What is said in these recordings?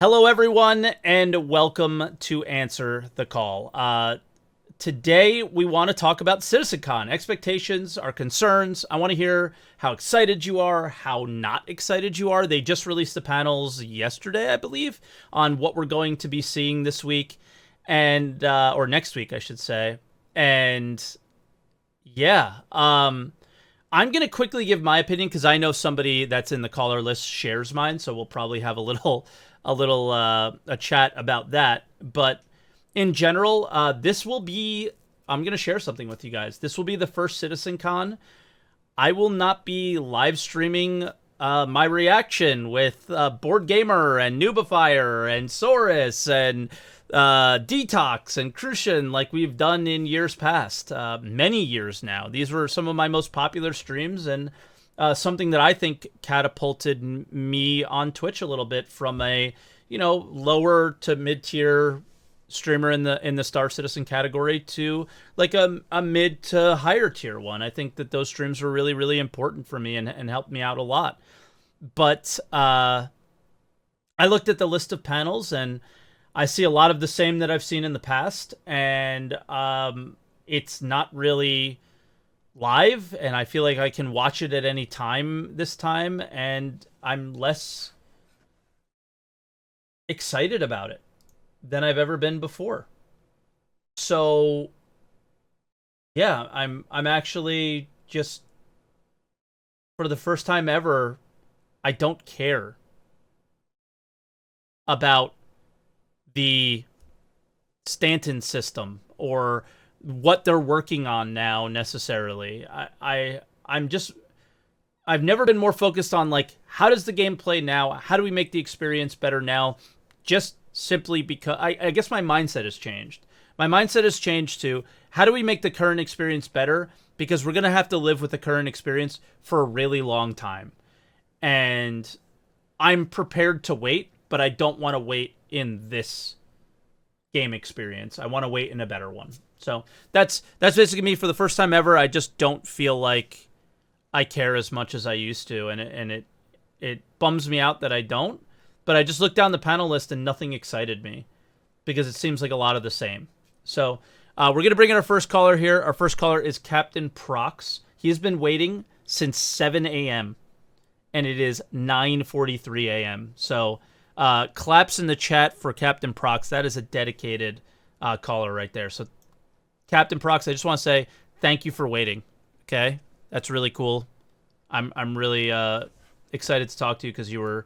Hello, everyone, and welcome to Answer the Call. Today, we want to talk about Citizencon expectations, our concerns. I want to hear how excited you are, how not excited you are. They just released the panels yesterday, I believe, on what we're going to be seeing this week, and or next week, I should say. And yeah, I'm gonna quickly give my opinion because I know somebody that's in the caller list shares mine, so we'll probably have a chat about that. But in general, this will be. I'm gonna share something with you guys. This will be the first CitizenCon. I will not be live streaming my reaction with Board Gamer and Noobifier and Saurus and Detox and Crucian like we've done in years past, many years now. These were some of my most popular streams and something that I think catapulted me on Twitch a little bit from a lower to mid tier streamer in the Star Citizen category to like a mid to higher tier one. I think that those streams were really, really important for me and helped me out a lot. But I looked at the list of panels and I see a lot of the same that I've seen in the past, and it's not really live, and I feel like I can watch it at any time this time, and I'm less excited about it than I've ever been before. So yeah, I'm actually just, for the first time ever, I don't care about the Stanton system or what they're working on now necessarily. I've never been more focused on like, how does the game play now? How do we make the experience better now? Just simply because I guess my mindset has changed. My mindset has changed to, how do we make the current experience better? Because we're going to have to live with the current experience for a really long time. And I'm prepared to wait, but I don't want to wait in this game experience. I want to wait in a better one. So that's basically me. For the first time ever, I just don't feel like I care as much as I used to, and it bums me out that I don't. But I just looked down the panel list and nothing excited me because it seems like a lot of the same. So we're gonna bring in our first caller here. Our first caller is CaptainBerks. He has been waiting since 7 a.m. and it is 9:43 a.m. So claps in the chat for CaptainBerks. That is a dedicated caller right there. So CaptainBerks, I just want to say thank you for waiting. Okay, that's really cool. I'm really excited to talk to you because you were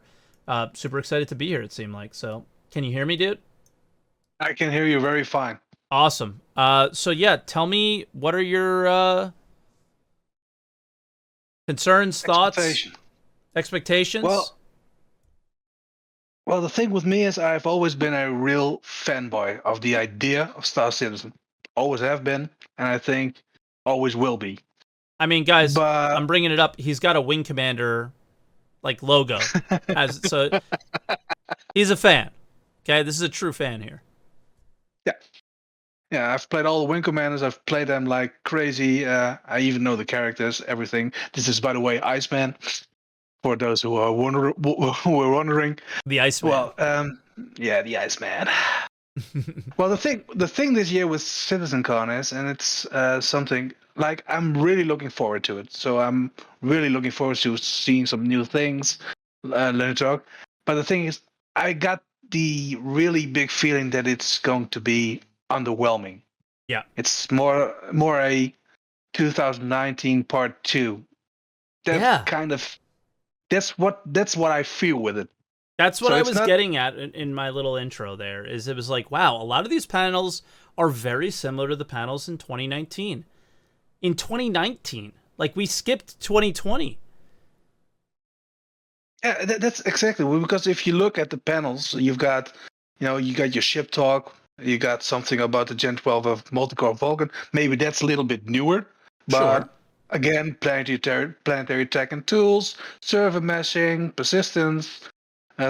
super excited to be here. It seemed like. So can you hear me, dude? I can hear you very fine. Awesome. So yeah, tell me, what are your concerns, thoughts, expectations? Well, the thing with me is I've always been a real fanboy of the idea of Star Citizen. Always have been, and I think always will be. I mean, guys, I'm But bringing it up. He's got a Wing Commander like logo, as so he's a fan. Okay, this is a true fan here. yeah, yeah, I've played all the Wing Commanders. I've played them like crazy. I even know the characters, everything. This is, by the way, Iceman. For those who are wondering. The Iceman. Well, yeah, the Iceman. Well, the thing this year with CitizenCon is, and it's something like I'm really looking forward to it. So I'm really looking forward to seeing some new things, learn to talk. But the thing is, I got the really big feeling that it's going to be underwhelming. Yeah, It's more a 2019 part two. That kind of that's what I feel with it. That's what So I it's was not. getting at in my little intro there. Is it was like, wow, a lot of these panels are very similar to the panels in 2019. In 2019, like we skipped 2020. Yeah, that's exactly because if you look at the panels, you've got, you got your ship talk, you got something about the Gen 12 of Multicore Vulcan. Maybe that's a little bit newer, Sure. but again, planetary tech and tools, server meshing, persistence,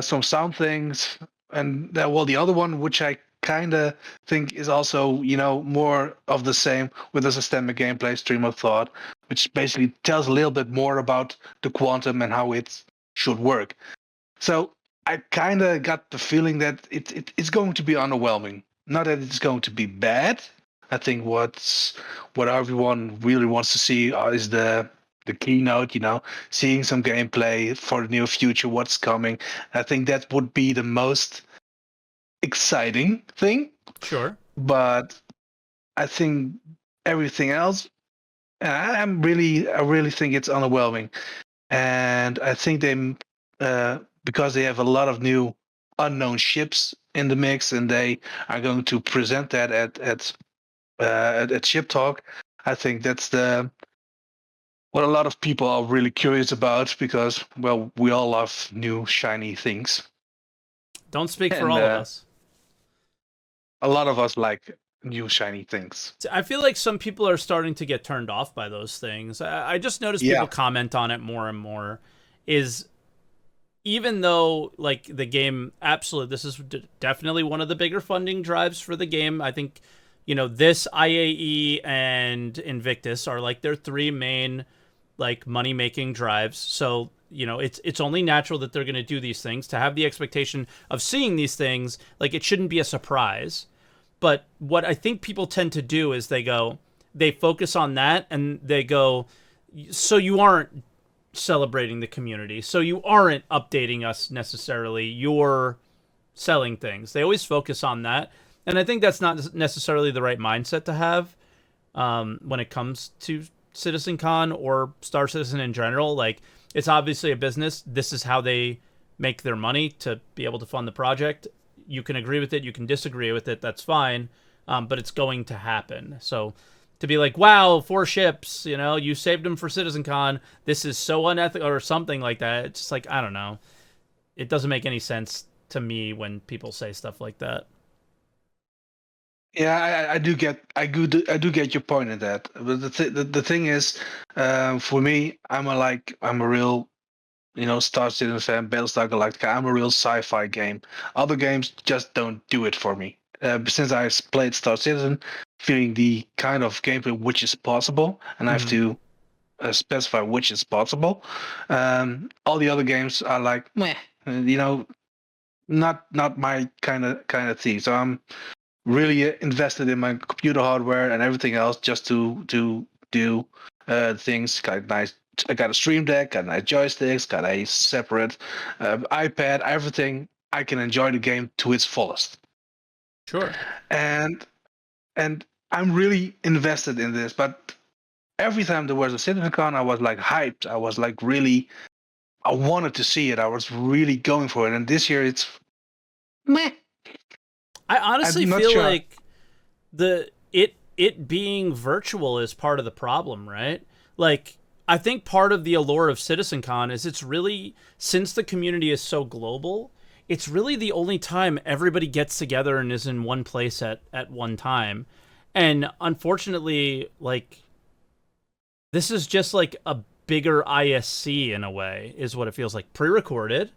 some sound things, and well, the other one, which I kind of think is also, more of the same with a systemic gameplay stream of thought, which basically tells a little bit more about the quantum and how it should work. So I kind of got the feeling that it's going to be underwhelming. Not that it's going to be bad. I think what everyone really wants to see is the keynote. Seeing some gameplay for the near future, what's coming. I think that would be the most exciting thing. Sure. But I think everything else, I really think it's underwhelming. And I think because they have a lot of new unknown ships in the mix, and they are going to present that at Ship Talk. I think that's what a lot of people are really curious about, because, well, we all love new shiny things. Don't speak for And all of us. a lot of us like new shiny things. I feel like some people are starting to get turned off by those things. I just noticed Yeah. people comment on it more and more. Is even though like the game, absolutely, this is definitely one of the bigger funding drives for the game. I think, this IAE and Invictus are like their three main like money making drives. So it's only natural that they're going to do these things. To have the expectation of seeing these things, like, it shouldn't be a surprise. But what I think people tend to do is they focus on that, and they go, so you aren't celebrating the community, so you aren't updating us necessarily, you're selling things. They always focus on that, and I think that's not necessarily the right mindset to have when it comes to CitizenCon or Star Citizen in general. Like, it's obviously a business. This is how they make their money to be able to fund the project. You can agree with it, you can disagree with it, that's fine, but it's going to happen. So to be like, wow, 4 ships, you saved them for CitizenCon, this is so unethical, or something like that, it's just like, I don't know. It doesn't make any sense to me when people say stuff like that. Yeah, I do get your point in that. But the thing is, for me, I'm a real, Star Citizen fan, Battlestar Galactica. I'm a real sci-fi game. Other games just don't do it for me. Since I played Star Citizen, feeling the kind of gameplay which is possible, and I have to specify which is possible. All the other games are like, meh, not my kind of thing. So I'm really invested in my computer hardware and everything else just to do things. Got nice. I got a Stream Deck, got nice joysticks, got a separate iPad. Everything. I can enjoy the game to its fullest. Sure. And I'm really invested in this. But every time there was a CitizenCon, I was like hyped. I was like really. I wanted to see it. I was really going for it. And this year, it's meh. I honestly I'm not feel sure. like it being virtual is part of the problem, right? Like, I think part of the allure of CitizenCon is it's really, since the community is so global, it's really the only time everybody gets together and is in one place at one time. And unfortunately, like, this is just like a bigger ISC in a way, is what it feels like. Pre-recorded,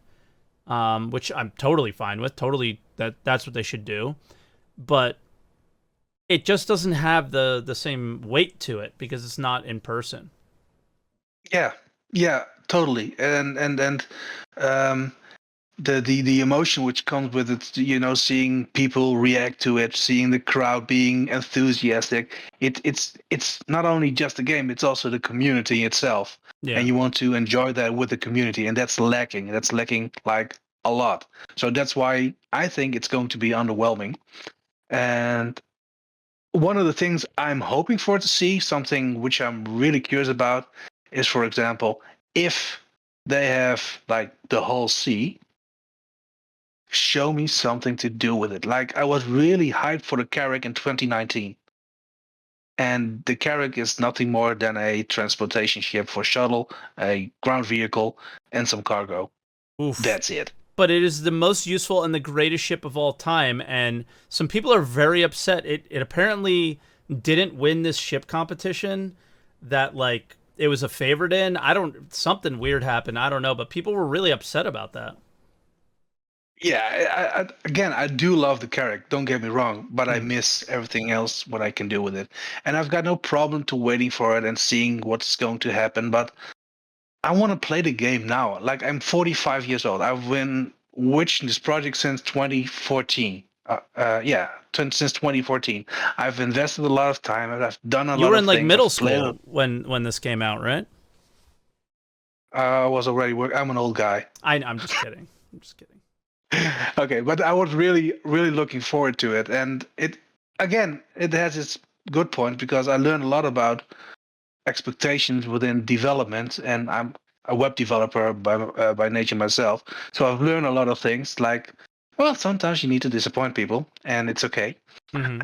which I'm totally fine with. Totally, that's what they should do. But it just doesn't have the same weight to it because it's not in person. Yeah, totally. And the emotion which comes with it, seeing people react to it, seeing the crowd being enthusiastic. It's not only just the game; it's also the community itself. Yeah. And you want to enjoy that with the community, and that's lacking. That's lacking like a lot. So that's why I think it's going to be underwhelming. And one of the things I'm hoping for to see, something which I'm really curious about, is, for example, if they have like the whole sea, show me something to do with it. Like, I was really hyped for the Carrack in 2019. And the Carrack is nothing more than a transportation ship for shuttle, a ground vehicle, and some cargo. Oof. That's it. But it is the most useful and the greatest ship of all time, and some people are very upset. It apparently didn't win this ship competition that, like, it was a favorite in. Something weird happened, I don't know, but people were really upset about that. Yeah, again, I do love the Carrack, don't get me wrong, but I miss everything else, what I can do with it. And I've got no problem to waiting for it and seeing what's going to happen, but I want to play the game now. Like, I'm 45 years old. I've been witching this project since 2014. Since 2014. I've invested a lot of time, and I've done a You lot were of in like things. middle I've played. school when this came out, right? I was already working. I'm an old guy. I'm just kidding. I'm just kidding. Okay, but I was really, really looking forward to it, and it has its good point because I learned a lot about expectations within development, and I'm a web developer by nature myself, so I've learned a lot of things. Like, well, sometimes you need to disappoint people, and it's okay. Mm-hmm.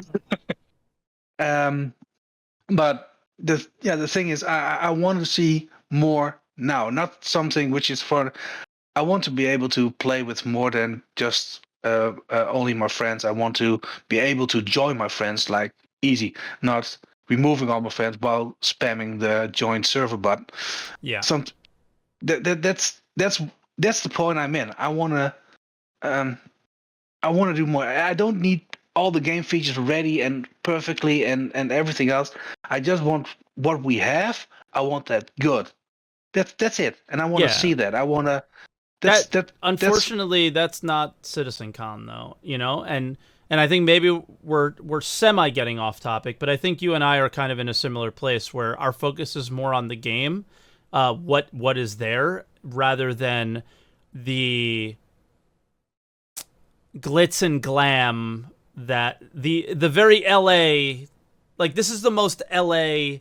But the thing is, I want to see more now, not something which is for. I want to be able to play with more than just only my friends. I want to be able to join my friends like easy, not removing all my friends while spamming the join server button. Yeah. That's the point I'm in. I want to do more. I don't need all the game features ready and perfectly and everything else. I just want what we have. I want that good. That's it. And I want to see that. I want to. Unfortunately, that's not Citizencon though, and I think maybe we're semi getting off topic, but I think you and I are kind of in a similar place where our focus is more on the game, what is there, rather than the glitz and glam that the very LA, like this is the most LA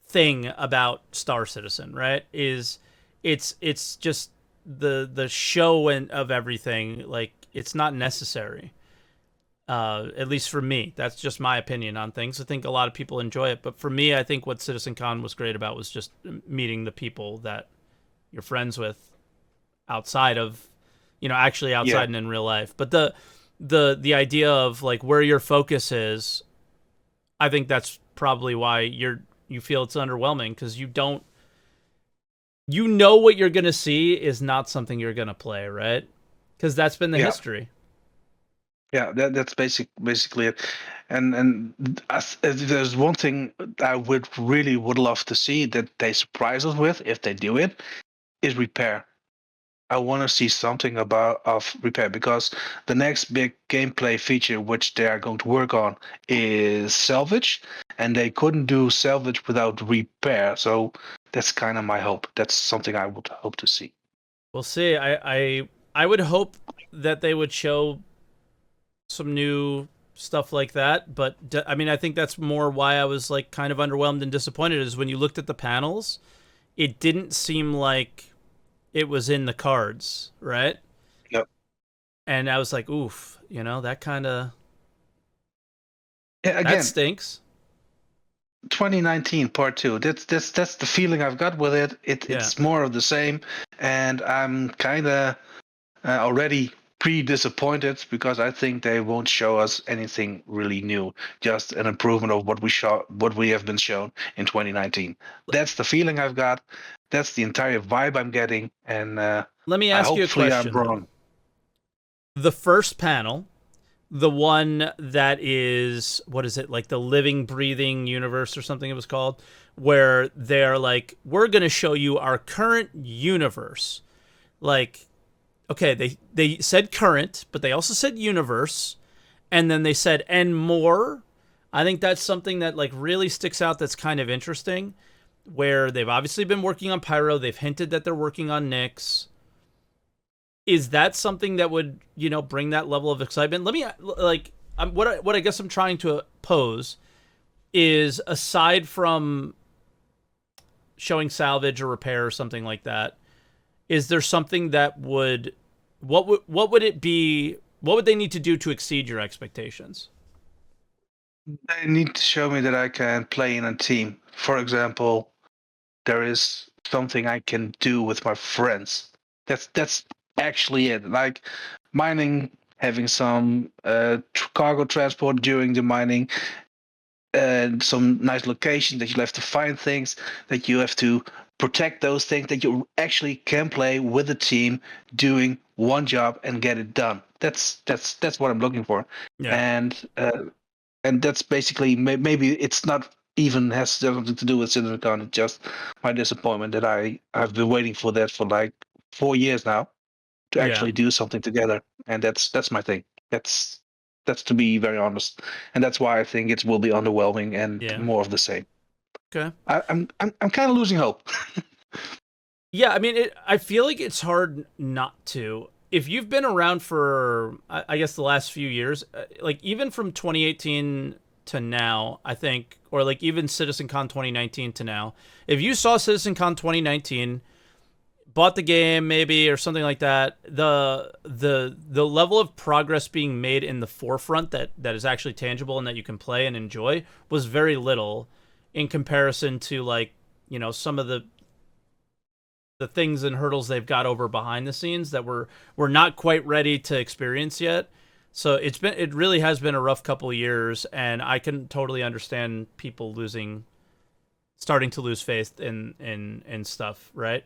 thing about Star Citizen, right? Is it's just the show and of everything. Like it's not necessary. At least for me, that's just my opinion on things. I think a lot of people enjoy it, but for me, I think what CitizenCon was great about was just meeting the people that you're friends with outside of, actually outside and in real life. But the idea of like where your focus is, I think that's probably why you feel it's underwhelming, because you know what you're gonna see is not something you're gonna play, right? Because that's been the history. Yeah, that's basically it. And there's one thing I would love to see that they surprise us with, if they do it, is repair. I want to see something of repair, because the next big gameplay feature which they are going to work on is salvage, and they couldn't do salvage without repair. So that's kind of my hope. That's something I would hope to see. We'll see. I would hope that they would show some new stuff like that, but I mean, I think that's more why I was like kind of underwhelmed and disappointed, is when you looked at the panels, it didn't seem like it was in the cards, right? Yep. And I was like, oof, that kind of that stinks. 2019 part 2. That's the feeling I've got with it. It's more of the same, and I'm kind of already pre-disappointed, because I think they won't show us anything really new, just an improvement of what we have been shown in 2019. That's the feeling I've got. That's the entire vibe I'm getting, and let me ask you a question. I'm wrong. The first panel, the one that is, what is it, like the living, breathing universe or something it was called, where they're like, we're going to show you our current universe. Like, okay, they said current, but they also said universe, and then they said and more. I think that's something that like really sticks out, that's kind of interesting, where they've obviously been working on Pyro. They've hinted that they're working on Nyx. Is that something that would, bring that level of excitement? Let me, like, what I guess I'm trying to pose is, aside from showing salvage or repair or something like that, is there something that would, what would it be? What would they need to do to exceed your expectations? They need to show me that I can play in a team. For example, there is something I can do with my friends. That's actually it. Like mining, having some cargo transport during the mining, and some nice location that you have to find things, that you have to protect those things, that you actually can play with a team doing one job and get it done. That's what I'm looking for. Yeah. And that's basically, maybe it's not even has something to do with Citizencon. It's just my disappointment that I've been waiting for that for like 4 years now. to actually do something together, and that's my thing. That's to be very honest, and that's why I think it will be underwhelming and more of the same. Okay. I'm kind of losing hope. Yeah, I mean, I feel like it's hard not to. If you've been around for, I guess, the last few years, like even from 2018 to now, I think, or like even CitizenCon 2019 to now, if you saw CitizenCon 2019, bought the game maybe or something like that, the level of progress being made in the forefront that is actually tangible and that you can play and enjoy was very little in comparison to, like, you know, some of the things and hurdles they've got over behind the scenes that we're not quite ready to experience yet. So it really has been a rough couple of years, and I can totally understand people starting to lose faith in stuff, right?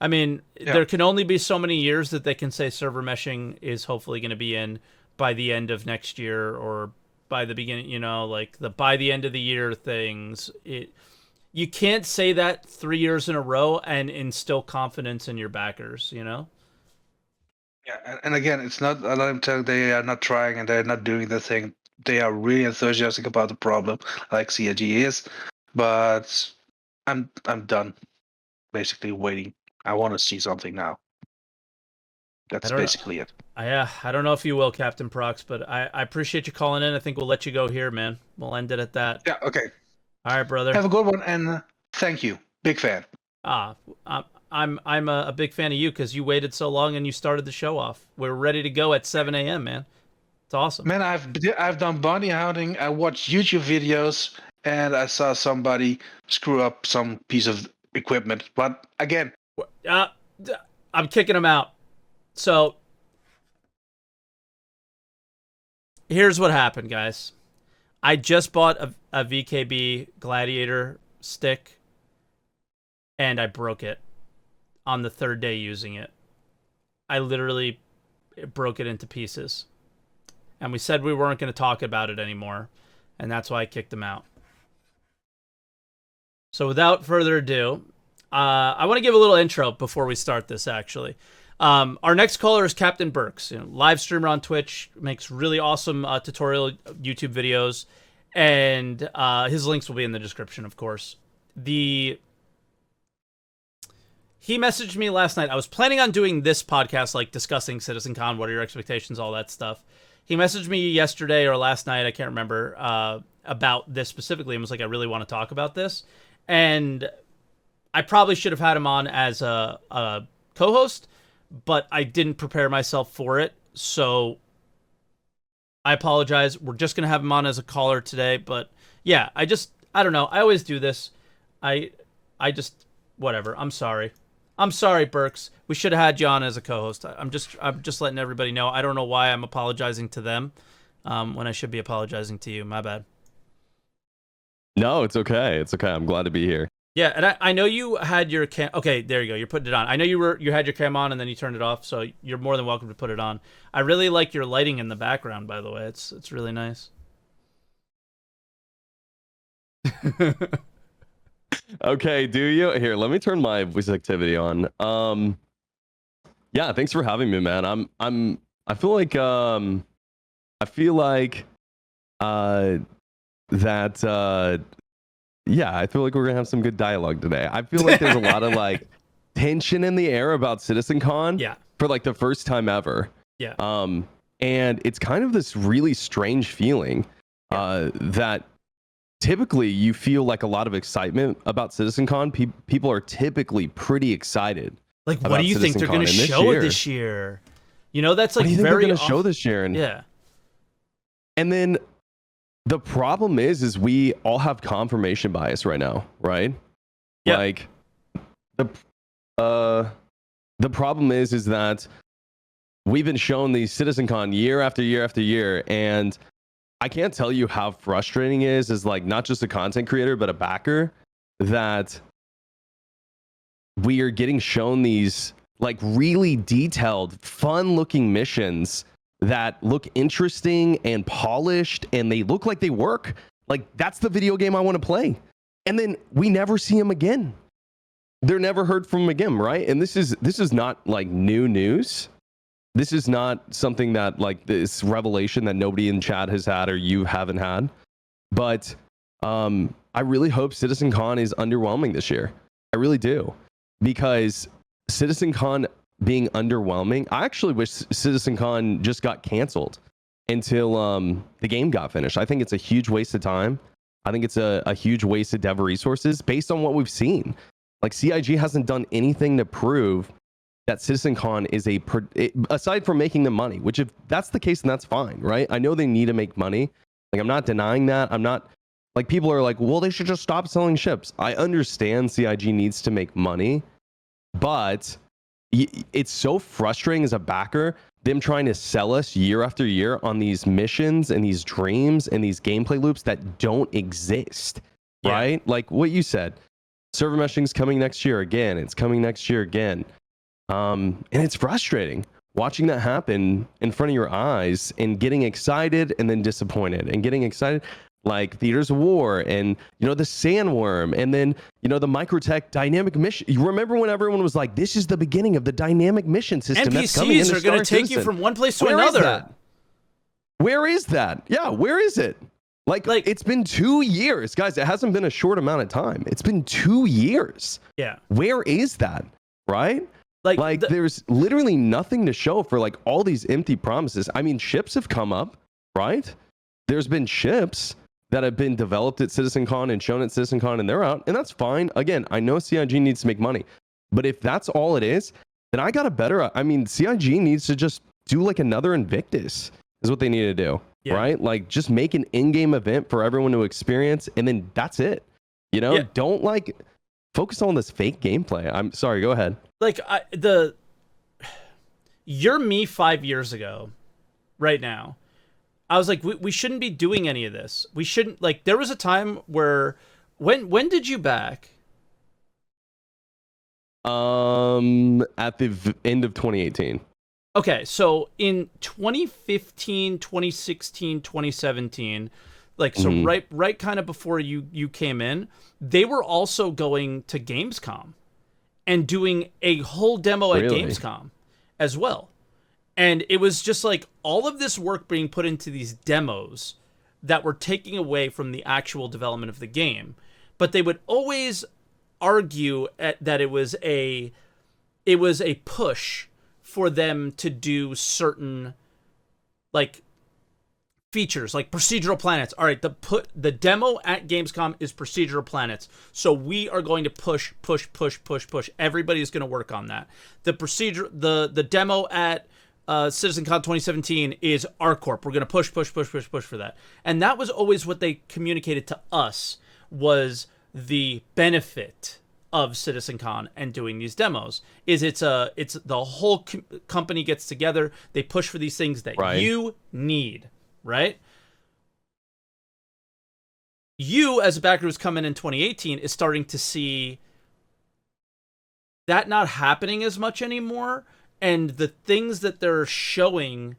I mean, there can only be so many years that they can say server meshing is hopefully going to be in by the end of next year, or by the beginning, you know, like by the end of the year things. You can't say that 3 years in a row and instill confidence in your backers, you know? Yeah, and again, it's not, a lot of them they are not trying and they're not doing the thing. They are really enthusiastic about the problem, like CIG is, but I'm done basically waiting. I want to see something now. That's basically it. I don't know if you will, CaptainBerks, but I appreciate you calling in. I think we'll let you go here, man. We'll end it at that. Yeah, okay. All right, brother. Have a good one, and thank you. Big fan. I'm a big fan of you because you waited so long and you started the show off. We're ready to go at 7 a.m., man. It's awesome. Man, I've done bounty hunting. I watched YouTube videos, and I saw somebody screw up some piece of equipment. But again, I'm kicking him out. So here's what happened, guys. I just bought a VKB Gladiator stick, and I broke it on the third day using it. I literally broke it into pieces. And we said we weren't going to talk about it anymore, and that's why I kicked him out. So without further ado, I want to give a little intro before we start this, actually. Our next caller is CaptainBerks, live streamer on Twitch, makes really awesome tutorial YouTube videos, and his links will be in the description, of course. He messaged me last night. I was planning on doing this podcast, like discussing Citizencon, what are your expectations, all that stuff. He messaged me yesterday or last night, I can't remember, about this specifically, and was like, I really want to talk about this. And I probably should have had him on as a co-host, but I didn't prepare myself for it, so I apologize. We're just going to have him on as a caller today, but yeah, I don't know. I always do this. I just, whatever. I'm sorry. I'm sorry, Berks. We should have had you on as a co-host. I'm just letting everybody know. I don't know why I'm apologizing to them when I should be apologizing to you. My bad. No, it's okay. It's okay. I'm glad to be here. Yeah, and I know you had your cam. Okay, there you go. You're putting it on. I know you had your cam on and then you turned it off, so you're more than welcome to put it on. I really like your lighting in the background, by the way. It's really nice. Okay, do you? Here, let me turn my voice activity on. Yeah, thanks for having me, man. I feel like yeah, I feel like we're gonna have some good dialogue today. I feel like there's a lot of like tension in the air about CitizenCon. Yeah. For like the first time ever. Yeah. And it's kind of this really strange feeling that typically you feel like a lot of excitement about CitizenCon. People are typically pretty excited. Like, what do you think they're going to show this year? You know, that's like what do you think very they're going to show this year. And, yeah. And then the problem is we all have confirmation bias right now, right? Yeah. Like the problem is that we've been shown these CitizenCon year after year after year, and I can't tell you how frustrating it is as like not just a content creator but a backer, that we are getting shown these like really detailed, fun-looking missions that look interesting and polished, and they look like they work. Like, that's the video game I want to play. And then we never see them again. They're never heard from again, right? And this is not like new news. this is not something that like this revelation that nobody in chat has had or you haven't had, but I really hope CitizenCon is underwhelming this year. I really do, because CitizenCon being underwhelming, I actually wish CitizenCon just got canceled until the game got finished. I think it's a huge waste of time. I think it's a huge waste of dev resources based on what we've seen. Like, CIG hasn't done anything to prove that CitizenCon is aside from making them money, which if that's the case, then that's fine, right? I know they need to make money. Like, I'm not denying that. I'm not, like, people are like, well, they should just stop selling ships. I understand CIG needs to make money, but it's so frustrating as a backer, them trying to sell us year after year on these missions and these dreams and these gameplay loops that don't exist, right? Like what you said, server meshing's coming next year again. It's coming next year again. And it's frustrating watching that happen in front of your eyes and getting excited and then disappointed and getting excited, like Theaters of War and, you know, the Sandworm and then, you know, the Microtech dynamic mission. You remember when everyone was like, this is the beginning of the dynamic mission system that's coming NPCs are going to take you from one place to Where another. Is that? Where is that? Yeah, where is it? Like, it's been 2 years. Guys, it hasn't been a short amount of time. It's been 2 years. Yeah. Where is that? Right? Like there's literally nothing to show for like all these empty promises. I mean, ships have come up, right? There's been ships that have been developed at CitizenCon and shown at CitizenCon, and they're out, and that's fine. Again, I know CIG needs to make money, but if that's all it is, then I got a better. I mean, CIG needs to just do like another Invictus is what they need to do, right? Like just make an in-game event for everyone to experience, and then that's it. You know, don't like focus on this fake gameplay. I'm sorry. Go ahead. Like you're me 5 years ago, right now. I was like, we shouldn't be doing any of this. We shouldn't, like, there was a time where, when did you back? At the end of 2018. Okay, so in 2015, 2016, 2017, like, so right kind of before you came in, they were also going to Gamescom and doing a whole demo at Gamescom as well. And it was just like all of this work being put into these demos that were taking away from the actual development of the game. But they would always argue that it was a push for them to do certain like features, like procedural planets. All right, the demo at Gamescom is procedural planets. So we are going to push. Everybody's going to work on that. The demo at CitizenCon 2017 is ArcCorp. We're going to push for that. And that was always what they communicated to us, was the benefit of CitizenCon and doing these demos. Is it's the whole company gets together, they push for these things that you need, right? You, as a backer who's come in 2018, is starting to see that not happening as much anymore. And the things that they're showing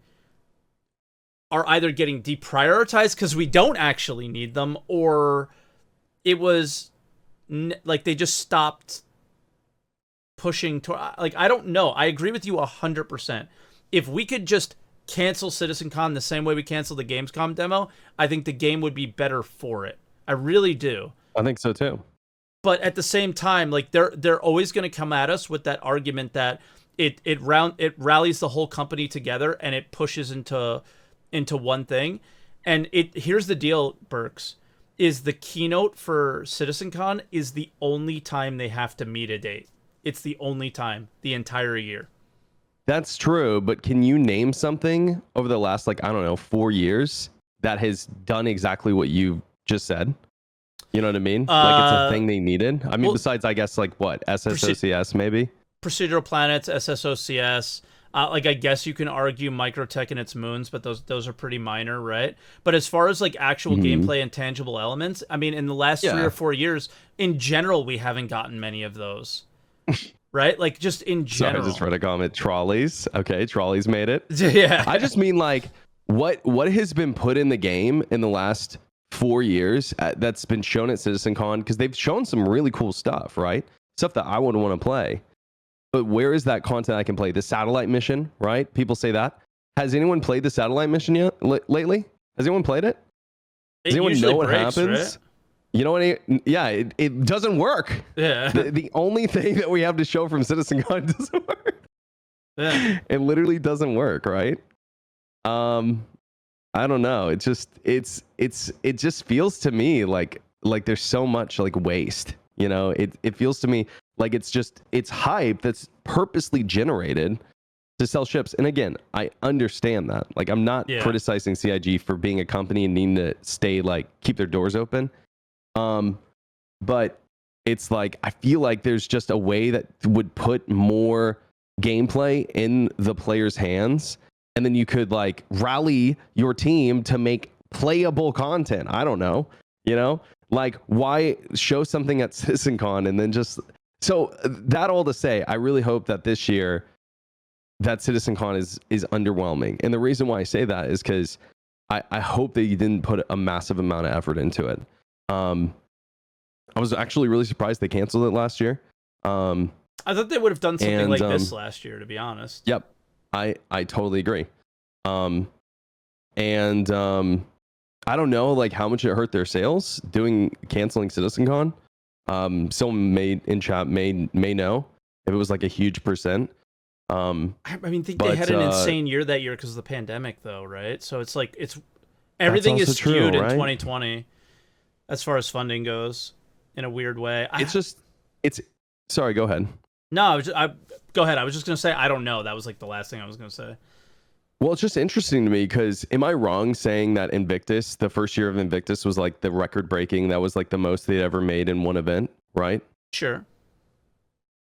are either getting deprioritized because we don't actually need them, or it was like they just stopped pushing to, like, I don't know. I agree with you 100%. If we could just cancel CitizenCon the same way we canceled the Gamescom demo, I think the game would be better for it. I really do. I think so too. But at the same time, like, they're always going to come at us with that argument that it rallies the whole company together and it pushes into one thing. And here's the deal, Berks, is the keynote for CitizenCon is the only time they have to meet a date. It's the only time the entire year. That's true, but can you name something over the last, like, I don't know, 4 years that has done exactly what you just said? You know what I mean? Like, it's a thing they needed. I mean, besides, I guess, like, what, SSOCS maybe? Procedural planets, SSOCS. Like, I guess you can argue Microtech and its moons, but those are pretty minor, right? But as far as like actual gameplay and tangible elements, I mean, in the last 3 or 4 years, in general, we haven't gotten many of those, right? Like, just in general. Sorry, I just read a comment. Trolleys. Okay, trolleys made it. Yeah. I just mean, like, what has been put in the game in the last 4 years that's been shown at CitizenCon, because they've shown some really cool stuff, right? Stuff that I would want to play. but where is that content I can play? The satellite mission, right? People say that. Has anyone played the satellite mission yet lately? Has anyone played it? Does anyone know what happens? Right? You know what? It doesn't work. Yeah. The only thing that we have to show from Citizencon doesn't work. Yeah. It literally doesn't work, right? I don't know. It just feels to me like there's so much like waste. You know, it feels to me like it's hype that's purposely generated to sell ships. And again, I understand that. Like, I'm not criticizing CIG for being a company and needing to stay like keep their doors open. But it's like I feel like there's just a way that would put more gameplay in the players' hands, and then you could like rally your team to make playable content. I don't know, you know, like why show something at Citizencon and then just so that all to say, I really hope that this year that Citizencon is underwhelming. And the reason why I say that is because I hope that you didn't put a massive amount of effort into it. I was actually really surprised they canceled it last year. I thought they would have done something like this last year, to be honest. Yep. I totally agree. I don't know like how much it hurt their sales canceling Citizencon. Someone in chat may know if it was like a huge percent. I mean, they had an insane year that year because of the pandemic, though, right? So it's like everything is skewed in 2020 as far as funding goes in a weird way. Sorry, go ahead. No, go ahead. I was just gonna say I don't know. That was like the last thing I was gonna say. Well, it's just interesting to me because am I wrong saying that Invictus, the first year of Invictus, was like the record breaking? That was like the most they'd ever made in one event, right? Sure.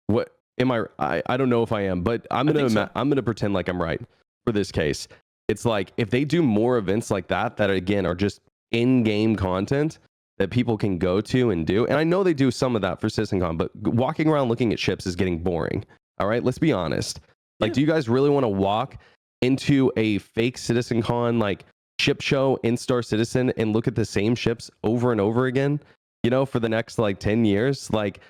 What am I don't know if I am, but I'm gonna pretend like I'm right for this case. It's like if they do more events like that again are just in-game content that people can go to and do. And I know they do some of that for Citizencon, but walking around looking at ships is getting boring. All right, let's be honest. Like, do you guys really want to walk into a fake Citizencon like ship show in Star Citizen and look at the same ships over and over again, you know, for the next like 10 years? Like,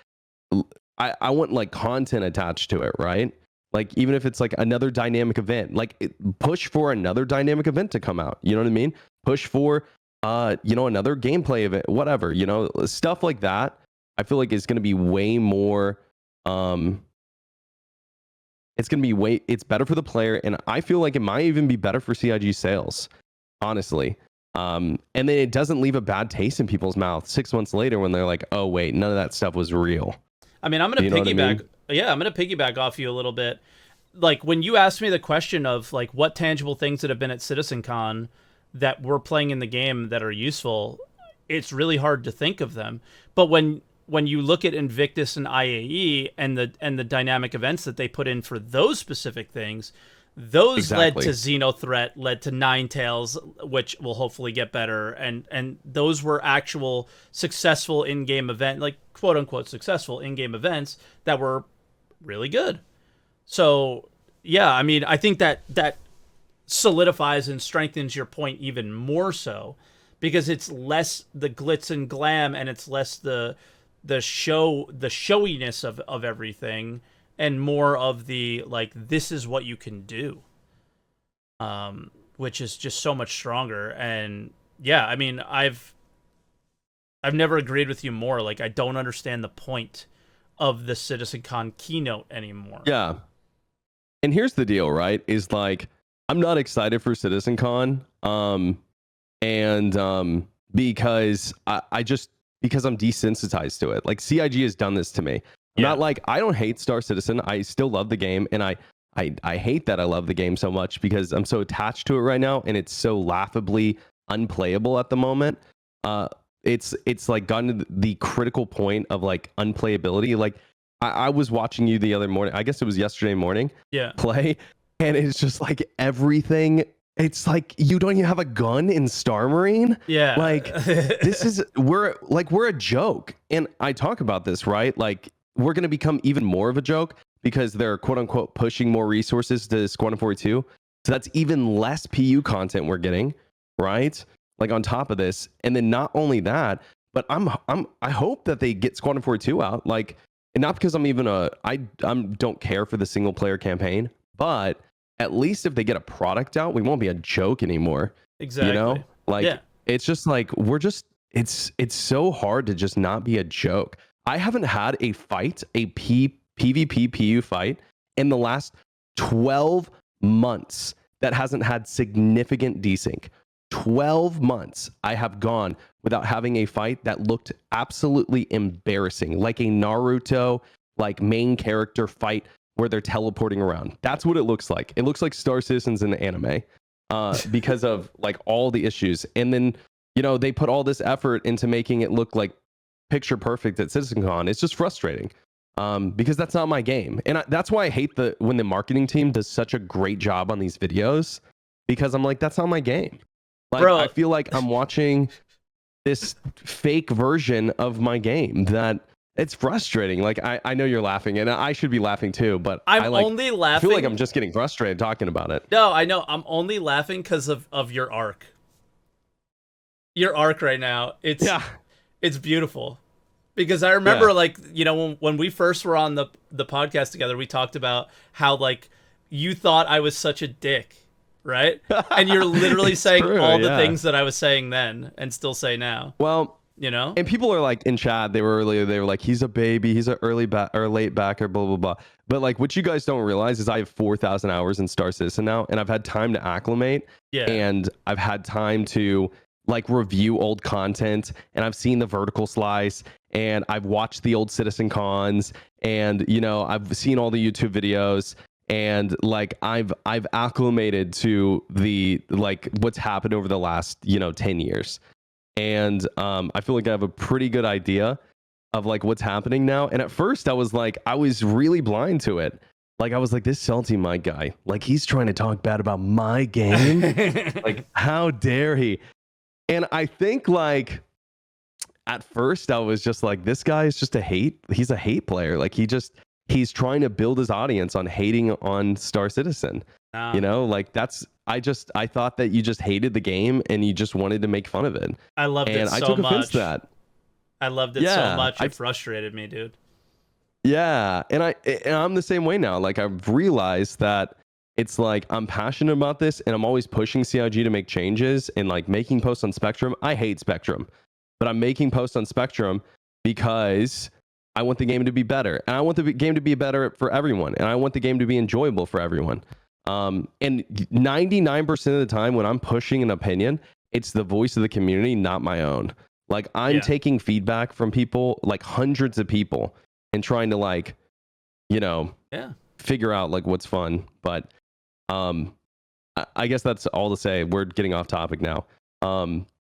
I want like content attached to it, right? Like, even if it's like another dynamic event, like push for another dynamic event to come out. You know what I mean? Push for another gameplay event, whatever, you know, stuff like that. I feel like it's going to be way more, it's better for the player. And I feel like it might even be better for CIG sales, honestly. And then it doesn't leave a bad taste in people's mouths 6 months later when they're like, oh wait, none of that stuff was real. I mean, I'm going to piggyback. Yeah, I'm going to piggyback off you a little bit. Like when you asked me the question of like what tangible things that have been at Citizencon that we're playing in the game that are useful, it's really hard to think of them. But when you look at Invictus and IAE and the dynamic events that they put in for those specific things, those led to Xenothreat, led to Ninetales, which will hopefully get better, and those were actual successful in-game event, like quote unquote successful in-game events that were really good. So yeah, I mean, I think that solidifies and strengthens your point even more so because it's less the glitz and glam and it's less the showiness of everything and more of the like this is what you can do, which is just so much stronger. And yeah, I mean, I've never agreed with you more. Like, I don't understand the point of the Citizencon keynote anymore. Yeah, and here's the deal, right? Is like I'm not excited for Citizencon, because because I'm desensitized to it. Like CIG has done this to me. Not like I don't hate Star Citizen. I still love the game, and I hate that I love the game so much because I'm so attached to it right now, and it's so laughably unplayable at the moment. It's like gotten to the critical point of like unplayability. Like I was watching you the other morning. I guess it was yesterday morning. Yeah. Play, and it's just like everything. It's like you don't even have a gun in Star Marine. Yeah. Like we're a joke, and I talk about this, right? Like we're going to become even more of a joke because they're quote unquote pushing more resources to Squadron 42. So that's even less PU content we're getting, right? Like on top of this. And then not only that, but I hope that they get Squadron 42 out. Like, And not because I don't care for the single player campaign, but at least if they get a product out, we won't be a joke anymore. Exactly. You know, like it's just like it's so hard to just not be a joke. I haven't had a fight, a PvP PU fight in the last 12 months that hasn't had significant desync. 12 months I have gone without having a fight that looked absolutely embarrassing, like a Naruto like main character fight where they're teleporting around. That's what it looks like. It looks like Star Citizens in the anime because of like all the issues. And then, you know, they put all this effort into making it look like picture perfect at CitizenCon. It's just frustrating because that's not my game. And that's why I hate when the marketing team does such a great job on these videos, because I'm like, that's not my game. Like, bro, I feel like I'm watching this fake version of my game that it's frustrating. Like, I know you're laughing, and I should be laughing too, but I'm only laughing. I feel like I'm just getting frustrated talking about it. No, I know. I'm only laughing because of your arc. Your arc right now. It's beautiful. Because I remember, like, you know, when we first were on the podcast together, we talked about how, like, you thought I was such a dick. Right? And you're literally saying true, all the things that I was saying then and still say now. Well, you know? And people are like in chat, they were like, he's a baby, he's an early or late backer, blah, blah, blah. But like what you guys don't realize is I have 4,000 hours in Star Citizen now, and I've had time to acclimate. Yeah. And I've had time to like review old content, and I've seen the vertical slice, and I've watched the old CitizenCons, and you know, I've seen all the YouTube videos. And like I've acclimated to the like what's happened over the last 10 years, and I feel like I have a pretty good idea of like what's happening now. And at first I was really blind to it. Like I was like, this SaltEMike guy, like he's trying to talk bad about my game. Like how dare he? And I think like at first I was just like, this guy is just he's a hate player. Like he's trying to build his audience on hating on Star Citizen. You know, like I thought that you just hated the game and you just wanted to make fun of it. I loved it so much. I took offense to that. I loved it so much. It frustrated me, dude. Yeah. And I'm the same way now. Like I've realized that it's like I'm passionate about this, and I'm always pushing CIG to make changes and like making posts on Spectrum. I hate Spectrum, but I'm making posts on Spectrum because I want the game to be better, and I want the game to be better for everyone, and I want the game to be enjoyable for everyone. And 99% of the time when I'm pushing an opinion, it's the voice of the community, not my own. Like I'm taking feedback from people, like hundreds of people, and trying to like, figure out like what's fun. But I guess that's all to say. We're getting off topic now.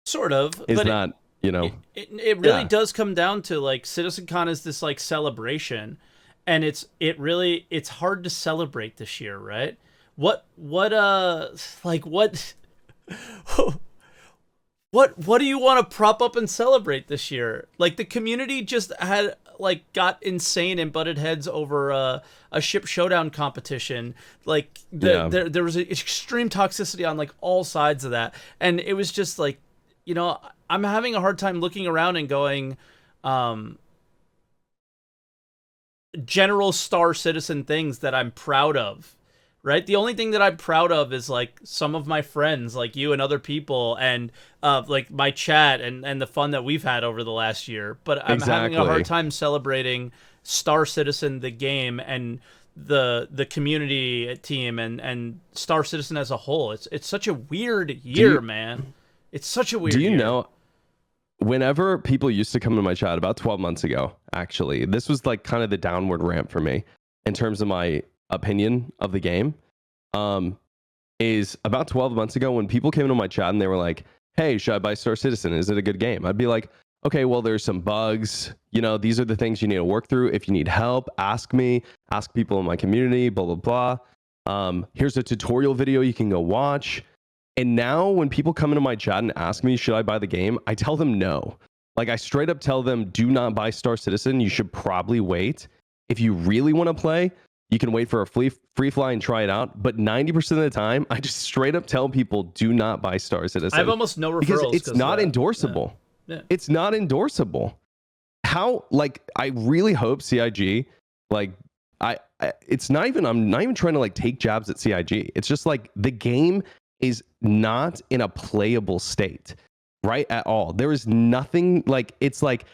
Sort of. Is that... It really does come down to like CitizenCon is this like celebration, and it's hard to celebrate this year, right? What do you want to prop up and celebrate this year? Like the community just got insane and butted heads over a ship showdown competition. Like there was extreme toxicity on like all sides of that, and it was just like, I'm having a hard time looking around and going, general Star Citizen things that I'm proud of, right? The only thing that I'm proud of is like some of my friends, like you and other people, and like my chat and the fun that we've had over the last year. But I'm having a hard time celebrating Star Citizen, the game, and the community team and Star Citizen as a whole. It's such a weird year, man. It's such a weird year. Do you know, whenever people used to come to my chat about 12 months ago, actually, this was like kind of the downward ramp for me in terms of my opinion of the game, is about 12 months ago when people came into my chat and they were like, hey, should I buy Star Citizen? Is it a good game? I'd be like, okay, well, there's some bugs. These are the things you need to work through. If you need help, ask me, ask people in my community, blah, blah, blah. Here's a tutorial video you can go watch. And now when people come into my chat and ask me, should I buy the game? I tell them no. Like I straight up tell them, do not buy Star Citizen. You should probably wait. If you really want to play, you can wait for a free fly and try it out. But 90% of the time, I just straight up tell people, do not buy Star Citizen. I have almost no referrals. Because it's not endorsable. Yeah. It's not endorsable. how, like, I really hope CIG, like, it's not even, I'm not even trying to like take jabs at CIG. It's just like the game is not in a playable state, right? At all. There is nothing, like, it's like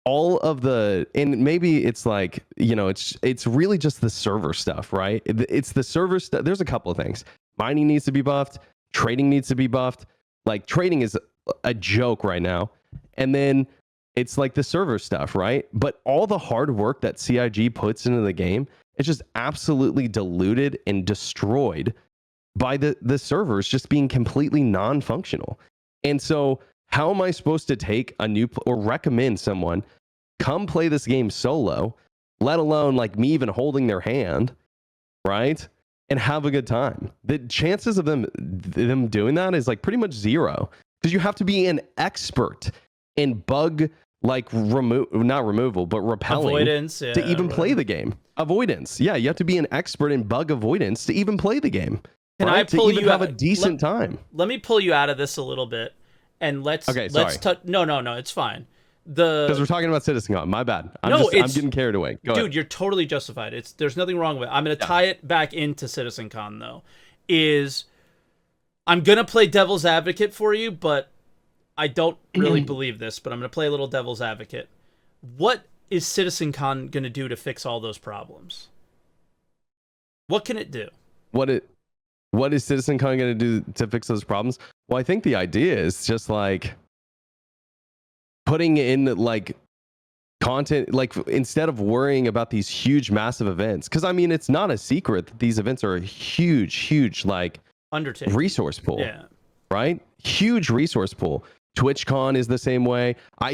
all of the, and maybe it's like, you know, it's really just the server stuff, right? It's the server stuff. There's a couple of things. Mining needs to be buffed. Trading needs to be buffed. Like, trading is a joke right now. And then it's like the server stuff, right? But all the hard work that CIG puts into the game, it's just absolutely diluted and destroyed by the servers just being completely non-functional. And so how am I supposed to take a new or recommend someone come play this game solo, let alone like me even holding their hand, right? And have a good time. The chances of them doing that is like pretty much zero, because you have to be an expert in bug, like not removal, but repelling avoidance, to even play the game. Avoidance. Yeah, you have to be an expert in bug avoidance to even play the game. Can right? I pull to even you have out, a decent time? Let me pull you out of this a little bit, and let's touch. No, it's fine. Because we're talking about CitizenCon. My bad. I'm getting carried away. Go ahead. You're totally justified. There's nothing wrong with it. I'm going to tie it back into CitizenCon though. I'm going to play devil's advocate for you, but I don't really believe this. But I'm going to play a little devil's advocate. What is CitizenCon going to do to fix all those problems? What can it do? What is CitizenCon going to do to fix those problems? Well, I think the idea is just like putting in like content, like instead of worrying about these huge, massive events. Because I mean, it's not a secret that these events are a huge, like undertaking resource pool. Yeah. Right? Huge resource pool. TwitchCon is the same way. I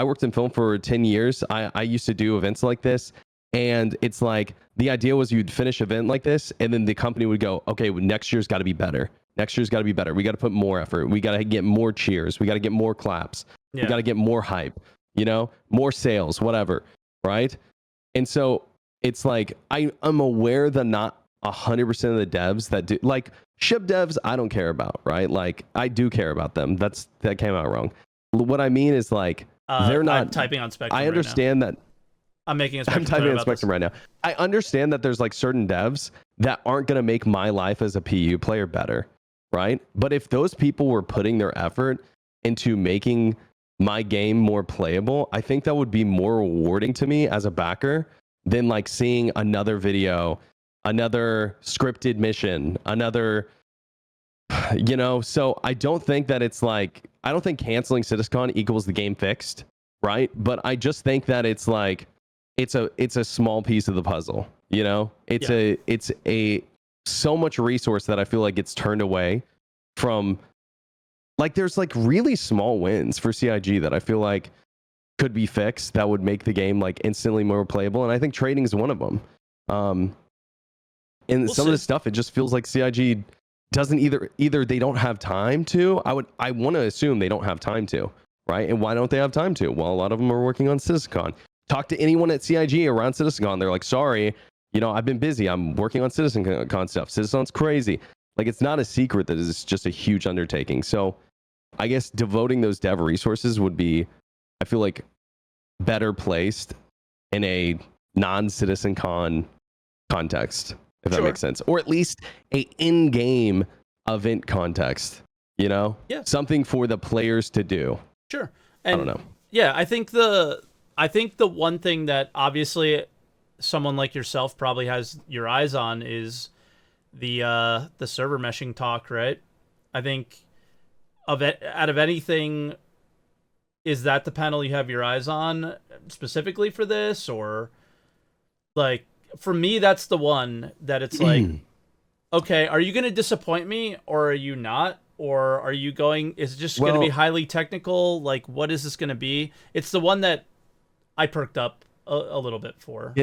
worked in film for 10 years. I used to do events like this. And it's like, the idea was you'd finish an event like this, and then the company would go, okay, well, next year's got to be better. Next year's got to be better. We got to put more effort. We got to get more cheers. We got to get more claps. Yeah. We got to get more hype, you know, more sales, whatever. Right. And so it's like, I'm aware that not 100% of the devs that do, like, ship devs, I don't care about, right? Like, I do care about them. That came out wrong. What I mean is, like, they're not I'm typing on Spectrum. I understand that. I'm making a Spectrum. I'm typing on Spectrum right now. I understand that there's like certain devs that aren't going to make my life as a PU player better, right? But if those people were putting their effort into making my game more playable, I think that would be more rewarding to me as a backer than like seeing another video, another scripted mission, another, you know. So I don't think that it's like, I don't think canceling Citizencon equals the game fixed, right? But I just think that it's like, it's a small piece of the puzzle, you know. It's a so much resource that I feel like it's turned away from. Like, there's like really small wins for CIG that I feel like could be fixed that would make the game like instantly more playable, and I think trading is one of them. And some of the stuff, it just feels like CIG doesn't either they don't have time to. I want to assume they don't have time to, right? And why don't they have time to? Well, a lot of them are working on Citizencon. Talk to anyone at CIG around Citizencon. They're like, sorry, you know, I've been busy. I'm working on Citizencon stuff. Citizencon's crazy. Like, it's not a secret that it's just a huge undertaking. So I guess devoting those dev resources would be, I feel like, better placed in a non-CitizenCon context, if that makes sense. Or at least a in-game event context, you know? Yeah. Something for the players to do. Sure. And I don't know. Yeah, I think the one thing that obviously someone like yourself probably has your eyes on is the server meshing talk, right? I think out of anything, is that the panel you have your eyes on specifically for this? Or like, for me, that's the one that it's like, okay, are you going to disappoint me or are you not? Or are you going, is it just going to be highly technical? Like, what is this going to be? It's the one that I perked up a little bit for.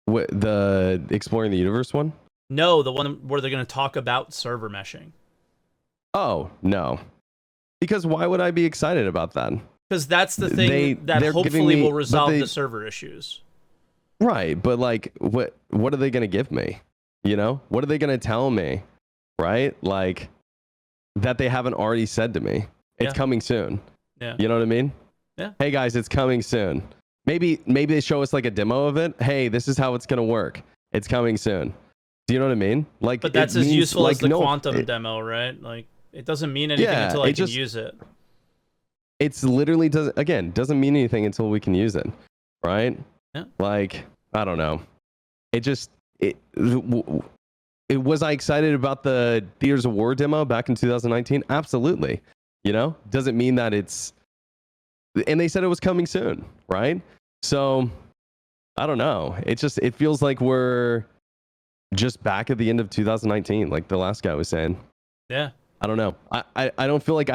The Exploring the Universe one? No, the one where they're going to talk about server meshing. Oh, no. Because why would I be excited about that? Because that's the thing that hopefully will resolve the server issues. Right, but like, what are they going to give me? You know? What are they going to tell me? Right? Like, that they haven't already said to me. It's coming soon. Yeah. You know what I mean? Yeah. Hey guys, it's coming soon. Maybe they show us like a demo of it. Hey, this is how it's gonna work. It's coming soon. Do you know what I mean? Like, But that's it as means, useful like, as the no, quantum demo, right? Like, it doesn't mean anything Yeah, until I it can just- use it. It's literally doesn't mean anything until we can use it, right? Yeah. Like, I don't know. Was I excited about the Theaters of War demo back in 2019? Absolutely. You know, doesn't mean that it's, and they said it was coming soon, right? So I don't know. It feels like we're just back at the end of 2019, like the last guy was saying. Yeah. I don't know. I don't feel like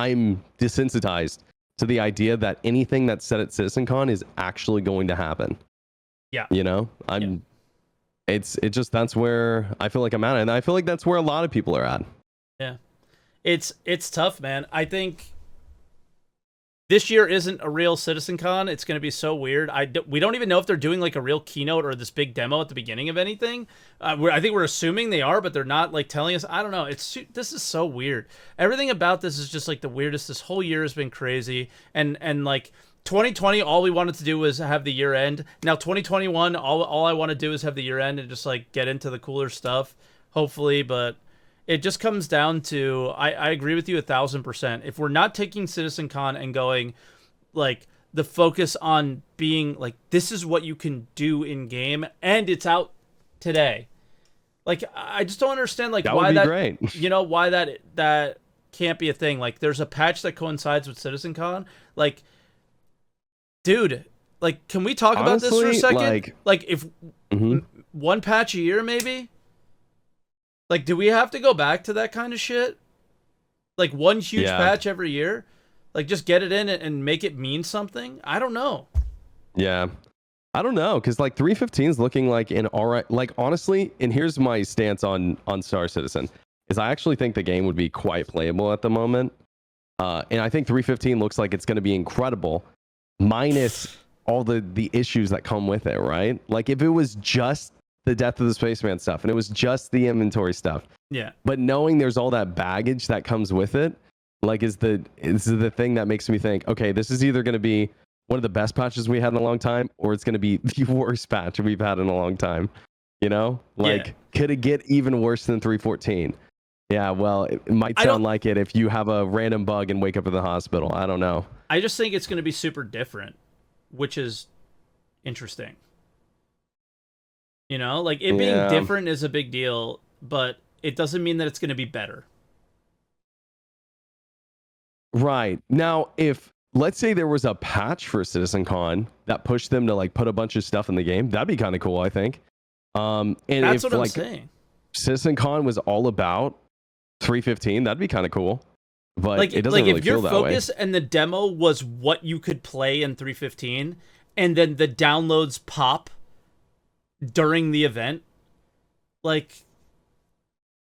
I'm desensitized to the idea that anything that's said at CitizenCon is actually going to happen. Yeah. You know, it's just, that's where I feel like I'm at. And I feel like that's where a lot of people are at. Yeah. It's tough, man. I think this year isn't a real CitizenCon. It's going to be so weird. We don't even know if they're doing like a real keynote or this big demo at the beginning of anything. I think we're assuming they are, but they're not like telling us. I don't know. This is so weird. Everything about this is just like the weirdest. This whole year has been crazy. And like 2020, all we wanted to do was have the year end. Now 2021, all I want to do is have the year end and just like get into the cooler stuff, hopefully. But it just comes down to, I agree with you 1,000%. If we're not taking CitizenCon and going like the focus on being like, this is what you can do in game and it's out today. Like, I just don't understand like why that, great. You know, why that can't be a thing. Like, there's a patch that coincides with CitizenCon. Like, dude, like, can we talk about this for a second? Like if one patch a year, maybe? Like, do we have to go back to that kind of shit? Like, one huge patch every year? Like, just get it in and make it mean something? I don't know. Yeah. I don't know, because, like, 315 is looking like an all right... Like, honestly, and here's my stance on Star Citizen, is I actually think the game would be quite playable at the moment. And I think 315 looks like it's going to be incredible, minus all the issues that come with it, right? Like, if it was just the Death of the Spaceman stuff and it was just the inventory stuff, yeah, but knowing there's all that baggage that comes with it, like, is the thing that makes me think, okay, this is either going to be one of the best patches we had in a long time, or it's going to be the worst patch we've had in a long time. You know, like, could it get even worse than 314? Yeah, well, it might sound like it if you have a random bug and wake up in the hospital. I don't know. I just think it's going to be super different, which is interesting. You know, like, it being different is a big deal, but it doesn't mean that it's going to be better. Right. Now, if, let's say there was a patch for CitizenCon that pushed them to, like, put a bunch of stuff in the game, that'd be kind of cool, I think. And that's if, what I'm like, saying. CitizenCon was all about 315, that'd be kind of cool. But like, it doesn't really feel that way. If your focus and the demo was what you could play in 315, and then the downloads pop during the event, like,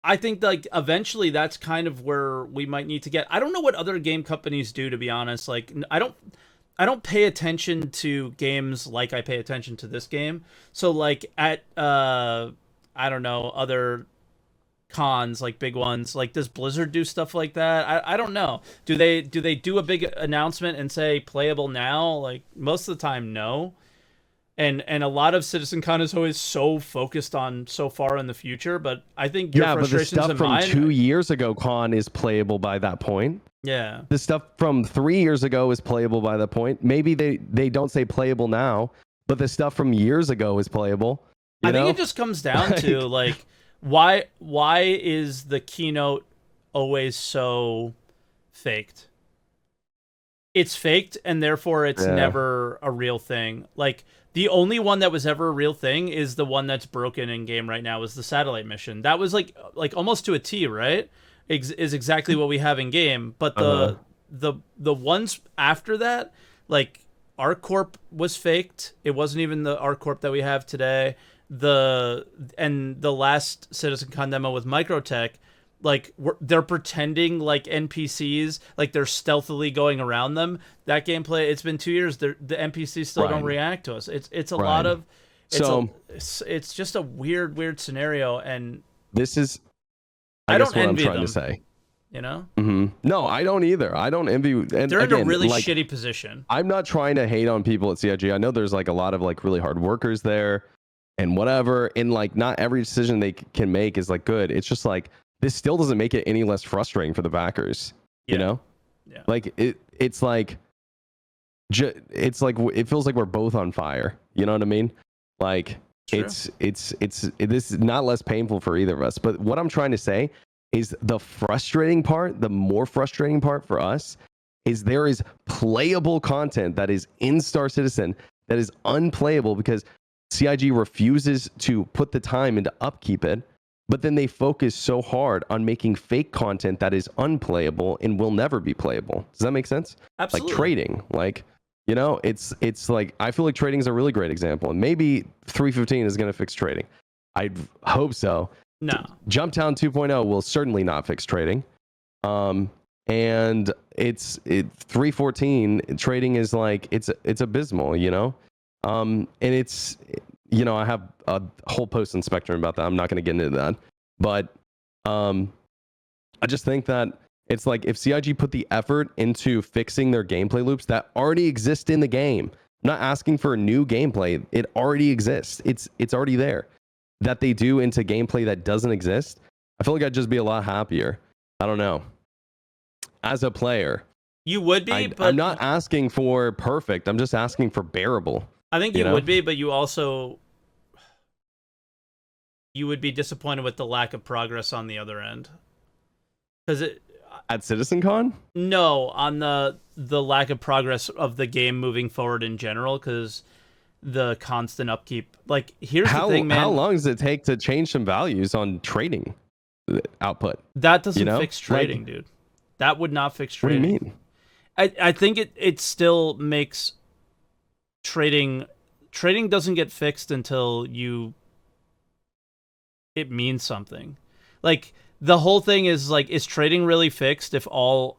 I think, like, eventually that's kind of where we might need to get. I don't know what other game companies do, to be honest. Like, I don't pay attention to games like I pay attention to this game. So, like, at I don't know, other cons, like big ones, like, does Blizzard do stuff like that? I don't know. Do they do a big announcement and say playable now? Like, most of the time, no. And a lot of CitizenCon is always so focused on so far in the future, but I think your frustrations but the stuff and from 2 years ago con is playable by that point. Yeah. The stuff from 3 years ago is playable by that point. Maybe they don't say playable now, but the stuff from years ago is playable. I think it just comes down to, like, why is the keynote always so faked? It's faked, and therefore it's never a real thing. Like, the only one that was ever a real thing is the one that's broken in game right now, is the satellite mission. That was like almost to a T, right? Is exactly what we have in game. But the ones after that, like, ArcCorp was faked. It wasn't even the ArcCorp that we have today. The last CitizenCon demo with Microtech, like, they're pretending like NPCs, like they're stealthily going around them. That gameplay, it's been 2 years. The NPCs still don't react to us. It's a lot of, it's just a weird scenario. And this is, I don't what I'm envy trying them. to say. you know? No, I don't either. I don't envy. And They're again, in a really like, shitty position. I'm not trying to hate on people at CIG. I know there's like a lot of like really hard workers there and whatever. And like not every decision they can make is like good. It's just like this still doesn't make it any less frustrating for the backers. You know? Yeah. Like it's like it feels like we're both on fire. You know what I mean? Like this is not less painful for either of us. But what I'm trying to say is the frustrating part, the more frustrating part for us is there is playable content that is in Star Citizen that is unplayable because CIG refuses to put the time into upkeep it, but then they focus so hard on making fake content that is unplayable and will never be playable. Does that make sense? Absolutely. Like trading, like, you know, it's like, I feel like trading is a really great example, and maybe 315 is going to fix trading. I hope so. No. Jumptown 2.0 will certainly not fix trading. And it's 314 trading is like, it's abysmal, you know? And it's, you know, I have a whole post on Spectrum about that. I'm not going to get into that, but I just think that it's like if CIG put the effort into fixing their gameplay loops that already exist in the game. I'm not asking for a new gameplay. It already exists. It's already there. That they do into gameplay that doesn't exist, I feel like I'd just be a lot happier. I don't know. As a player, you would be, but I'm not asking for perfect. I'm just asking for bearable. I think you would be, but you would be disappointed with the lack of progress on the other end. Because at CitizenCon? No, on the lack of progress of the game moving forward in general, because the constant upkeep. Like, here's the thing, man. How long does it take to change some values on trading output? That doesn't fix trading, like, dude. That would not fix trading. What do you mean? I think it still makes trading doesn't get fixed until it means something. Like, the whole thing is like, is trading really fixed if all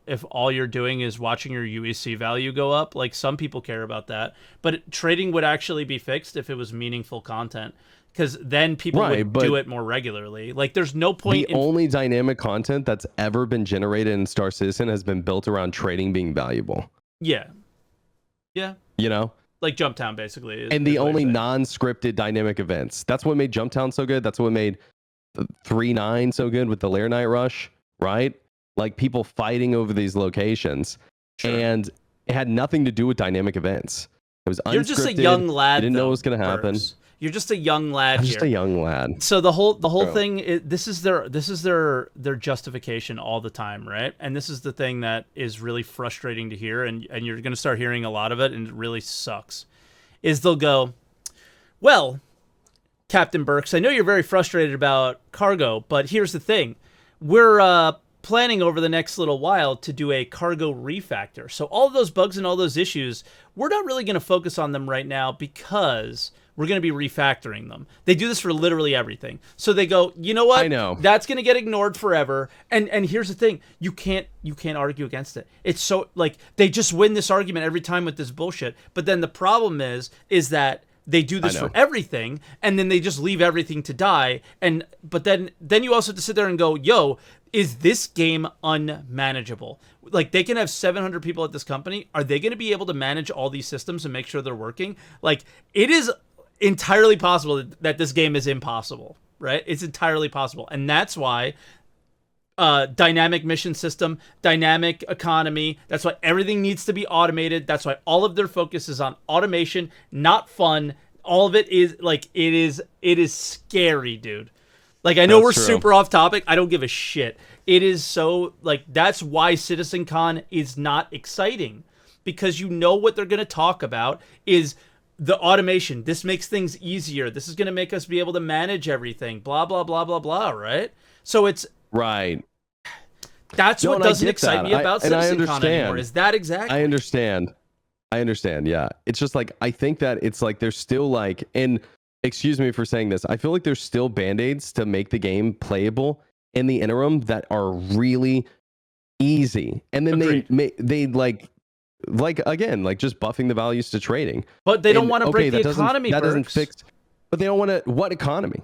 you're doing is watching your UEC value go up? Like, some people care about that, but trading would actually be fixed if it was meaningful content, because then people would do it more regularly. Like, there's no point. The only dynamic content that's ever been generated in Star Citizen has been built around trading being valuable. Yeah. You know, like Jumptown basically. And the only non-scripted dynamic events. That's what made Jumptown so good. That's what made 3.9 so good with the Lair Night Rush, right? Like, people fighting over these locations. Sure. And it had nothing to do with dynamic events. It was unscripted. You're just a young lad. You didn't know what was going to happen. You're just a young lad. I'm just a young lad. So the whole thing, this is their justification all the time, right? And this is the thing that is really frustrating to hear, and you're going to start hearing a lot of it, and it really sucks. Is they'll go, well, CaptainBerks, I know you're very frustrated about cargo, but here's the thing. We're planning over the next little while to do a cargo refactor. So all of those bugs and all those issues, we're not really going to focus on them right now because we're going to be refactoring them. They do this for literally everything. So they go, you know what? I know. That's going to get ignored forever. And here's the thing. You can't argue against it. It's so, like, they just win this argument every time with this bullshit. But then the problem is that they do this for everything, and then they just leave everything to die. But then you also have to sit there and go, yo, is this game unmanageable? Like, they can have 700 people at this company. Are they going to be able to manage all these systems and make sure they're working? Like, it is entirely possible that this game is impossible, right? It's entirely possible. And that's why dynamic mission system, dynamic economy, that's why everything needs to be automated. That's why all of their focus is on automation, not fun. All of it is like, it is scary, dude. Like, I know we're super off topic. I don't give a shit. It is so, like, that's why CitizenCon is not exciting, because you know what they're going to talk about is the automation. This makes things easier. This is going to make us be able to manage everything, blah, blah, blah, blah, blah, right? So it's... Right. That's what doesn't excite me about CitizenCon anymore. Is that exactly? I understand, yeah. It's just like, I think that it's like there's still like, and excuse me for saying this, I feel like there's still band-aids to make the game playable in the interim that are really easy. And then they like again, like just buffing the values to trading. But they don't want to break the economy. That doesn't fix. But they don't want to. What economy?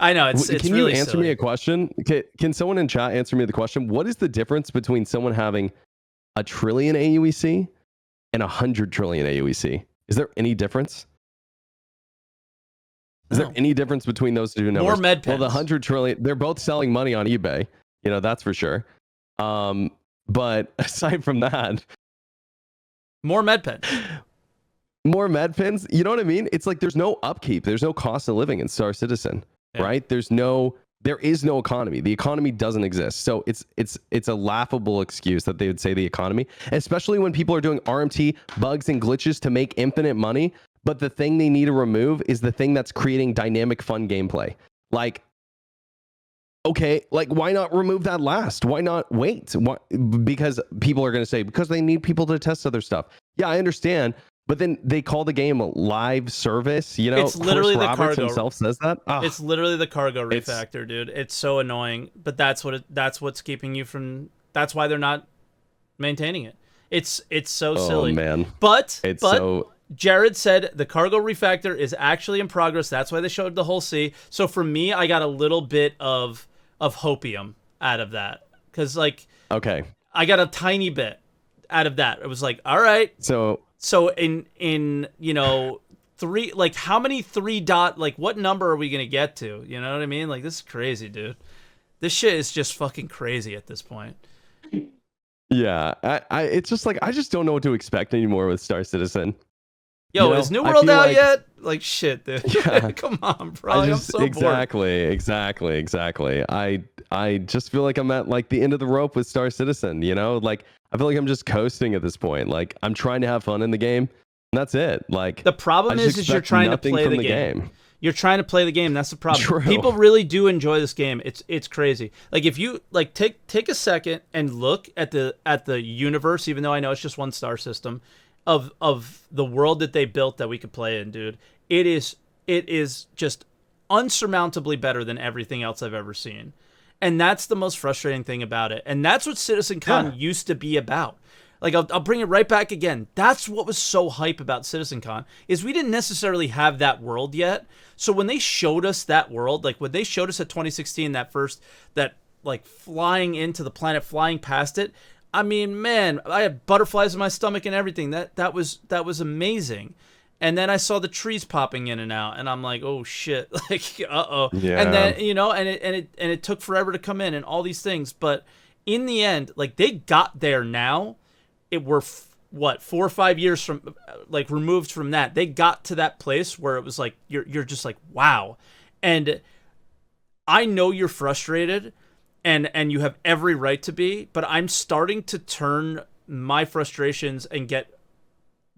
I know it's Can really you answer silly. me a question? Can someone in chat answer me the question? What is the difference between someone having 1 trillion AUEC and 100 trillion AUEC? Is there any difference? Is there any difference between those two numbers? More med pens. Well, the 100 trillion, they're both selling money on eBay. That's for sure. But aside from that, more med pens. More med pens. You know what I mean? It's like there's no upkeep. There's no cost of living in Star Citizen, right? There is no economy. The economy doesn't exist. So it's a laughable excuse that they would say the economy, especially when people are doing RMT bugs and glitches to make infinite money. But the thing they need to remove is the thing that's creating dynamic, fun gameplay. Like, okay, like why not remove that last? Why not wait? Why? Because people are going to say, because they need people to test other stuff. Yeah, I understand. But then they call the game a live service. It's literally Chris the Roberts cargo. himself says that. It's literally the cargo refactor, dude. It's so annoying. But that's what's keeping you from. That's why they're not maintaining it. It's so silly. Oh man. But so. Jared said the cargo refactor is actually in progress. That's why they showed the whole sea. So for me, I got a little bit of hopium out of that. Because, like, okay, I got a tiny bit out of that. It was like, all right. So in three, like, how many 3 dot, like, what number are we going to get to? You know what I mean? Like, this is crazy, dude. This shit is just fucking crazy at this point. Yeah, it's just like, I just don't know what to expect anymore with Star Citizen. Yo, is New World out yet? Like, shit, dude. Yeah. Come on, bro. I'm so bored. Exactly. I just feel like I'm at like the end of the rope with Star Citizen, Like, I feel like I'm just coasting at this point. Like, I'm trying to have fun in the game, and that's it. Like, the problem is you're trying to play the game. You're trying to play the game. That's the problem. True. People really do enjoy this game. It's crazy. Like, if you like take a second and look at the universe, even though I know it's just one star system, of the world that they built that we could play in, dude. It is just unsurmountably better than everything else I've ever seen. And that's the most frustrating thing about it. And that's what CitizenCon used to be about. Like, I'll bring it right back again. That's what was so hype about CitizenCon, is we didn't necessarily have that world yet. So when they showed us that world, like when they showed us at 2016, that like flying into the planet, flying past it, I mean, man, I had butterflies in my stomach and everything. That was amazing. And then I saw the trees popping in and out, and I'm like, oh shit, like, uh-oh. Yeah. And then, and it took forever to come in and all these things. But in the end, like, they got there now. It were 4 or 5 years from, like, removed from that. They got to that place where it was like, you're just like, wow. And I know you're frustrated. And you have every right to be, but I'm starting to turn my frustrations and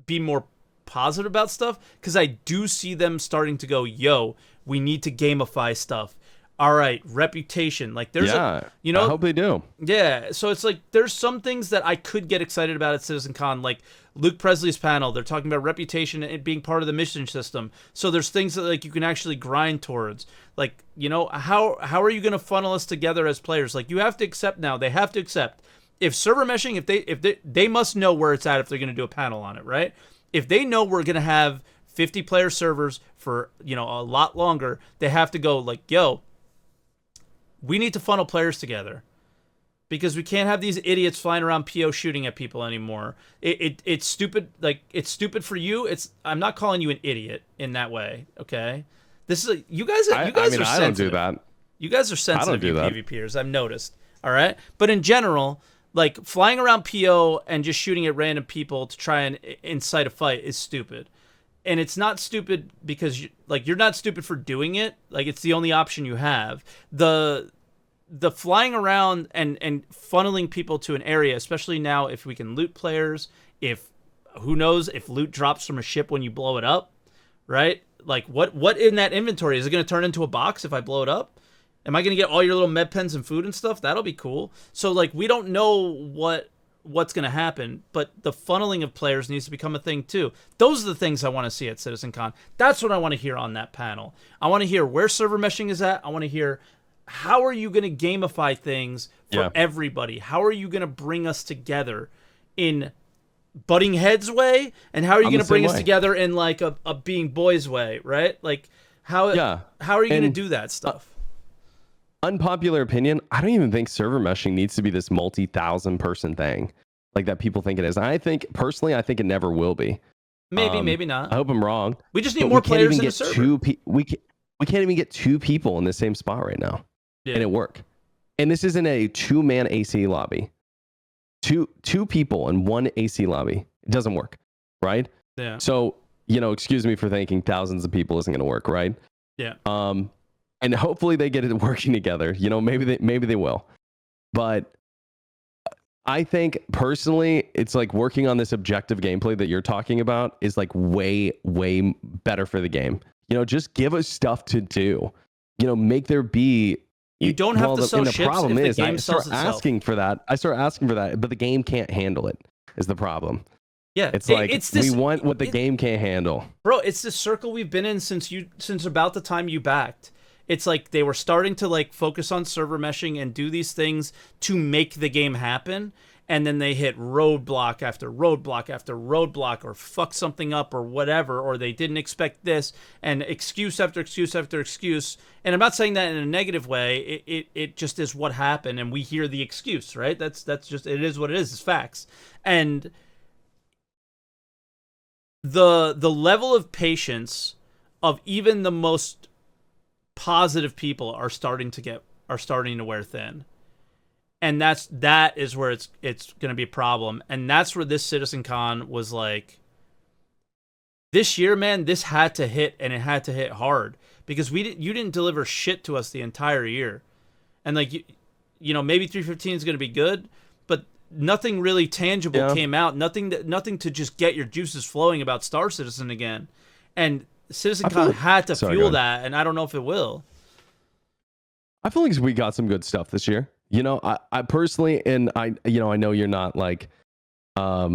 be more positive about stuff, because I do see them starting to go, yo, we need to gamify stuff. All right, reputation. Like, there's I hope they do. Yeah, so it's like there's some things that I could get excited about at CitizenCon, like Luke Presley's panel. They're talking about reputation and it being part of the mission system. So there's things that, like, you can actually grind towards. Like, how are you going to funnel us together as players? Like, you have to accept now. They have to accept if server meshing, if they must know where it's at if they're going to do a panel on it, right? If they know we're going to have 50 player servers for, a lot longer, they have to go like, yo, we need to funnel players together, because we can't have these idiots flying around PO shooting at people anymore. It's stupid. Like, it's stupid for you. I'm not calling you an idiot in that way. Okay. This is you guys are sensitive. I don't do that. You guys are sensitive, you PvPers. I've noticed. All right. But in general, like, flying around PO and just shooting at random people to try and incite a fight is stupid. And it's not stupid because you're not stupid for doing it. Like, it's the only option you have. The flying around and funneling people to an area, especially now if we can loot players, who knows if loot drops from a ship when you blow it up, right? Like, what in that inventory? Is it going to turn into a box if I blow it up? Am I going to get all your little med pens and food and stuff? That'll be cool. So, like, we don't know what's going to happen, but the funneling of players needs to become a thing too. Those are the things I want to see at CitizenCon. That's what I want to hear on that panel. I want to hear where server meshing is at. I want to hear, how are you going to gamify things for everybody? How are you going to bring us together in butting heads way? And how are you going to bring us together in, like, a being boys way, right? Like, how are you going to do that stuff? unpopular opinion, I don't even think server meshing needs to be this multi-thousand person thing like that people think it is. I think personally, I think it never will be. Maybe, maybe not. I hope I'm wrong. We just need more players in the server. We can't even get 2 people in the same spot right now, and it work. And this isn't a 2-man AC lobby. Two people in one AC lobby. It doesn't work, right? Yeah. So, excuse me for thinking thousands of people isn't going to work, right? Yeah. And hopefully they get it working together. Maybe they will. But I think personally, it's like working on this objective gameplay that you're talking about is like way, way better for the game. Just give us stuff to do. Make there be. You don't have to sell the ships problem if is, the game I sells start itself. asking for that. I start asking for that, but the game can't handle it. Is the problem? Yeah, it's like we want what the game can't handle. Bro, it's this circle we've been in since about the time you backed. It's like they were starting to like focus on server meshing and do these things to make the game happen, and then they hit roadblock after roadblock after roadblock, or fuck something up or whatever, or they didn't expect this, and excuse after excuse after excuse. And I'm not saying that in a negative way. It just is what happened, and we hear the excuse, right? That's just, it is what it is. It's facts. And the level of patience of even the most positive people are starting to wear thin. And that is where it's going to be a problem. And that's where this CitizenCon was like, this year, man, this had to hit, and it had to hit hard, because you didn't deliver shit to us the entire year. And like, maybe 315 is going to be good, but nothing really tangible came out. Nothing to just get your juices flowing about Star Citizen again. And CitizenCon had to fuel that, and I don't know if it will. I feel like we got some good stuff this year. I personally, and I know you're not like, I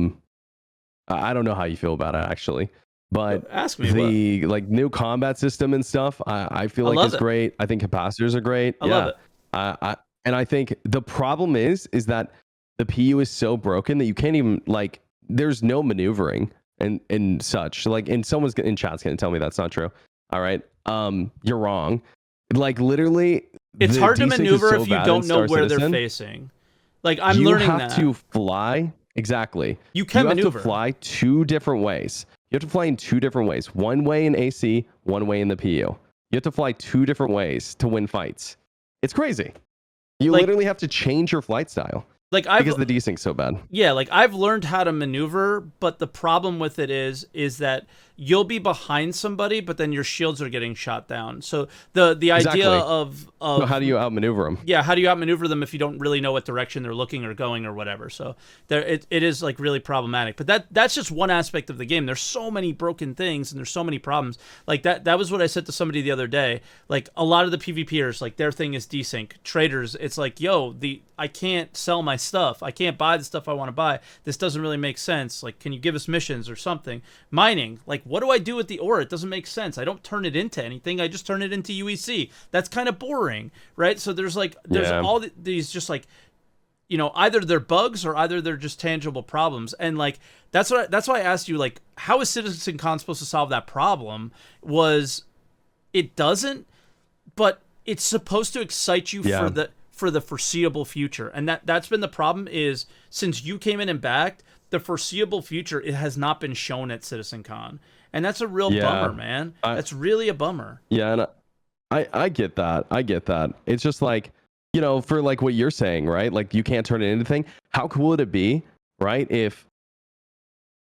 don't know how you feel about it actually, but ask me the like new combat system and stuff. I feel like it's great. I think capacitors are great. I love it. And I think the problem is that the PU is so broken that you can't even like. There's no maneuvering and such. Like, and someone's in chat's gonna tell me that's not true. All right, you're wrong. Like literally. It's hard to maneuver if you don't know where they're facing. Like, I'm learning that. You have to fly. Exactly. You can maneuver. You have to fly 2 different ways. You have to fly in 2 different ways. One way in AC, one way in the PU. You have to fly 2 different ways to win fights. It's crazy. You literally have to change your flight style. Because the desync's so bad. Yeah, like I've learned how to maneuver, but the problem with it is that you'll be behind somebody, but then your shields are getting shot down. So the idea of so how do you outmaneuver them? Yeah, how do you outmaneuver them if you don't really know what direction they're looking or going or whatever? So it is like really problematic. But that's just one aspect of the game. There's so many broken things and there's so many problems. Like that was what I said to somebody the other day. Like a lot of the PvPers, like their thing is desync. Traders, it's like, yo, I can't sell my stuff. I can't buy the stuff I want to buy. This doesn't really make sense. Like, can you give us missions or something? Mining, like, what do I do with the ore? It doesn't make sense. I don't turn it into anything. I just turn it into UEC. That's kind of boring, right? So there's all these just like, either they're bugs or either they're just tangible problems. And like, that's why I asked you, like, how is CitizenCon supposed to solve that problem? It doesn't, but it's supposed to excite you for the foreseeable future. And that's been the problem, is since you came in and backed, the foreseeable future, it has not been shown at CitizenCon. And that's a real bummer, man. That's really a bummer. Yeah, and I get that. I get that. It's just like, for like what you're saying, right? Like you can't turn it into anything. How cool would it be, right? If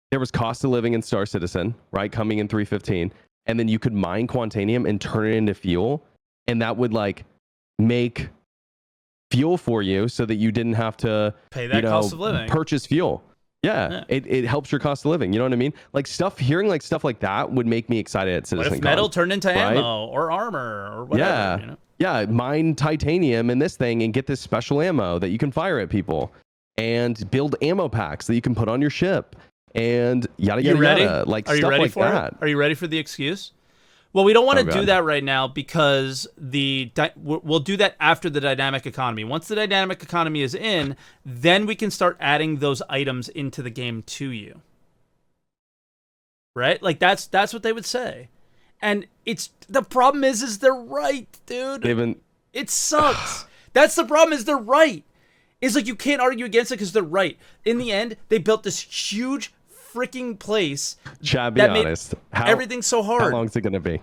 there was cost of living in Star Citizen, right? Coming in 315, and then you could mine Quantanium and turn it into fuel. And that would like make fuel for you so that you didn't have to pay that cost of living, purchase fuel. Yeah. It helps your cost of living. You know what I mean? Like hearing like stuff like that would make me excited at CitizenCon. What if metal turned into ammo or armor or whatever? Yeah. Yeah. Mine titanium in this thing and get this special ammo that you can fire at people, and build ammo packs that you can put on your ship, and yada yada yada. Like stuff like that. Are you ready for the excuse? Well, we don't want to do that right now, because we'll do that after the dynamic economy. Once the dynamic economy is in, then we can start adding those items into the game to you. Right? Like that's what they would say. And the problem is they're right, dude. It sucks. That's the problem. Is they're right. It's like you can't argue against it because they're right. In the end, they built this huge freaking place. Chad, be honest. Everything so hard. How long is it gonna be?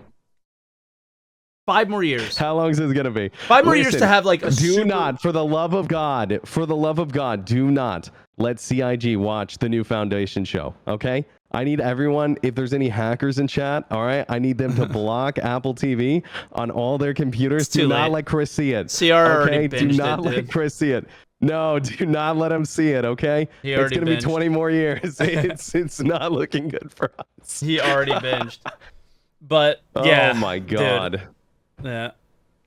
5 more years. How long is it gonna be? 5 more years to have like a not, for the love of God, do not let CIG watch the new Foundation show. Okay? I need everyone, if there's any hackers in chat, all right, I need them to block Apple TV on all their computers. Do not let Chris see it. CR already binged do not let Chris see it. No, do not let him see it, okay? It's going to be 20 more years. It's not looking good for us. He already binged. But, yeah. Oh, my God. Dude.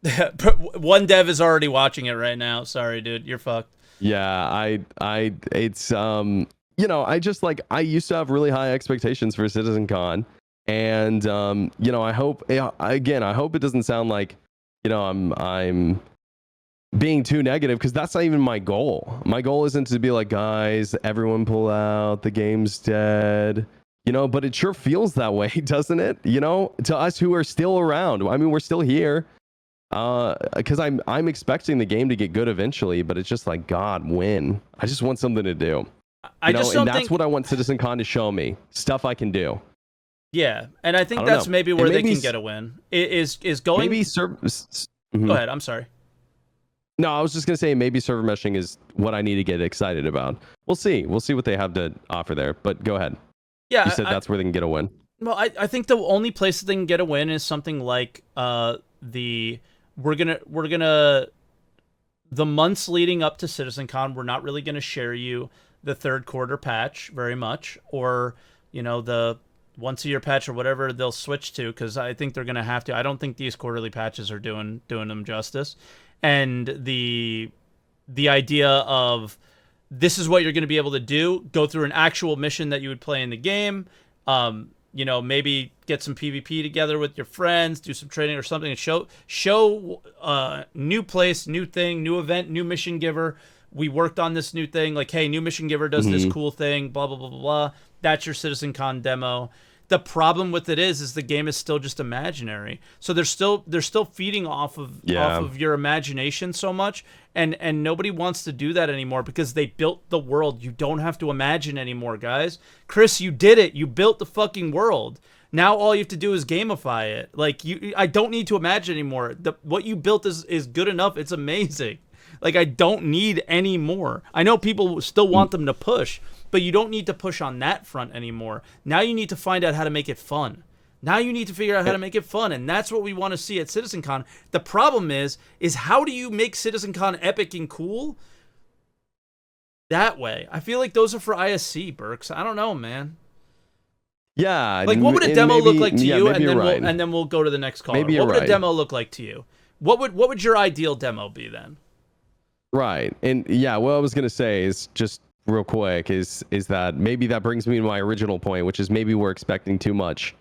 Yeah. One dev is already watching it right now. Sorry, dude. You're fucked. Yeah, it's, you know, I used to have really high expectations for CitizenCon. And, you know, I hope it doesn't sound like, you know, I'm being too negative, because that's not even my goal. My goal isn't to be like, guys, everyone pull out, the game's dead, you know, but it sure feels that way, doesn't it? You know, to us who are still around. I mean, we're still here, because I'm expecting the game to get good eventually, but it's just like, God, when? I just want something to do. That's what I want CitizenCon to show me. Stuff I can do. Yeah, and I think that's maybe where they can get a win. Is going... Maybe Go ahead, I'm sorry. No, I was just going to say maybe server meshing is what I need to get excited about. We'll see. We'll see what they have to offer there, but go ahead. Yeah, you said that's where they can get a win. Well, I think the only place that they can get a win is something like the months leading up to CitizenCon, we're not really going to share you the third quarter patch very much, or, you know, the once a year patch or whatever they'll switch to, because I think they're going to have to. I don't think these quarterly patches are doing them justice. And the idea of this is what you're going to be able to do, go through an actual mission that you would play in the game, you know, maybe get some PvP together with your friends, do some training or something, and show new place, new thing, new event, new mission giver. We worked on this new thing, like, hey, new mission giver does this cool thing, blah, blah, blah, blah, blah. That's your CitizenCon demo. The problem with it is the game is still just imaginary. So they're still feeding off of your imagination so much, and nobody wants to do that anymore because they built the world. You don't have to imagine anymore, guys. Chris, you did it. You built the fucking world. Now all you have to do is gamify it. Like, I don't need to imagine anymore. What you built is good enough. It's amazing. Like, I don't need any more. I know people still want them to push, but you don't need to push on that front anymore. Now you need to find out how to make it fun. Now you need to figure out how to make it fun, and that's what we want to see at CitizenCon. The problem is how do you make CitizenCon epic and cool that way? I feel like those are for ISC, Berks. I don't know, man. Yeah. Like, what would a demo look like to you? And then we'll go to the next caller. What would a demo look like to you? What would your ideal demo be then? Right. And yeah, what I was going to say is just real quick is that maybe that brings me to my original point, which is maybe we're expecting too much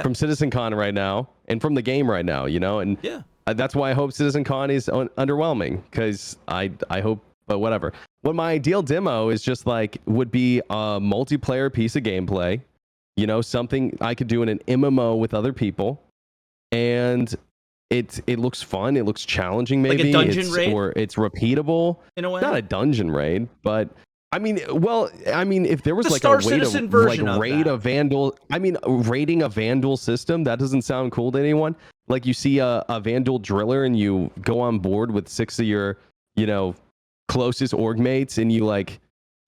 from CitizenCon right now and from the game right now, you know? And that's why I hope CitizenCon is underwhelming, because I hope, but whatever. What my ideal demo is just like would be a multiplayer piece of gameplay, you know, something I could do in an MMO with other people, and it looks fun. It looks challenging, maybe. Like a dungeon raid? Or it's repeatable. In a way? Not a dungeon raid, but I mean, if there was the like Star a way Citizen to version like of raid that. a vandal, raiding a vandal system, that doesn't sound cool to anyone. Like, you see a vandal driller and you go on board with 6 of your, you know, closest org mates, and you, like,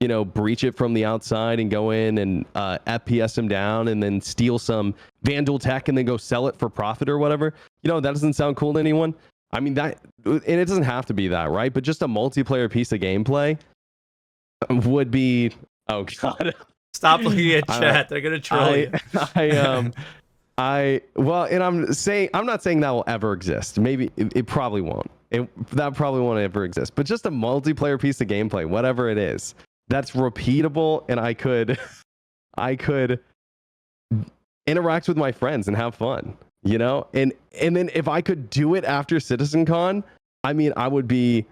you know, breach it from the outside and go in and FPS them down and then steal some vandal tech and then go sell it for profit or whatever. You know, that doesn't sound cool to anyone. I mean, that, and it doesn't have to be that, right? But just a multiplayer piece of gameplay would be, oh God. Stop looking at chat. They're gonna troll you. And I'm not saying that will ever exist. Maybe it probably won't. That probably won't ever exist. But just a multiplayer piece of gameplay, whatever it is, that's repeatable, and I could interact with my friends and have fun, you know? And then if I could do it after CitizenCon, I mean, I'd be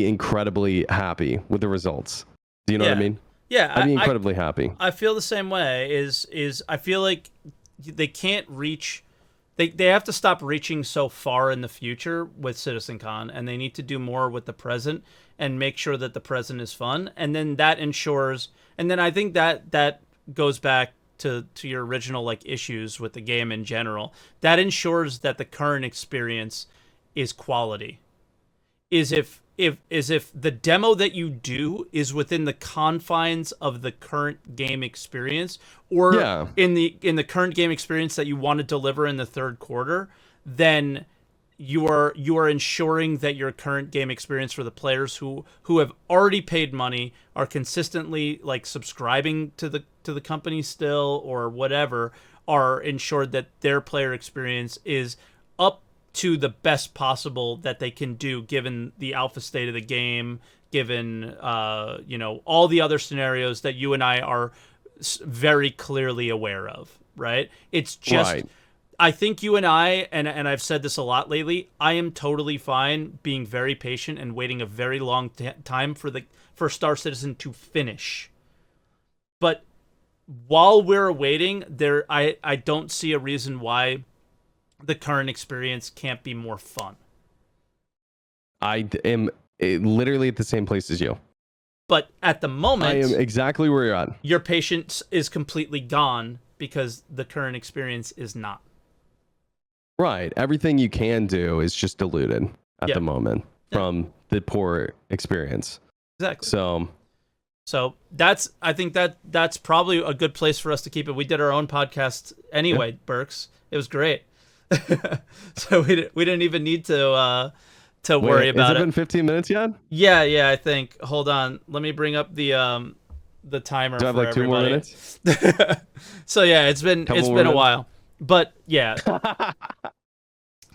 incredibly happy with the results. Do you know what I mean? Yeah, I'd be incredibly happy. I feel the same way. Is I feel like they can't reach they have to stop reaching so far in the future with CitizenCon, and they need to do more with the present and make sure that the present is fun. And then that ensures, and then I think that goes back to your original like issues with the game in general. That ensures that the current experience is quality. Is if the demo that you do is within the confines of the current game experience, or in the current game experience that you want to deliver in the third quarter, then you are ensuring that your current game experience for the players who have already paid money, are consistently like subscribing to the company still or whatever, are ensured that their player experience is up to the best possible that they can do given the alpha state of the game, given all the other scenarios that you and I are very clearly aware of, right? It's just right. I think you and I, and I've said this a lot lately, I am totally fine being very patient and waiting a very long time for Star Citizen to finish. But while we're waiting, I don't see a reason why the current experience can't be more fun. I am literally at the same place as you. But at the moment, I am exactly where you're at. Your patience is completely gone because the current experience is not. Right. Everything you can do is just diluted at the moment from the poor experience. Exactly. So I think that's probably a good place for us to keep it. We did our own podcast anyway, Berks. It was great. So we didn't even need to worry about it. Has it been 15 minutes yet? Yeah, I think. Hold on. Let me bring up the timer. Do I have for like 2 more minutes? So yeah, it's been a while. But yeah.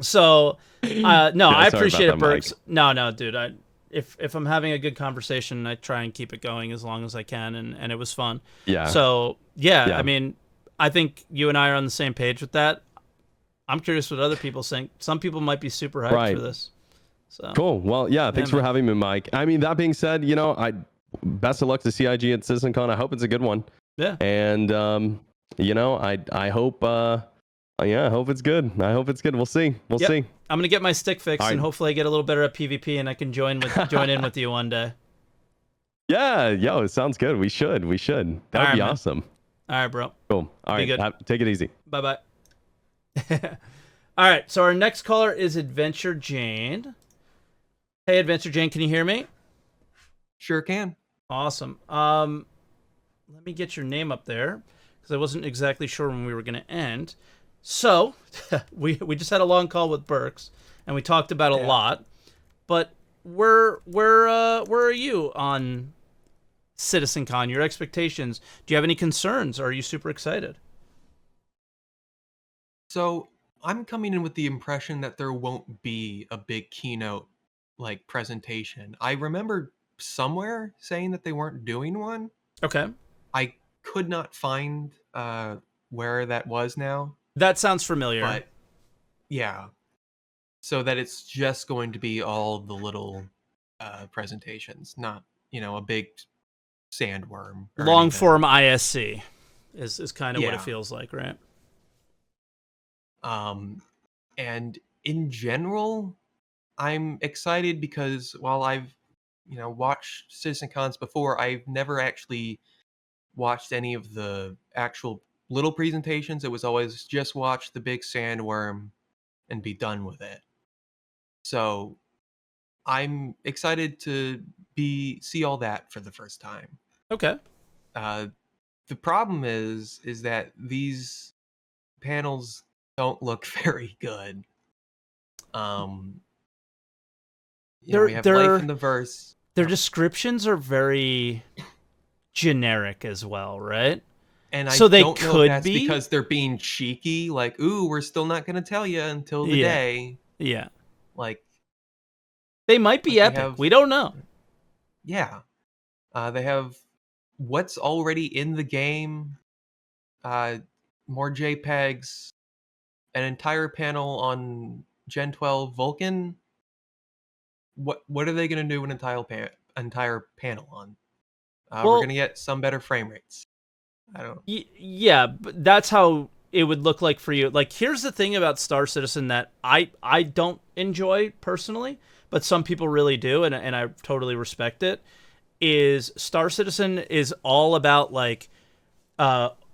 So I appreciate it, Berks. No, dude. If I'm having a good conversation, I try and keep it going as long as I can, and it was fun. Yeah. So yeah, I mean, I think you and I are on the same page with that. I'm curious what other people think. Some people might be super hyped for this. So cool. Well, yeah. Thanks for having me, Mike. I mean, that being said, best of luck to CIG at CitizenCon. I hope it's a good one. Yeah. And I hope. I hope it's good. We'll see. We'll see. I'm gonna get my stick fixed, and hopefully I get a little better at PvP, and I can join in with you one day. Yeah, it sounds good. We should. That would be awesome. All right, bro. Cool. All right. Take it easy. Bye. All right, so our next caller is Adventure Jane. Hey, Adventure Jane, can you hear me? Sure can. Awesome. Let me get your name up there because I wasn't exactly sure when we were going to end. So we just had a long call with Berks, and we talked about a lot. But where are you on CitizenCon? Your expectations? Do you have any concerns? Or are you super excited? So I'm coming in with the impression that there won't be a big keynote like presentation. I remember somewhere saying that they weren't doing one. Okay. I could not find where that was now. That sounds familiar. But yeah. So that it's just going to be all the little presentations, not, a big sandworm. Long form ISC is kind of what it feels like, right? And in general, I'm excited because while I've, watched CitizenCons before, I've never actually watched any of the actual little presentations. It was always just watch the big sandworm and be done with it. So I'm excited to see all that for the first time. Okay. The problem is that these panels don't look very good. We have Life in the Verse. Their descriptions are very generic as well, right? And I so they don't know if that's because they're being cheeky, like, ooh, we're still not going to tell you until the day. Yeah. Like, they might be epic. We don't know. Yeah. They have what's already in the game, more JPEGs, an entire panel on Gen 12 Vulkan. What are they going to do an entire panel on? We're going to get some better frame rates. I don't know. Yeah, but that's how it would look like for you. Like, here's the thing about Star Citizen that I don't enjoy personally, but some people really do, and I totally respect it, is Star Citizen is all about, like,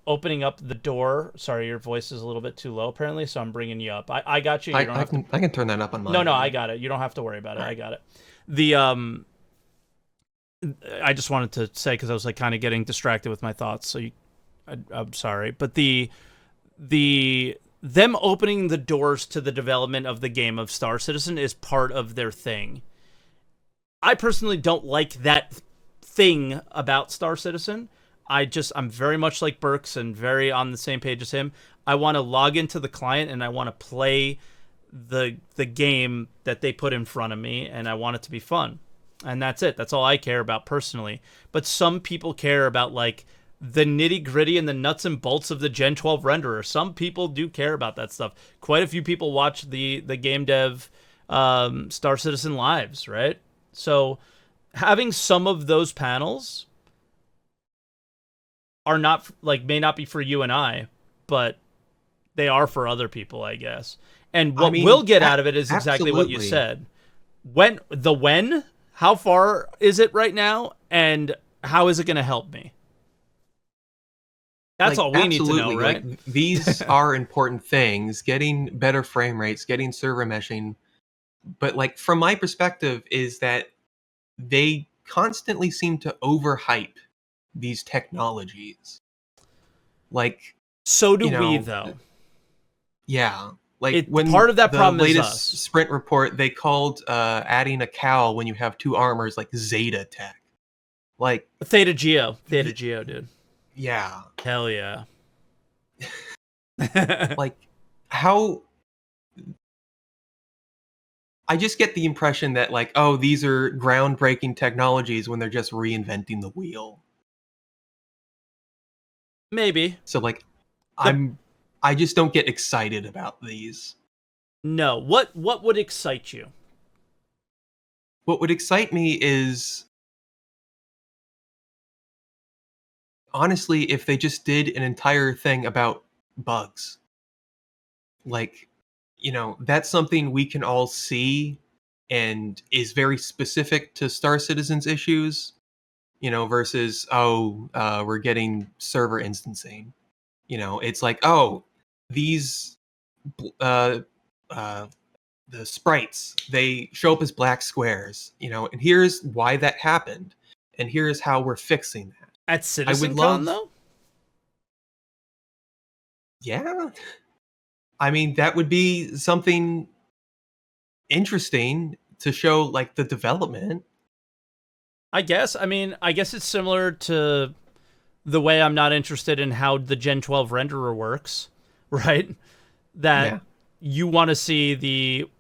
opening up the door. Sorry, your voice is a little bit too low, apparently, so I'm bringing you up. I got you. You don't have to... I can turn that up on mine. No, I got it. You don't have to worry about it. Right. I got it. I just wanted to say, because I was, like, kind of getting distracted with my thoughts, so I'm sorry. But them opening the doors to the development of the game of Star Citizen is part of their thing. I personally don't like that thing about Star Citizen. I'm very much like Berks and very on the same page as him. I want to log into the client and I want to play the game that they put in front of me, and I want it to be fun. And that's it. That's all I care about personally. But some people care about, like, the nitty-gritty and the nuts and bolts of the Gen 12 renderer. Some people do care about that stuff. Quite a few people watch the game dev Star Citizen lives, right? So having some of those panels are not, like, may not be for you and I, but they are for other people, I guess. And what we'll get out of it is exactly what you said. When, how far is it right now, and how is it going to help me? That's, like, all we need to know, right? Like, these are important things, getting better frame rates, getting server meshing. But, like, from my perspective is that they constantly seem to overhype these technologies. Like, so do we, though. Yeah. Like, when part of that the problem latest is us. sprint report, they called adding a cowl when you have two armors, like, Zeta tech. Like, Theta Geo, dude. Yeah. Hell yeah. Like, how... I just get the impression that, like, oh, these are groundbreaking technologies when they're just reinventing the wheel. Maybe. So, like, I just don't get excited about these. No. What would excite you? What would excite me is, honestly, if they just did an entire thing about bugs. Like, you know, that's something we can all see and is very specific to Star Citizen's issues, you know, versus, we're getting server instancing. You know, it's like, oh, these, the sprites, they show up as black squares, you know, and here's why that happened. And here's how we're fixing that. At Citizencon, though? Yeah. I mean, that would be something interesting to show, like, the development. I guess. I mean, I guess it's similar to the way I'm not interested in how the Gen 12 renderer works, right? That you want to see the...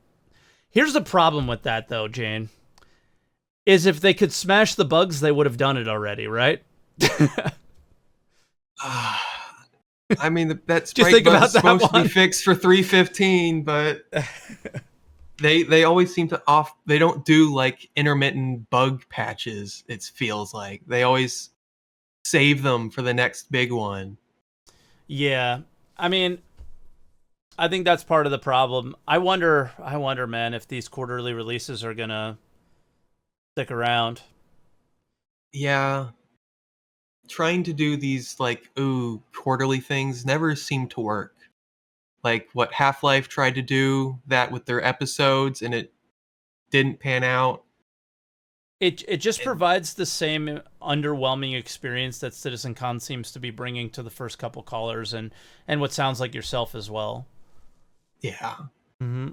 Here's the problem with that, though, Jane. Is if they could smash the bugs, they would have done it already, right? I mean, that sprite bug's supposed to be fixed for 3.15, but they always seem to they don't do, like, intermittent bug patches, it feels like. They always save them for the next big one. Yeah. I mean, I think that's part of the problem. I wonder, man, if these quarterly releases are gonna stick around. Yeah. Trying to do these, like, quarterly things never seem to work. Like what Half-Life tried to do that with their episodes, and it didn't pan out. It just provides the same underwhelming experience that Citizencon seems to be bringing to the first couple callers, and what sounds like yourself as well. Yeah. Mm-hmm.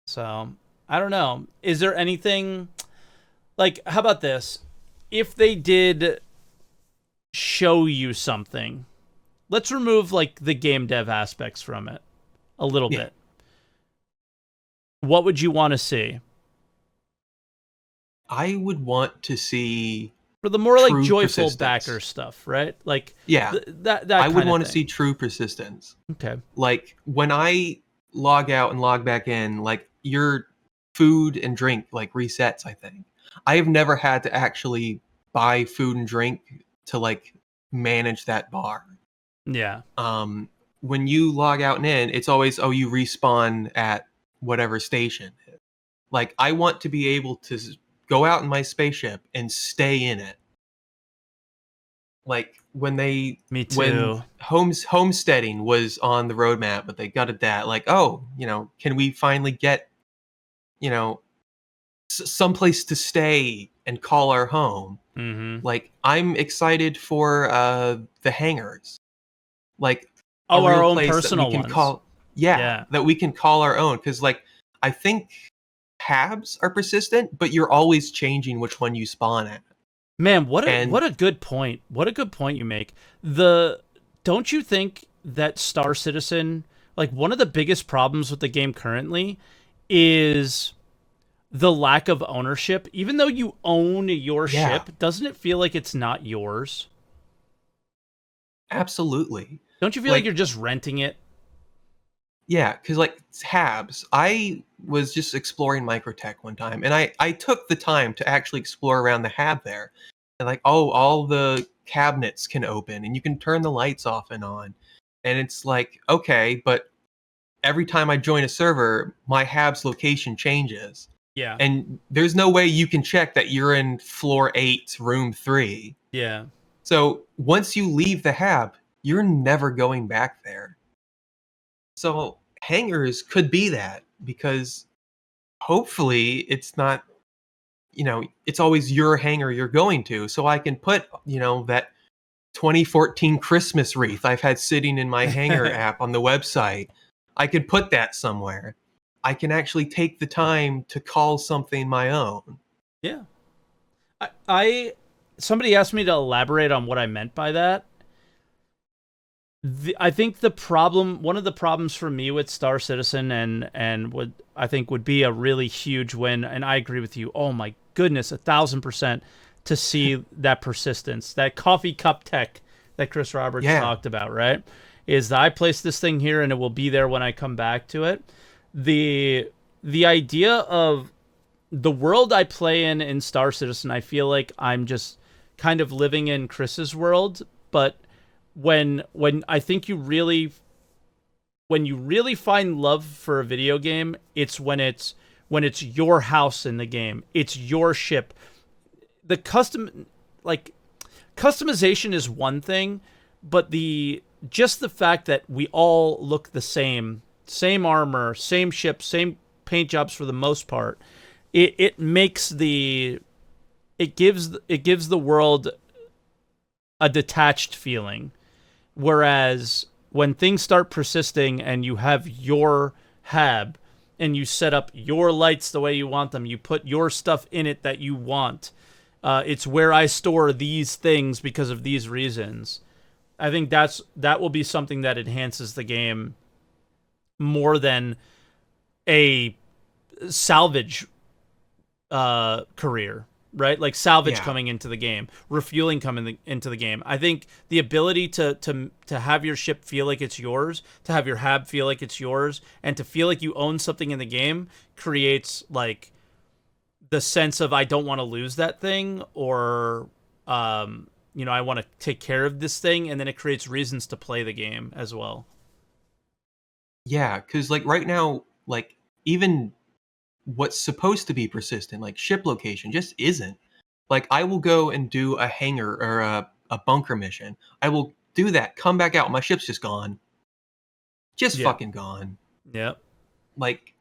So, I don't know. Is there anything... Like, how about this? If they did show you something, let's remove, like, the game dev aspects from it a little bit. What would you want to see? I would want to see... For the more, like, joyful backer stuff, right? Like, that I would want to see true persistence. Okay. Like, when I log out and log back in, like, your food and drink, like, resets, I think. I have never had to actually buy food and drink to, like, manage that bar. Yeah. When you log out and in, it's always, oh, you respawn at whatever station. Like, I want to be able to go out in my spaceship and stay in it. Like, when Me too. homesteading was on the roadmap, but they gutted that. Like, oh, can we finally get, someplace to stay and call our home? Mm-hmm. Like, I'm excited for the hangars. Like, a Oh, our real own place that we personal can ones. call. Yeah. That we can call our own. Because, like, I think habs are persistent, but you're always changing which one you spawn at. Man, what And- a good point. What a good point you make. Don't you think that Star Citizen, like, one of the biggest problems with the game currently is the lack of ownership? Even though you own your ship, doesn't it feel like it's not yours? Absolutely. Don't you feel like you're just renting it? Yeah, because, like, habs, I was just exploring Microtech one time, and I took the time to actually explore around the hab there. And, like, oh, all the cabinets can open, and you can turn the lights off and on. And it's like, okay, but every time I join a server, my hab's location changes. Yeah. And there's no way you can check that you're in floor 8, room 3. Yeah. So once you leave the hab, you're never going back there. So hangars could be that, because hopefully it's not, it's always your hangar you're going to. So I can put, that 2014 Christmas wreath I've had sitting in my hangar app on the website. I could put that somewhere. I can actually take the time to call something my own. Yeah. Somebody asked me to elaborate on what I meant by that. I think one of the problems for me with Star Citizen and what I think would be a really huge win, and I agree with you, oh my goodness, 1,000%, to see that persistence, that coffee cup tech that Chris Roberts talked about, right? Is that I place this thing here and it will be there when I come back to it. The idea of the world I play in Star Citizen, I feel like I'm just kind of living in Chris's world, but when I think when you really find love for a video game, it's when it's your house in the game. It's your ship. The customization is one thing, but just the fact that we all look the same armor, same ship, same paint jobs for the most part, it gives the world a detached feeling. Whereas when things start persisting and you have your hab and you set up your lights the way you want them, you put your stuff in it that you want, it's where I store these things because of these reasons. I think that will be something that enhances the game more than a salvage career, right? Like salvage coming into the game, refueling coming into the game. I think the ability to have your ship feel like it's yours, to have your hab feel like it's yours, and to feel like you own something in the game creates like the sense of I don't want to lose that thing, or I want to take care of this thing, and then it creates reasons to play the game as well. Yeah, because like right now, like even what's supposed to be persistent, like ship location, just isn't. Like I will go and do a hangar or a bunker mission. I will do that, come back out, my ship's just gone. Fucking gone. Yep. Like,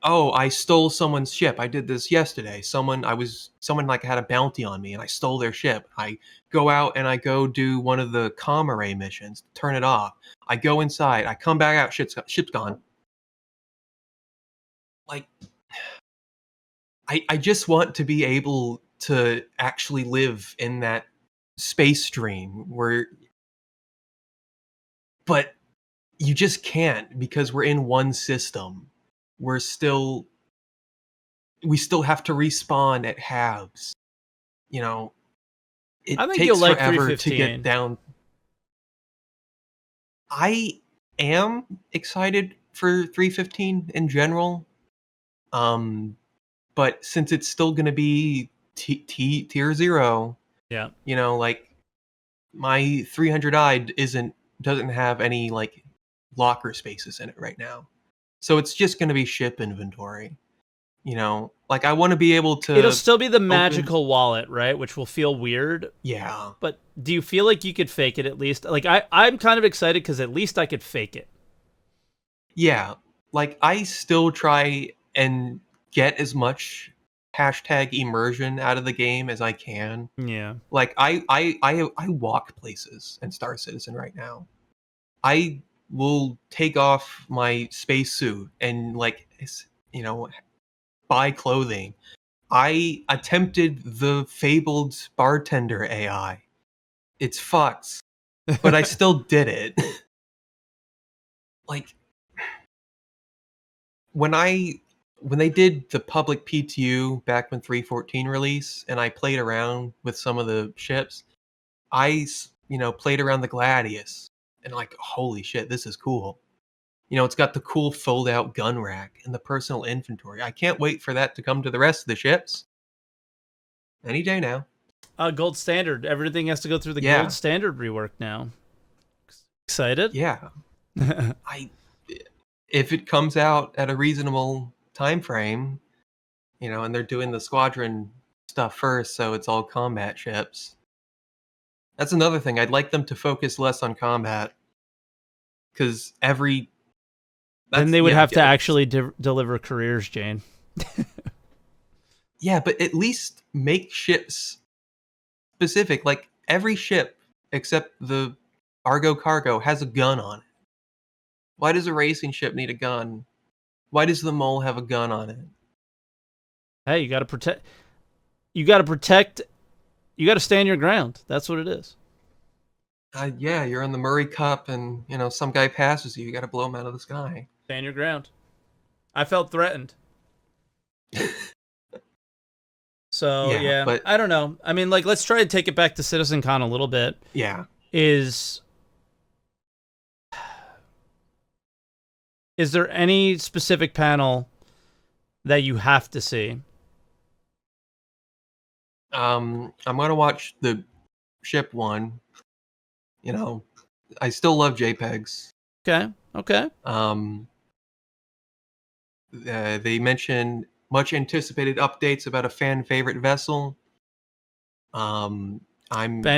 oh, I stole someone's ship. I did this yesterday. Someone like had a bounty on me and I stole their ship. I go out and I go do one of the comm array missions, turn it off. I go inside, I come back out, ship's gone. Like, I just want to be able to actually live in that space stream but you just can't, because we're in one system. We still have to respawn at halves. It I think takes you'll like forever to 315. get down. I am excited for 315 in general. But since it's still going to be tier 0, Yeah. like my 300i isn't doesn't have any like locker spaces in it right now. So it's just going to be ship inventory. You know, like I want to be able to. It'll still be the magical wallet, right? Which will feel weird. Yeah. But do you feel like you could fake it at least? Like I'm kind of excited because at least I could fake it. Yeah. Like I still try and get as much hashtag immersion out of the game as I can. Yeah. Like I walk places in Star Citizen right now. I will take off my spacesuit and like, you know, buy clothing. I attempted the fabled bartender AI. It's fucked, but I still did it. Like when they did the public PTU back when 3.14 release, and I played around with some of the ships, I played around the Gladius, and like, holy shit, this is cool. You know, it's got the cool fold-out gun rack and the personal inventory. I can't wait for that to come to the rest of the ships. Any day now. Gold standard. Everything has to go through the Yeah. gold standard rework now. Excited? Yeah. If it comes out at a reasonable time frame, you know, and they're doing the squadron stuff first, so it's all combat ships. That's another thing. I'd like them to focus less on combat, because then they would have to actually deliver careers, Jane. Yeah, but at least make ships specific. Like every ship except the Argo Cargo has a gun on it. Why does a racing ship need a gun? Why does the Mole have a gun on it? Hey, you got to protect. You got to protect. You got to stand your ground. That's what it is. Yeah, you're in the Murray Cup, and you know some guy passes you. You got to blow him out of the sky. Stand your ground. I felt threatened. So yeah, but I don't know. I mean, like, let's try to take it back to CitizenCon a little bit. yeah, Is there any specific panel that you have to see? I'm gonna watch the ship one. You know, I still love JPEGs. Okay. They mentioned much anticipated updates about a fan favorite vessel. Banu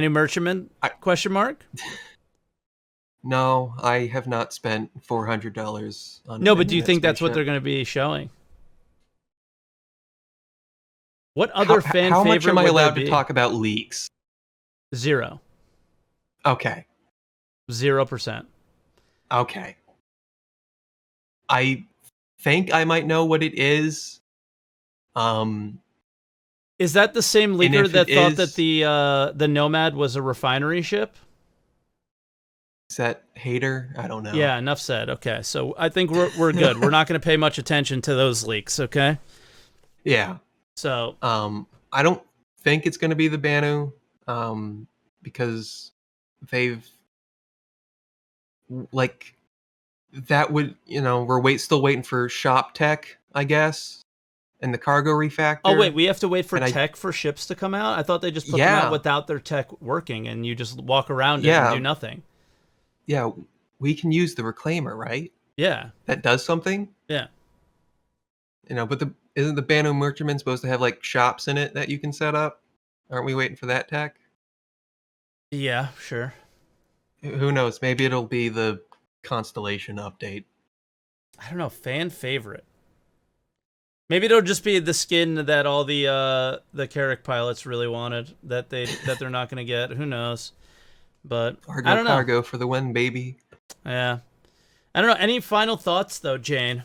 Merchantman? Question mark? No, I have not spent $400 on. No, but do you think that's what they're going to be showing? What other fan favorite? How much am I allowed to talk about leaks? 0. Okay. 0%. Okay. I think I might know what it is. Is that the same leaker that thought that the Nomad was a refinery ship? Is that Hater? I don't know. Yeah, enough said. Okay, so I think we're good. We're not going to pay much attention to those leaks, okay? Yeah. So I don't think it's going to be the Banu, because they've like that would, you know, we're still waiting for shop tech, I guess, and the cargo refactor. Oh wait, we have to wait for tech for ships to come out? I thought they just put them out without their tech working, and you just walk around it and do nothing. Yeah, we can use the reclaimer, right? Yeah. That does something? Yeah. You know, but isn't the Banu Merchantman supposed to have like shops in it that you can set up? Aren't we waiting for that tech? Yeah, sure. Who knows? Maybe it'll be the Constellation update. I don't know. Fan favorite. Maybe it'll just be the skin that all the Carrack pilots really wanted that they're not going to get. Who knows? But Argo I don't know. Cargo for the win, baby. Yeah. I don't know. Any final thoughts though, Jane?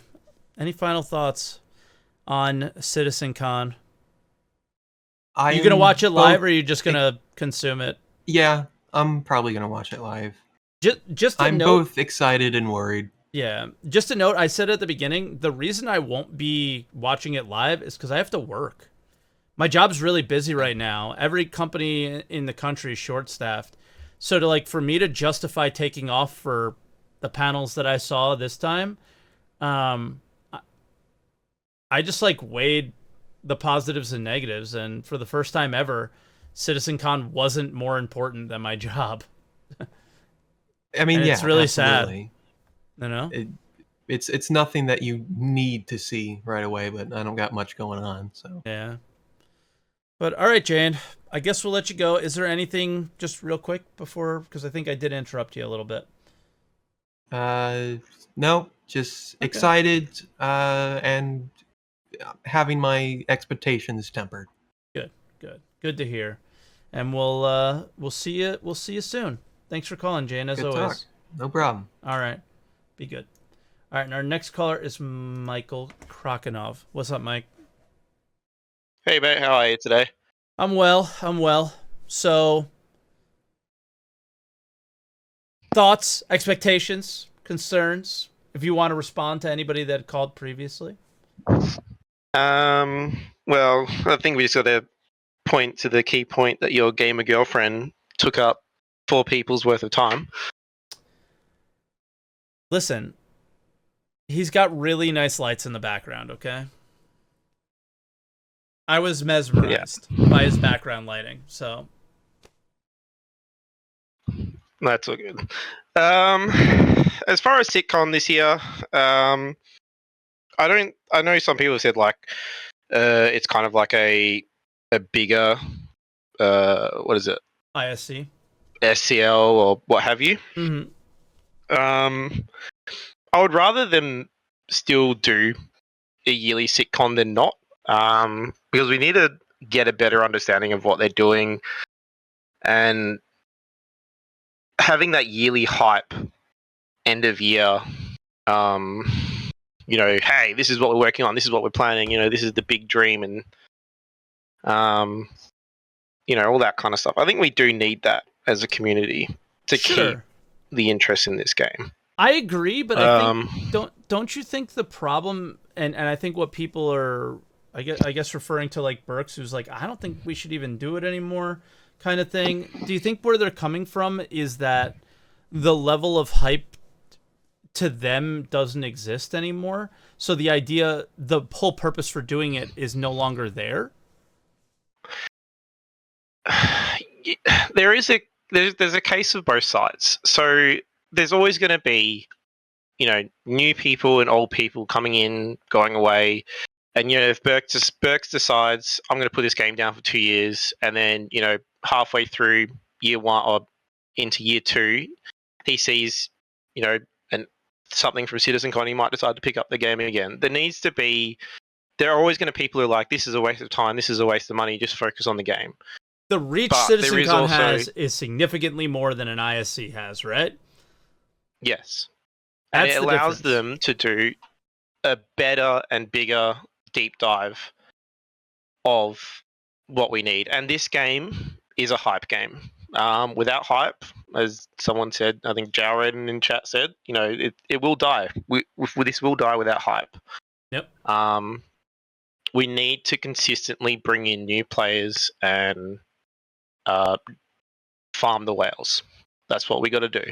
Any final thoughts on CitizenCon? Are you going to watch it live or are you just going to consume it? Yeah, I'm probably going to watch it live. Just I'm both excited and worried. Yeah. Just a note, I said at the beginning, the reason I won't be watching it live is because I have to work. My job's really busy right now. Every company in the country is short-staffed. So for me to justify taking off for the panels that I saw this time, I just weighed the positives and negatives, and for the first time ever, CitizenCon wasn't more important than my job. I mean, And yeah, it's really absolutely. sad, you know? It's nothing that you need to see right away, but I don't got much going on, so. Yeah. But all right, Jane, I guess we'll let you go. Is there anything just real quick before, because I think I did interrupt you a little bit. No, just Okay. excited and having my expectations tempered. Good to hear. And we'll see you soon. Thanks for calling, Jane, as Good always. talk. No problem. All right. Be good. All right, and our next caller is Michael Krakenov. What's up, Mike? Hey mate, how are you today? I'm well. So, thoughts, expectations, concerns, if you want to respond to anybody that called previously. Well, I think we just got to point to the key point that your gamer girlfriend took up 4 people's worth of time. Listen, he's got really nice lights in the background, okay? I was mesmerized by his background lighting, so. That's all good. As far as sitcom this year, I know some people said like it's kind of like a bigger what is it? ISC. SCL or what have you. Mm-hmm. I would rather them still do a yearly sitcom than not, because we need to get a better understanding of what they're doing, and having that yearly hype end of year. Hey, this is what we're working on. This is what we're planning. This is the big dream, and all that kind of stuff. I think we do need that as a community to keep the interest in this game. I agree, but I think don't you think the problem, and I think what people are, I guess referring to like Berks, who's like, I don't think we should even do it anymore, kind of thing. Do you think where they're coming from is that the level of hype to them doesn't exist anymore? So the idea, the whole purpose for doing it is no longer there? There's a case of both sides. So there's always going to be, new people and old people coming in, going away. And, if Berks decides, I'm going to put this game down for 2 years, and then, halfway through year 1 or into year 2, he sees, and something from Citizencon, he might decide to pick up the game again. There are always going to be people who are like, this is a waste of time, this is a waste of money, just focus on the game. The reach Citizencon has is significantly more than an ISC has, right? Yes. And it allows them to do a better and bigger deep dive of what we need. And this game is a hype game. Without hype, as someone said, I think Jared in chat said, it will die. This will die without hype. Yep. We need to consistently bring in new players and farm the whales. That's what we got to do.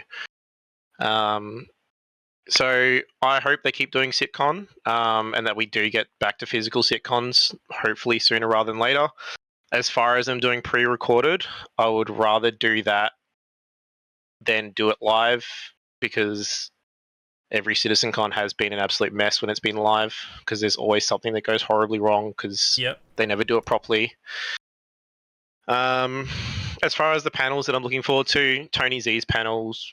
So I hope they keep doing sitcon, and that we do get back to physical sitcons, hopefully sooner rather than later. As far as them doing pre-recorded, I would rather do that than do it live, because every CitizenCon has been an absolute mess when it's been live, because there's always something that goes horribly wrong because they never do it properly. As far as the panels that I'm looking forward to, Tony Z's panels,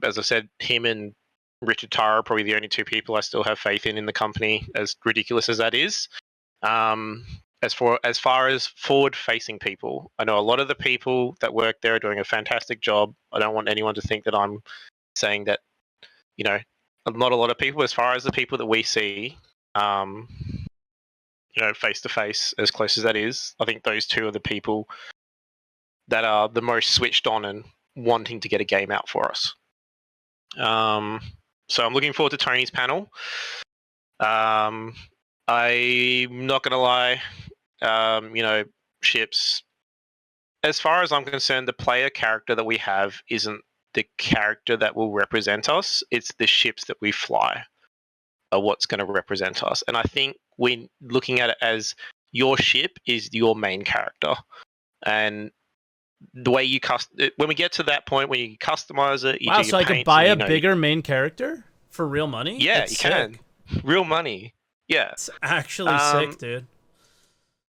as I said, him and Richard Tara are probably the only 2 people I still have faith in the company, as ridiculous as that is. As far as forward-facing people, I know a lot of the people that work there are doing a fantastic job. I don't want anyone to think that I'm saying that, not a lot of people. As far as the people that we see, face-to-face, as close as that is, I think those 2 are the people that are the most switched on and wanting to get a game out for us. So I'm looking forward to Tony's panel. I'm not going to lie, ships. As far as I'm concerned, the player character that we have isn't the character that will represent us. It's the ships that we fly are what's going to represent us. And I think we're looking at it as your ship is your main character. And the way you when we get to that point when you customize it, you Wow, do so your I could paints buy and, a bigger main character for real money? Yeah, That's you sick. can. Real money. Yeah. It's actually sick, dude.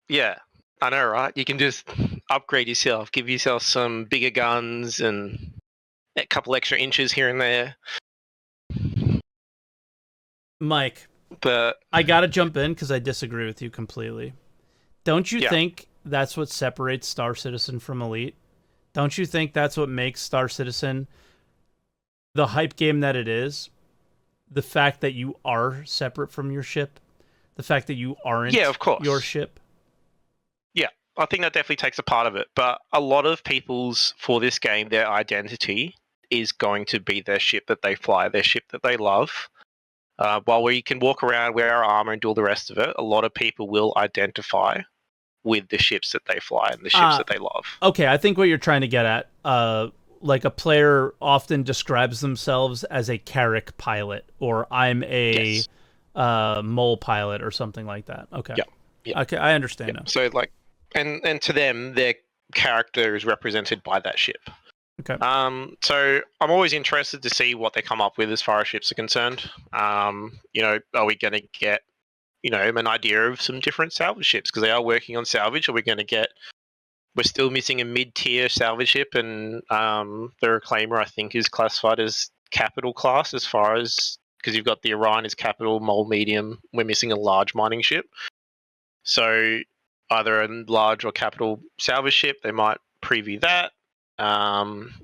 Yeah, I know, right? You can just upgrade yourself, give yourself some bigger guns and a couple extra inches here and there. Mike, But I gotta jump in because I disagree with you completely. Don't you Yeah. think that's what separates Star Citizen from Elite? Don't you think that's what makes Star Citizen the hype game that it is? The fact that you are separate from your ship, the fact that you aren't Yeah, of course. your ship. yeah, I think that definitely takes a part of it. But a lot of people's, for this game, their identity is going to be their ship that they fly, their ship that they love. While we can walk around, wear our armor, and do all the rest of it, a lot of people will identify with the ships that they fly and the ships that they love. Okay, I think what you're trying to get at, like a player often describes themselves as a Carrack pilot, or I'm a Yes. mole pilot, or something like that. Okay. Yeah. Okay, I understand now. So like, and to them, their character is represented by that ship. Okay. So I'm always interested to see what they come up with as far as ships are concerned. You know, are we going to get, you know, an idea of some different salvage ships because they are working on salvage? Are we going to get? We're still missing a mid-tier salvage ship, and the Reclaimer I think is classified as capital class as far as because you've got the Orion is capital, Mole medium. We're missing a large mining ship. So either a large or capital salvage ship, they might preview that.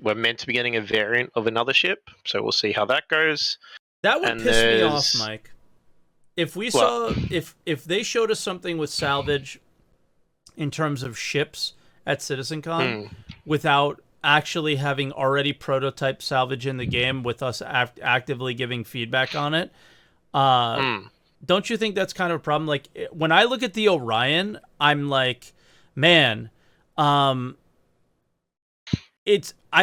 We're meant to be getting a variant of another ship, so we'll see how that goes. That would And piss me off, there's- Mike. If we saw if they showed us something with salvage in terms of ships at CitizenCon without actually having already prototyped salvage in the game with us actively giving feedback on it, don't you think that's kind of a problem? Like when I look at the Orion, I'm like, man, I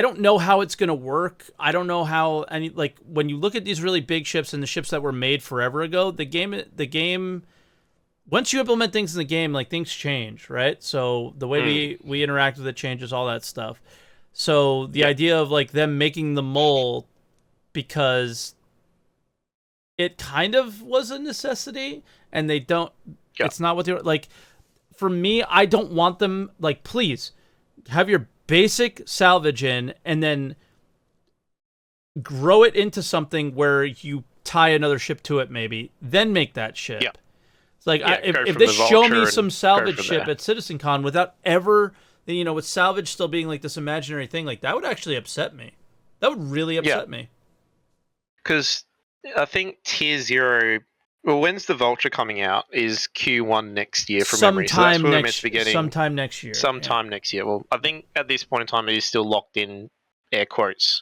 don't know how it's going to work. I don't know how like when you look at these really big ships and the ships that were made forever ago, the game once you implement things in the game, like things change, right? So the way we interact with it changes, all that stuff. So the idea of like them making the mole because it kind of was a necessity and they don't it's not what they like for me, I don't want them like please have your basic salvage in and then grow it into something where you tie another ship to it maybe, then make that ship. Yeah. It's like if they they show me some salvage ship at CitizenCon without ever, you know, with salvage still being like this imaginary thing, like that would actually upset me. That would really upset me. Because I think Tier 0... Well, when's the Vulture coming out? Is Q1 next year from memory? So that's what we're meant to be getting. Sometime next year. Sometime next year. Well, I think at this point in time it is still locked in air quotes.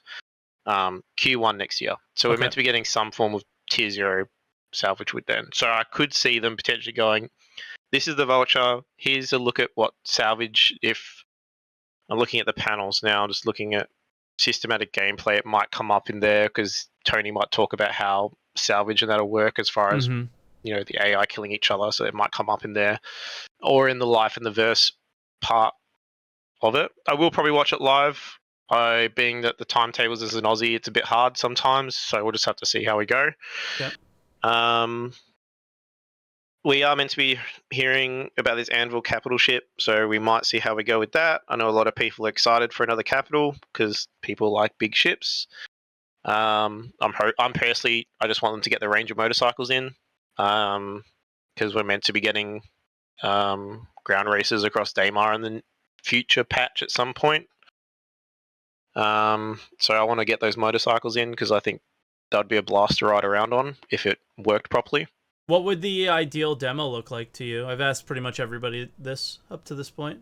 Q1 next year. So we're meant to be getting some form of Tier 0 salvage with them. So I could see them potentially going, this is the Vulture. Here's a look at what salvage, if I'm looking at the panels now, just looking at systematic gameplay, it might come up in there because Tony might talk about how salvage and that'll work as far as you know the AI killing each other, so it might come up in there or in the life in the verse part of it. I will probably watch it live. Being that the timetables as an Aussie, it's a bit hard sometimes, so we'll just have to see how we go. We are meant to be hearing about this Anvil capital ship, so we might see how we go with that. I know a lot of people are excited for another capital because people like big ships. I'm personally, I just want them to get the Ranger motorcycles in, because we're meant to be getting ground races across Daymar in the future patch at some point. So I want to get those motorcycles in because I think that'd be a blast to ride around on if it worked properly. What would the ideal demo look like to you? I've asked pretty much everybody this up to this point.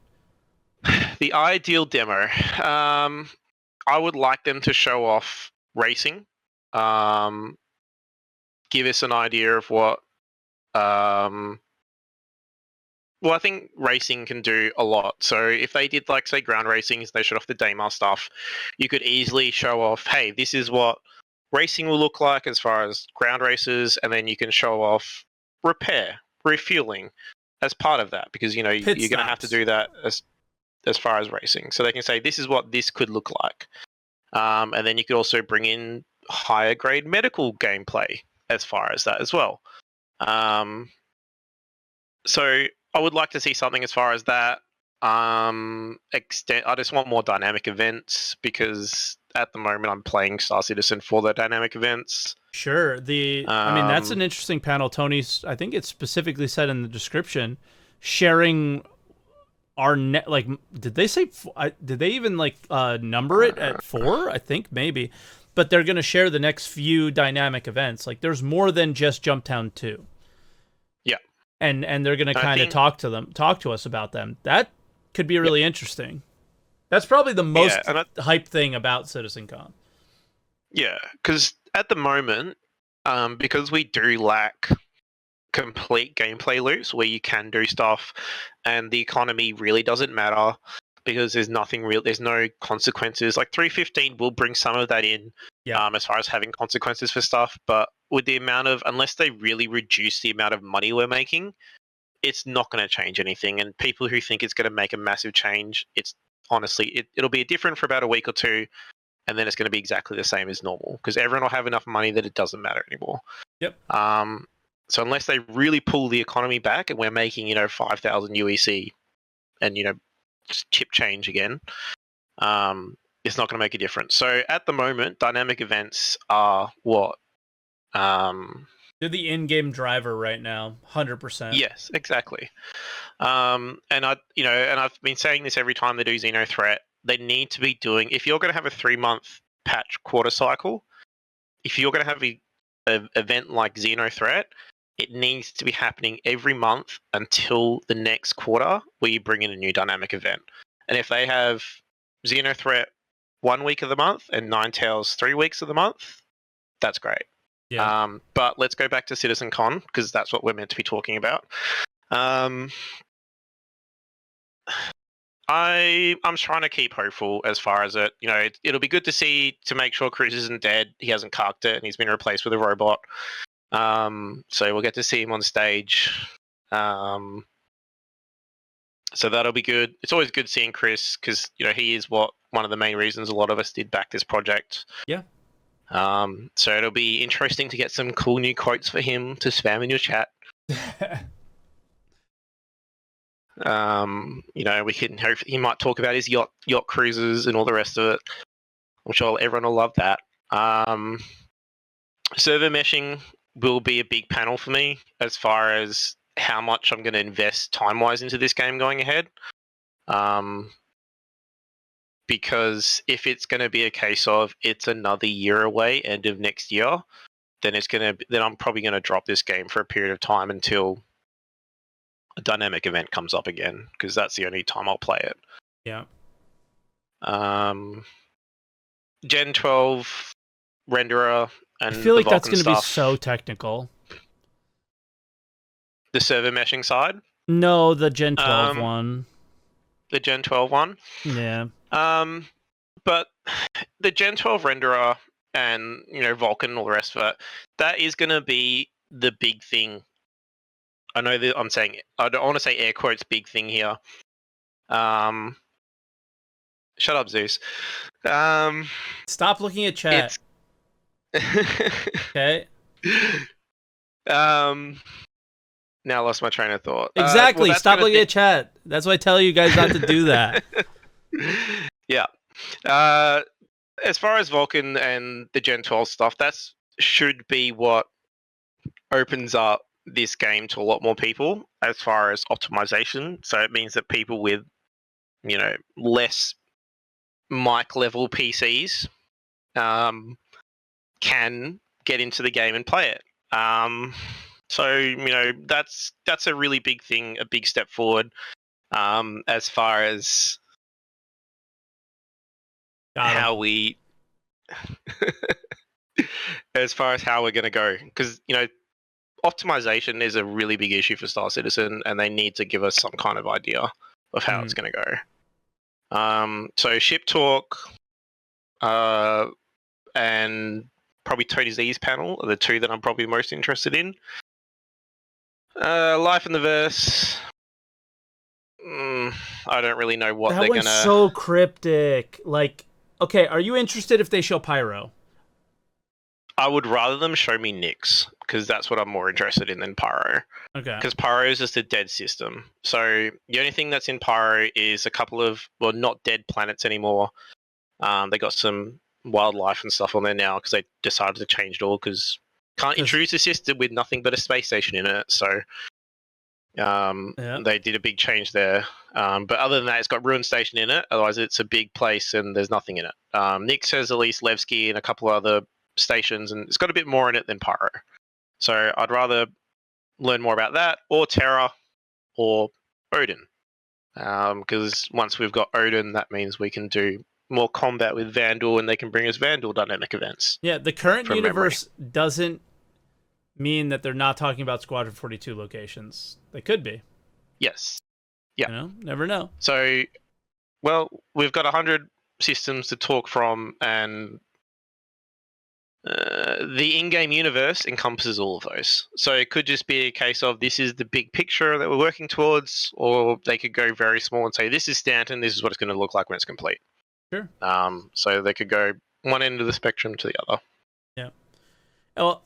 The ideal demo, I would like them to show off racing, give us an idea of what well, I think racing can do a lot. So if they did like say ground racing, they showed off the Daymar stuff, you could easily show off, hey, this is what racing will look like as far as ground races, and then you can show off repair, refueling as part of that, because you know you're going to have to do that as as far as racing. So they can say, this is what this could look like. And then you could also bring in higher grade medical gameplay as far as that as well. So I would like to see something as far as that. I just want more dynamic events, because at the moment I'm playing Star Citizen for the dynamic events. Sure. I mean, that's an interesting panel. Tony's, I think it's specifically said in the description, sharing our did they say, did they even number it at 4? I think maybe, but they're going to share the next few dynamic events. Like, there's more than just Jumptown 2. Yeah. And they're going to kind of talk to us about them. That could be really interesting. That's probably the most hype thing about Citizencon. Yeah, because at the moment, because we do lack complete gameplay loops where you can do stuff, and the economy really doesn't matter because there's nothing real. There's no consequences. Like 3.15 will bring some of that in, as far as having consequences for stuff. But with the amount of, unless they really reduce the amount of money we're making, it's not going to change anything. And people who think it's going to make a massive change, it's honestly, it'll be different for about a week or two, and then it's going to be exactly the same as normal, because everyone will have enough money that it doesn't matter anymore. Yep. So unless they really pull the economy back and we're making 5,000 UEC and just chip change again, it's not going to make a difference. So at the moment, dynamic events are what? They're the in-game driver right now, 100%. Yes, exactly. And I've been saying this every time they do Xeno Threat. They need to be doing, if you're going to have a 3-month patch quarter cycle, if you're going to have an event like Xeno Threat, it needs to be happening every month until the next quarter, where you bring in a new dynamic event. And if they have Xeno Threat 1 week of the month and Ninetales 3 weeks of the month, that's great. Yeah. But let's go back to CitizenCon, because that's what we're meant to be talking about. I'm trying to keep hopeful as far as it. It'll be good to make sure Cruz isn't dead. He hasn't carked it, and he's been replaced with a robot. So we'll get to see him on stage. So that'll be good. It's always good seeing Chris, because he is one of the main reasons a lot of us did back this project. Yeah. So it'll be interesting to get some cool new quotes for him to spam in your chat. We can hope he might talk about his yacht cruises and all the rest of it. I'm sure everyone will love that. Server meshing will be a big panel for me as far as how much I'm going to invest time-wise into this game going ahead. Because if it's going to be a case of it's another year away, end of next year, then I'm probably going to drop this game for a period of time until a dynamic event comes up again, because that's the only time I'll play it. Yeah. Gen 12 renderer, and I feel like that's going to be so technical. The server meshing side? No, the Gen 12 one. The Gen 12 one? Yeah. But the Gen 12 renderer and, Vulkan and all the rest of it, that is going to be the big thing. I know that I'm saying, I don't want to say air quotes big thing here. Shut up, Zeus. Stop looking at chat. Okay. Now I lost my train of thought. Exactly. Stop looking at chat. That's why I tell you guys not to do that. Yeah. As far as Vulkan and the Gen 12 stuff, that should be what opens up this game to a lot more people as far as optimization. So it means that people with, less mic level PCs can get into the game and play it. So that's a really big thing, a big step forward as far as how we as far as how we're going to go, because optimization is a really big issue for Star Citizen, and they need to give us some kind of idea of how it's going to go. So ship talk and probably Tony Z's panel are the two that I'm probably most interested in. Life in the Verse, I don't really know what That they're one's gonna. so cryptic. Like, okay, are you interested if they show Pyro? I would rather them show me Nyx, because that's what I'm more interested in than Pyro. Okay. Because Pyro is just a dead system. So the only thing that's in Pyro is a couple of, well, not dead planets anymore. They got some wildlife and stuff on there now because they decided to change it all because can't introduce a system with nothing but a space station in it. So they did a big change there. But other than that, it's got Ruin Station in it. Otherwise, it's a big place and there's nothing in it. Nyx has at least Levski and a couple of other stations, and it's got a bit more in it than Pyro. So I'd rather learn more about that, or Terra, or Odin. Because once we've got Odin, that means we can do more combat with Vandal, and they can bring us Vandal dynamic events. Yeah, the current universe doesn't mean that they're not talking about Squadron 42 locations. They could be. Yes. Yeah. You know, never know. So, well, we've got 100 systems to talk from, and the in-game universe encompasses all of those. So it could just be a case of this is the big picture that we're working towards, or they could go very small and say this is Stanton, this is what it's going to look like when it's complete. Sure. So they could go one end of the spectrum to the other. Yeah.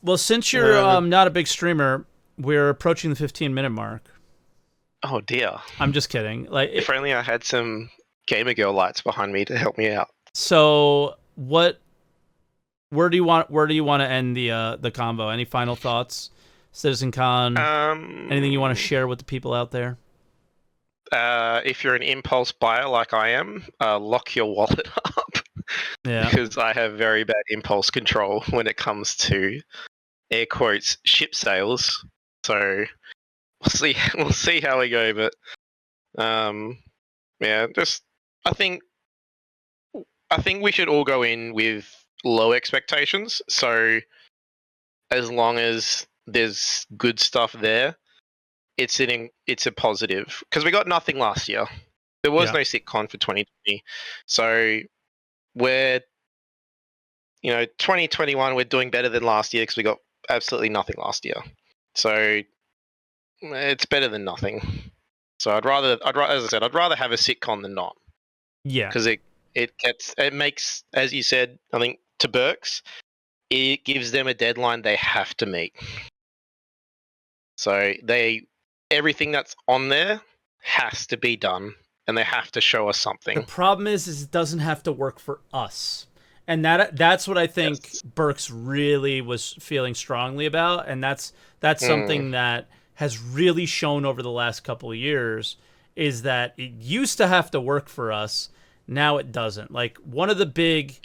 Well, since you're not a big streamer, we're approaching the 15-minute mark. Oh dear. I'm just kidding. Like, if only I had some gamer girl lights behind me to help me out. So where do you want to end the combo? Any final thoughts? CitizenCon? Anything you want to share with the people out there? If you're an impulse buyer like I am, lock your wallet up. Yeah. Because I have very bad impulse control when it comes to air quotes ship sales. So we'll see how we go, but yeah, just I think we should all go in with low expectations. So as long as there's good stuff there, it's a positive, because we got nothing last year. There was no SitCon for 2020, so we're 2021 we're doing better than last year because we got absolutely nothing last year. So it's better than nothing. So I'd rather as I said, I'd rather have a SitCon than not. Yeah, because it makes, as you said, I think to Berks, it gives them a deadline they have to meet. So everything that's on there has to be done, and they have to show us something. The problem is it doesn't have to work for us. And that's what I think Berks really was feeling strongly about, and that's something that has really shown over the last couple of years, is that it used to have to work for us, now it doesn't. Like, one of the big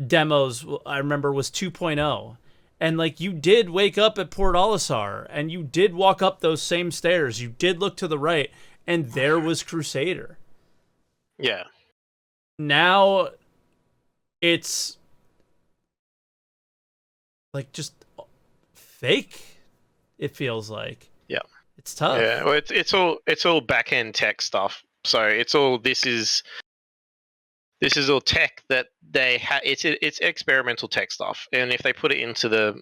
demos I remember was 2.0. And like, you did wake up at Port Olisar, and you did walk up those same stairs. You did look to the right, and there was Crusader. Yeah. Now it's like just fake. It feels like. Yeah. It's tough. Yeah. Well, it's all back end tech stuff. So it's all this is all tech that they it's experimental tech stuff, and if they put it into the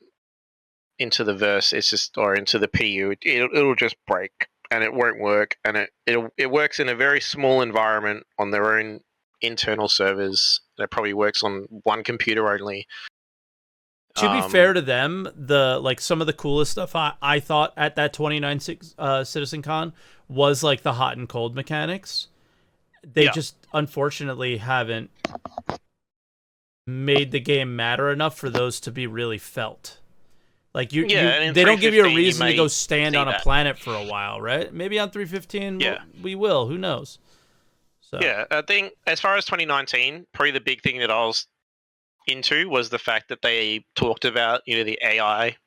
verse, it's just, or into the PU, it'll just break and it won't work, and it works in a very small environment on their own internal servers. It probably works on one computer only. To be fair to them, some of the coolest stuff I thought at that 29 CitizenCon was like the hot and cold mechanics. They just unfortunately haven't made the game matter enough for those to be really felt. Like they don't give you a reason to go stand on a planet for a while, right? Maybe on 315 we will. Who knows? So. Yeah, I think as far as 2019, probably the big thing that I was into was the fact that they talked about the AI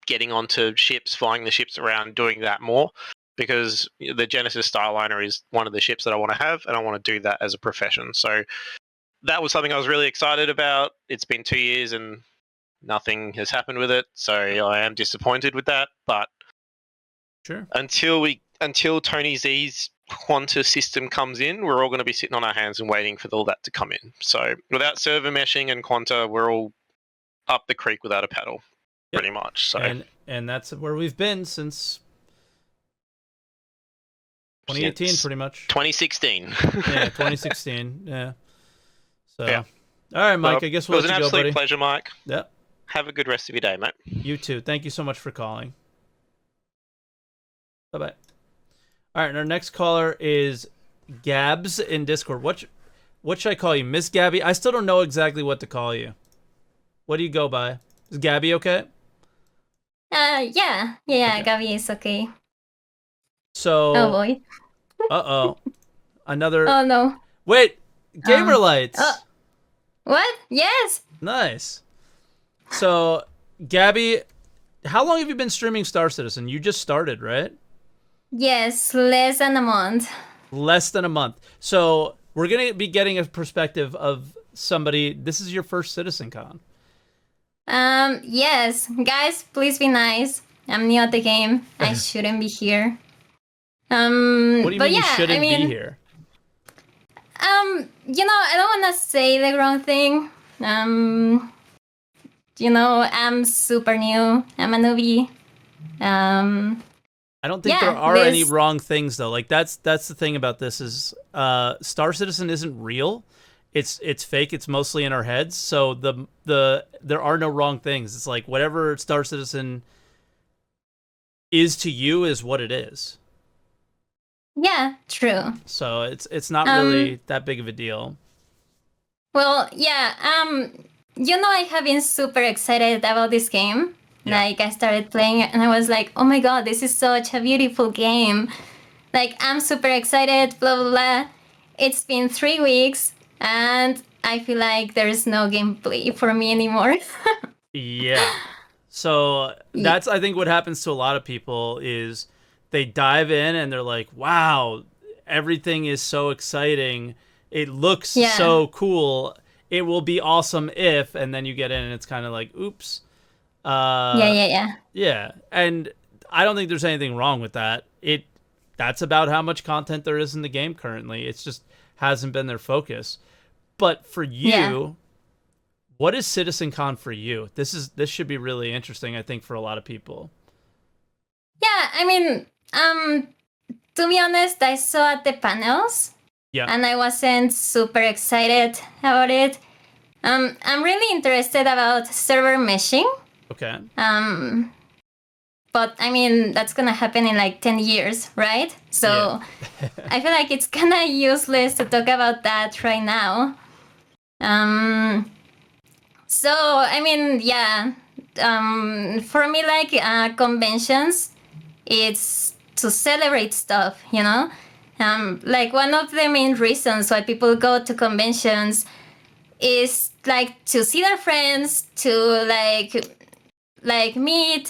getting onto ships, flying the ships around, doing that more. Because the Genesis Starliner is one of the ships that I want to have, and I want to do that as a profession. So that was something I was really excited about. It's been 2 years and nothing has happened with it, so I am disappointed with that. But sure, until Tony Z's Quanta system comes in, we're all going to be sitting on our hands and waiting for all that to come in. So without server meshing and Quanta, we're all up the creek without a paddle, pretty much. So and that's where we've been since 2018, since pretty much. 2016. Yeah, 2016. Yeah. So, Yeah. all right, Mike. Well, I guess it we'll was let an you go, absolute buddy. pleasure, Mike. Yep. Have a good rest of your day, mate. You too. Thank you so much for calling. Bye bye. All right, and our next caller is Gabs in Discord. What should I call you, MissGabiz? I still don't know exactly what to call you. What do you go by? Is Gabby okay? Yeah, Okay. Gabby is okay. So, Oh boy. uh-oh. Another... Oh no. Wait, Gamer Lights. What? Yes. Nice. So, Gabby, how long have you been streaming Star Citizen? You just started, right? Yes, less than a month. Less than a month. So, we're going to be getting a perspective of somebody... This is your first CitizenCon. Yes. Guys, please be nice. I'm new at the game. I shouldn't be here. What do you mean you shouldn't be here? I don't want to say the wrong thing. I'm super new. I'm a newbie. I don't think there are any wrong things though. Like that's the thing about this is Star Citizen isn't real. It's fake. It's mostly in our heads. So there are no wrong things. It's like whatever Star Citizen is to you is what it is. Yeah, true. So it's not really that big of a deal. Well, yeah. I have been super excited about this game. Yeah. Like I started playing it and I was like, oh my god, this is such a beautiful game. Like I'm super excited, blah blah blah. It's been 3 weeks and I feel like there's no gameplay for me anymore. Yeah. So that's I think what happens to a lot of people is they dive in and they're like, wow, everything is so exciting. It looks so cool. It will be awesome if, and then you get in and it's kind of like, oops. Yeah. And I don't think there's anything wrong with that. That's about how much content there is in the game currently. It's just hasn't been their focus. But for you, what is CitizenCon for you? This should be really interesting, I think, for a lot of people. Yeah, I mean, to be honest, I saw at the panels. Yeah. And I wasn't super excited about it. I'm really interested about server meshing. Okay. But I mean, that's gonna happen in like 10 years, right? So I feel like it's kind of useless to talk about that right now. So, I mean, for me, like conventions, it's to celebrate stuff, you know? Like one of the main reasons why people go to conventions is like to see their friends, to like meet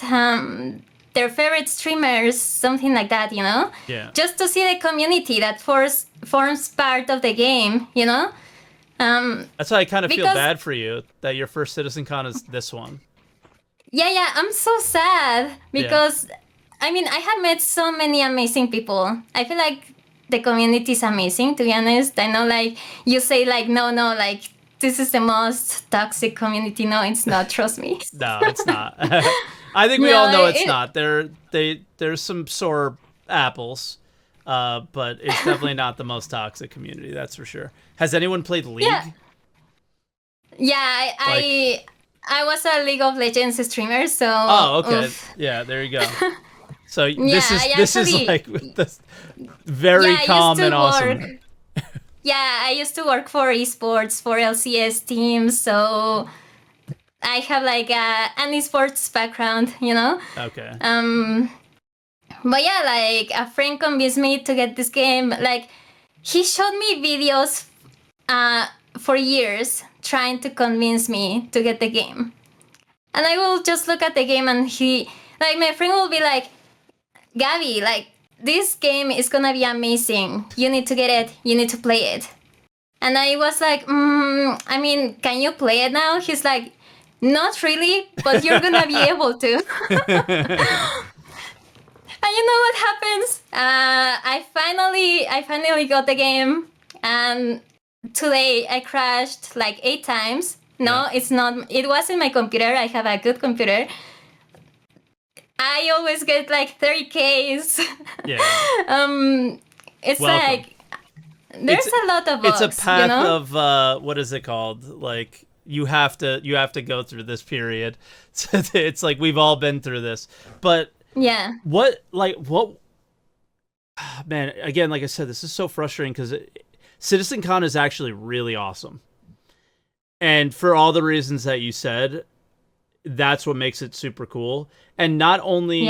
their favorite streamers, something like that, you know? Yeah. Just to see the community that forms part of the game, you know? That's why I kind of feel bad for you that your first CitizenCon is this one. Yeah, I'm so sad because, I mean, I have met so many amazing people. I feel like the community is amazing, to be honest. I know, like, you say, like, no, like, this is the most toxic community. No, it's not. Trust me. No, it's not. I think we all know it's not. There's some sore apples, but it's definitely not the most toxic community. That's for sure. Has anyone played League? Yeah, I was a League of Legends streamer, so. Oh, okay. Yeah, there you go. So this is like this very calm and awesome. Yeah, I used to work for esports, for LCS teams, so I have like an esports background, you know? Okay. But yeah, like a friend convinced me to get this game. Like he showed me videos for years trying to convince me to get the game. And I will just look at the game and my friend will be like, Gabby, like, this game is gonna be amazing. You need to get it. You need to play it. And I was like, I mean, can you play it now? He's like, not really, but you're gonna be able to. And you know what happens? I finally got the game, and today I crashed like 8 times. No, it's not. It wasn't my computer. I have a good computer. I always get like 30Ks. Yeah. it's Welcome. like there's a lot of bugs. It's a path you know? of what is it called? Like you have to go through this period. It's like we've all been through this. But Yeah. what man, again, like I said, this is so frustrating because CitizenCon is actually really awesome. And for all the reasons that you said, that's what makes it super cool. And not only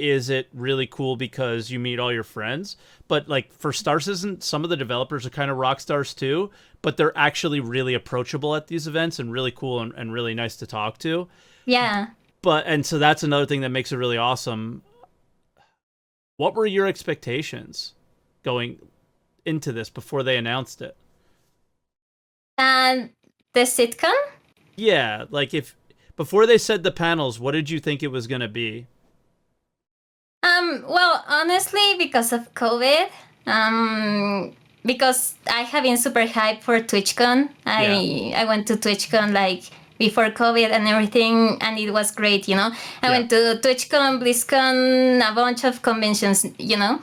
is it really cool because you meet all your friends, but like for Star Citizen, some of the developers are kind of rock stars too, but they're actually really approachable at these events and really cool and really nice to talk to. Yeah. And so that's another thing that makes it really awesome. What were your expectations going into this before they announced it? And the sitcom? Yeah, like before they said the panels, what did you think it was going to be? Well, honestly, because of COVID, because I have been super hyped for TwitchCon. I went to TwitchCon like before COVID and everything, and it was great, you know. I went to TwitchCon, BlizzCon, a bunch of conventions, you know.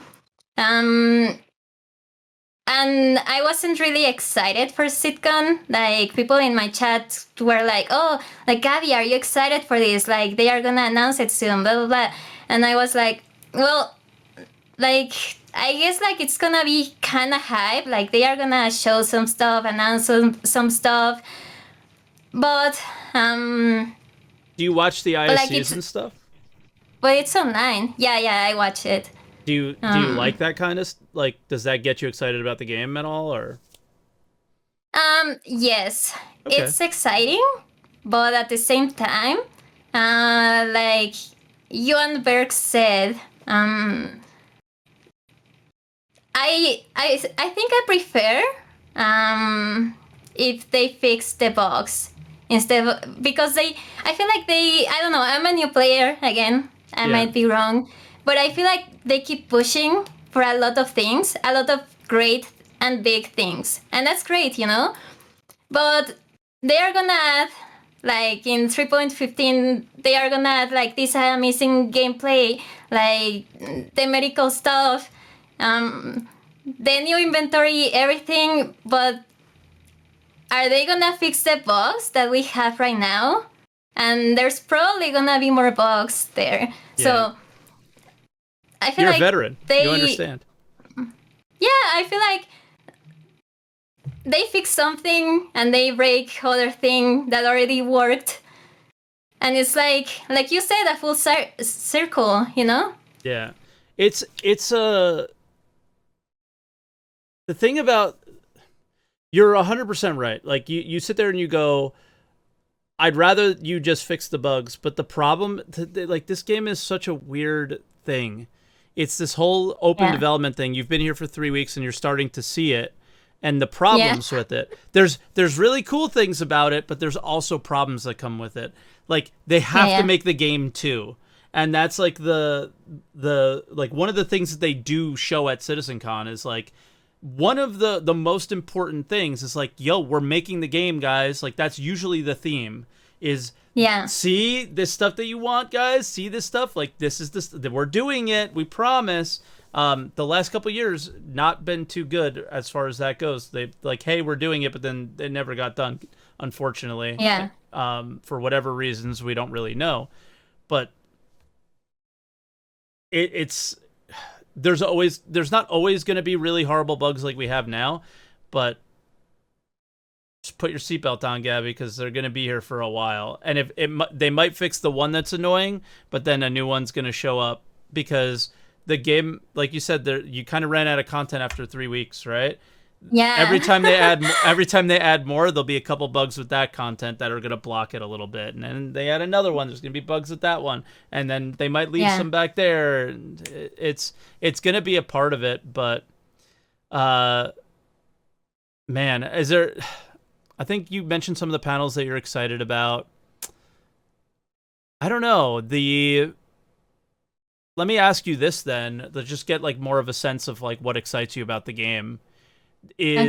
And I wasn't really excited for SitCon. Like, people in my chat were like, oh, like, Gabby, are you excited for this? Like, they are gonna announce it soon, blah, blah, blah. And I was like, well, like, I guess, like, it's gonna be kind of hype. Like, they are gonna show some stuff, announce some stuff. But, do you watch the ISCs and stuff? But it's online. Yeah, I watch it. Do you like that kind of like? Does that get you excited about the game at all, or? Yes, Okay. It's exciting, but at the same time, like Berks said, I think I prefer if they fix the bugs instead of, because I feel like I don't know, I'm a new player again. I might be wrong. But I feel like they keep pushing for a lot of things, a lot of great and big things. And that's great, you know? But they are gonna add, like, in 3.15, they are gonna add, like, this amazing gameplay, like, the medical stuff, the new inventory, everything. But are they gonna fix the bugs that we have right now? And there's probably gonna be more bugs there. Yeah. So I feel You're like a veteran. You understand. Yeah, I feel like they fix something and they break other thing that already worked, and it's like you said, a full circle, you know? Yeah, it's the thing about, you're 100% right. Like you sit there and you go, I'd rather you just fix the bugs, but the problem, like, this game is such a weird thing. It's this whole open development thing. You've been here for 3 weeks and you're starting to see it, and the problems with it. There's really cool things about it, but there's also problems that come with it. Like, they have to make the game too. And that's like the like one of the things that they do show at CitizenCon is like, one of the most important things is like, yo, we're making the game, guys. Like, that's usually the theme is, see this stuff that you want, guys. See this stuff. Like, this is this. We're doing it. We promise. The last couple of years not been too good as far as that goes. They like, hey, we're doing it, but then it never got done, unfortunately. Yeah. For whatever reasons we don't really know, but it's there's not always going to be really horrible bugs like we have now, but just put your seatbelt on, Gabby, because they're going to be here for a while. And if they might fix the one that's annoying, but then a new one's going to show up, because the game, like you said, you kind of ran out of content after 3 weeks, right? Yeah. Every time they add more, there'll be a couple bugs with that content that are going to block it a little bit, and then they add another one. There's going to be bugs with that one, and then they might leave some back there. It's going to be a part of it, but man, is there? I think you mentioned some of the panels that you're excited about. I don't know. Let me ask you this then. Let's just get like more of a sense of like what excites you about the game. You're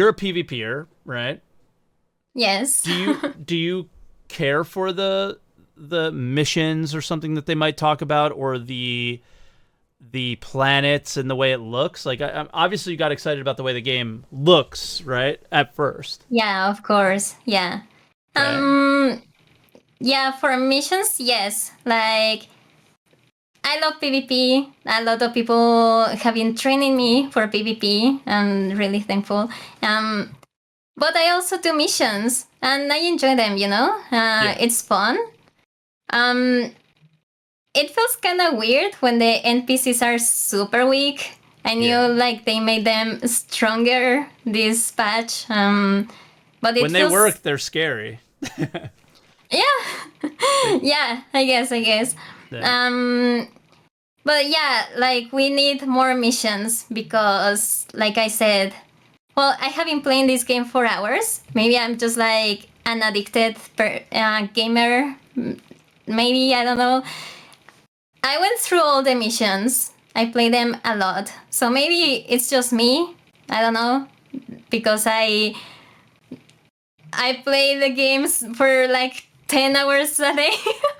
a PvPer, right? Yes. Do you care for the missions or something that they might talk about, or the the planets and the way it looks. Like, obviously you got excited about the way the game looks, right? At first. Yeah, of course. Yeah. Okay. Yeah, for missions, yes. Like, I love PvP. A lot of people have been training me for PvP. I'm really thankful. But I also do missions, and I enjoy them. It's fun. It feels kind of weird when the NPCs are super weak. I knew like they made them stronger this patch. But when they work, they're scary. Yeah. Yeah, I guess. Yeah. But yeah, like we need more missions because, like I said, well, I have been playing this game for hours. Maybe I'm just like an addicted gamer. Maybe, I don't know. I went through all the missions. I play them a lot. So maybe it's just me. I don't know. Because I play the games for like 10 hours a day.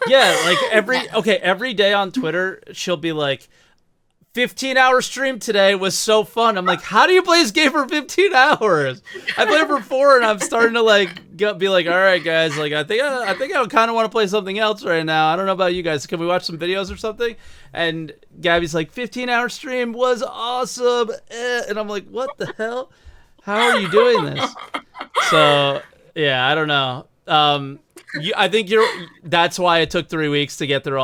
Yeah, like every day on Twitter, she'll be like, 15-hour stream today was so fun. I'm like, how do you play this game for 15 hours? I played for 4, and I'm starting to like be like, all right, guys, like I think I kind of want to play something else right now. I don't know about you guys. Can we watch some videos or something? And Gabby's like, 15-hour stream was awesome, and I'm like, what the hell? How are you doing this? So yeah, I don't know. I think that's why it took 3 weeks to get through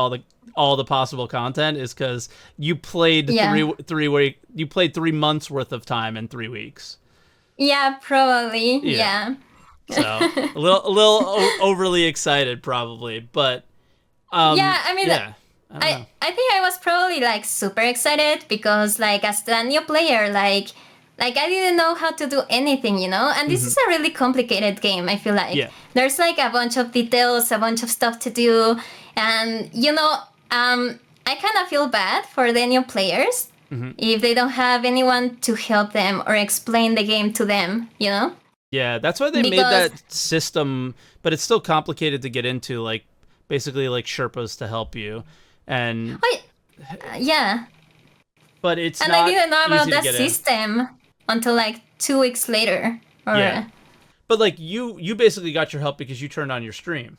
all the possible content, is because you played 3 months worth of time in 3 weeks. Yeah, probably. Yeah. So a little overly excited probably, but yeah, I mean, yeah. I think I was probably like super excited because like as a new player, like I didn't know how to do anything, and this is a really complicated game. I feel like there's like a bunch of details, a bunch of stuff to do, and I kind of feel bad for the new players if they don't have anyone to help them or explain the game to them, Yeah, that's why they made that system, but it's still complicated to get into, like basically like Sherpas to help you. And yeah. But it's and not I didn't know about that easy to get system until like 2 weeks later. Yeah. But like you basically got your help because you turned on your stream.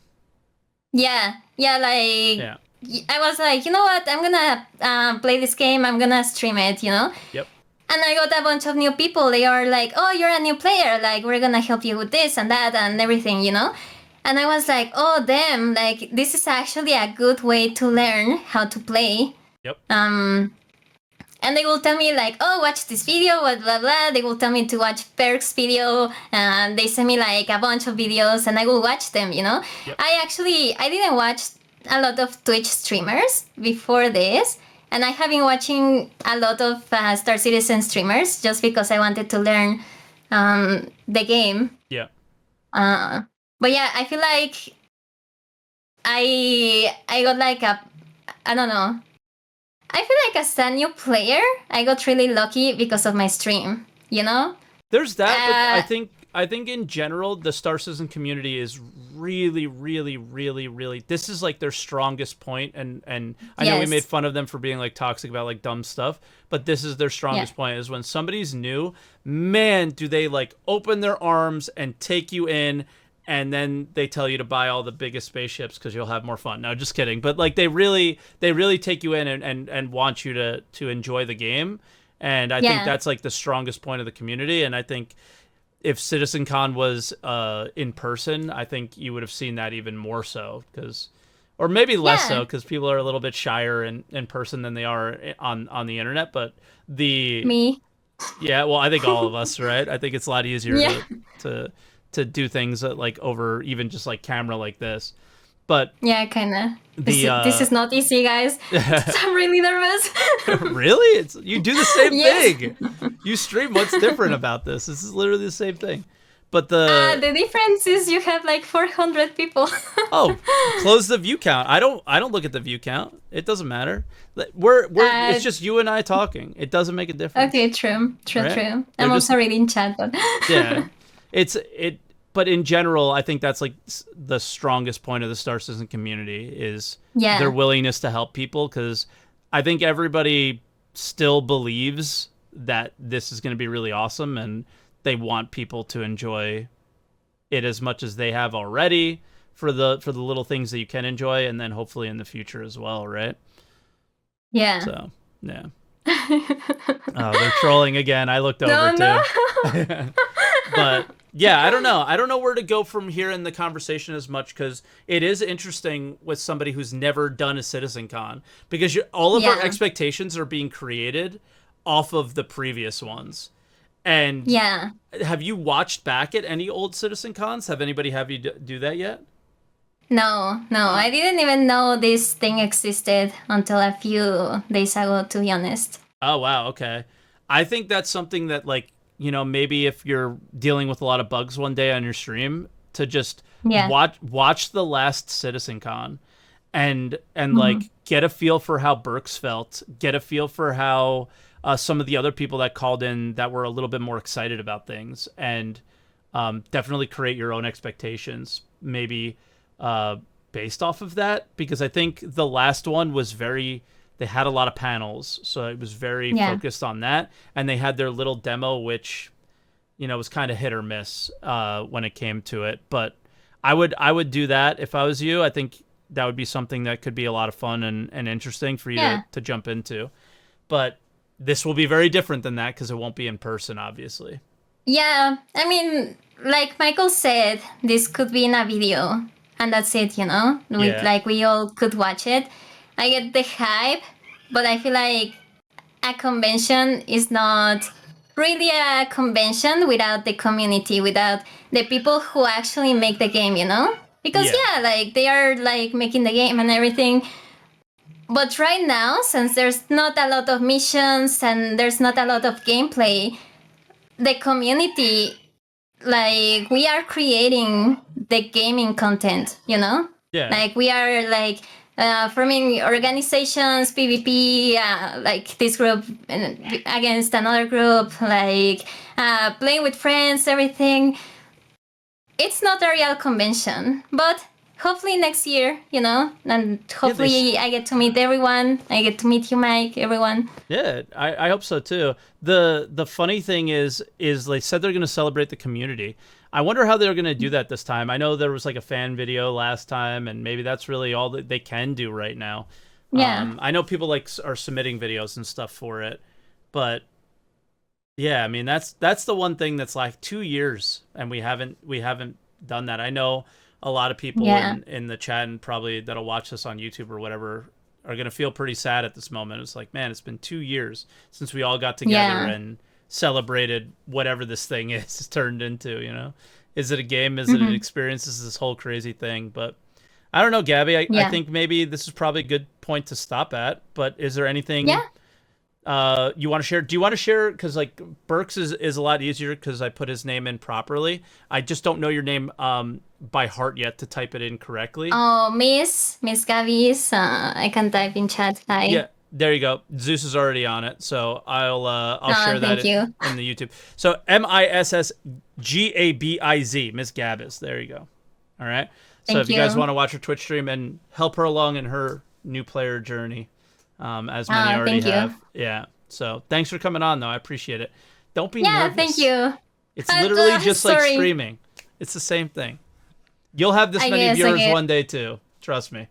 Yeah, I was like, you know what? I'm gonna play this game. I'm gonna stream it. Yep. And I got a bunch of new people. They are like, oh, you're a new player. Like, we're gonna help you with this and that and everything, And I was like, oh, damn. Like, this is actually a good way to learn how to play. Yep. And they will tell me like, oh, watch this video, blah, blah, blah. They will tell me to watch Berks' video. And they send me like a bunch of videos and I will watch them, Yep. I didn't watch a lot of Twitch streamers before this. And I have been watching a lot of Star Citizen streamers just because I wanted to learn the game. Yeah. But yeah, I feel like I got like I don't know. I feel like as a new player, I got really lucky because of my stream, There's that, but I think in general, the Star Citizen community is really, really, really, really, this is like their strongest point. And I know we made fun of them for being like toxic about like dumb stuff, but this is their strongest point, is when somebody's new, man, do they like open their arms and take you in. And then they tell you to buy all the biggest spaceships because you'll have more fun. No, just kidding. But like they really take you in and want you to enjoy the game. And I think that's like the strongest point of the community. And I think if Citizencon was in person, I think you would have seen that even more so, or maybe less so, because people are a little bit shyer in person than they are on the internet. But me. Yeah, well, I think all of us, right? I think it's a lot easier to do things like over even just like camera like this. But yeah, kind of. This is not easy, guys. I'm really nervous. Really? You do the same thing. You stream. What's different about this? This is literally the same thing. But the difference is you have like 400 people. Oh, close the view count. I don't look at the view count. It doesn't matter. It's just you and I talking. It doesn't make a difference. Okay, true. I'm also reading chat, but yeah, But in general, I think that's like the strongest point of the Star Citizen community is their willingness to help people. Because I think everybody still believes that this is going to be really awesome, and they want people to enjoy it as much as they have already for the little things that you can enjoy, and then hopefully in the future as well, right? Yeah. So, yeah. Oh, they're trolling again. I looked over too. But yeah, I don't know. I don't know where to go from here in the conversation as much, because it is interesting with somebody who's never done a CitizenCon, because all of our expectations are being created off of the previous ones. And have you watched back at any old CitizenCons? Have anybody have you do that yet? No, I didn't even know this thing existed until a few days ago, to be honest. Oh, wow. Okay. I think that's something that, like, you know, maybe if you're dealing with a lot of bugs one day on your stream, to just watch the last CitizenCon and like get a feel for how Berks felt, get a feel for how some of the other people that called in that were a little bit more excited about things, and definitely create your own expectations, maybe based off of that, because I think the last one was they had a lot of panels, so it was very focused on that, and they had their little demo, which, you know, was kind of hit or miss when it came to it. But I would do that if I was you. I think that would be something that could be a lot of fun and interesting for you to jump into. But this will be very different than that, because it won't be in person, obviously. Yeah, I mean, like Michael said, this could be in a video, and that's it, you know? Like, we all could watch it. I get the hype, but I feel like a convention is not really a convention without the community, without the people who actually make the game, you know? Because, like, they are, like, making the game and everything. But right now, since there's not a lot of missions and there's not a lot of gameplay, the community, like, we are creating the gaming content, you know? Yeah. Like, we are, like, forming organizations, PvP, like this group against another group, like playing with friends, everything. It's not a real convention, but hopefully next year, you know, and hopefully I get to meet everyone. I get to meet you, Mike, everyone. Yeah, I hope so too. The funny thing is they said they're going to celebrate the community. I wonder how they're going to do that this time. I know there was like a fan video last time, and maybe that's really all that they can do right now. Yeah. I know people like are submitting videos and stuff for it, but yeah, I mean that's the one thing that's like 2 years, and we haven't done that. I know a lot of people in the chat, and probably that'll watch this on YouTube or whatever, are going to feel pretty sad at this moment. It's like, man, it's been 2 years since we all got together and celebrated whatever this thing is turned into, you know? Is it a game? Is it an experience? Is this whole crazy thing? But I don't know, Gabby. I think maybe this is probably a good point to stop at, but is there anything you want to share? Do you want to share? Because like Berks is a lot easier because I put his name in properly. I just don't know your name by heart yet to type it in correctly. Oh, MissGabiz. I can type in chat. Hi. Yeah, there you go. Zeus is already on it, so I'll share that in the YouTube. So MissGabiz, MissGabiz. There you go. All right. So if you guys want to watch her Twitch stream and help her along in her new player journey, as many already have. Yeah. So thanks for coming on, though. I appreciate it. Don't be nervous. Yeah, thank you. It's literally just like streaming. It's the same thing. You'll have this many viewers one day too. Trust me.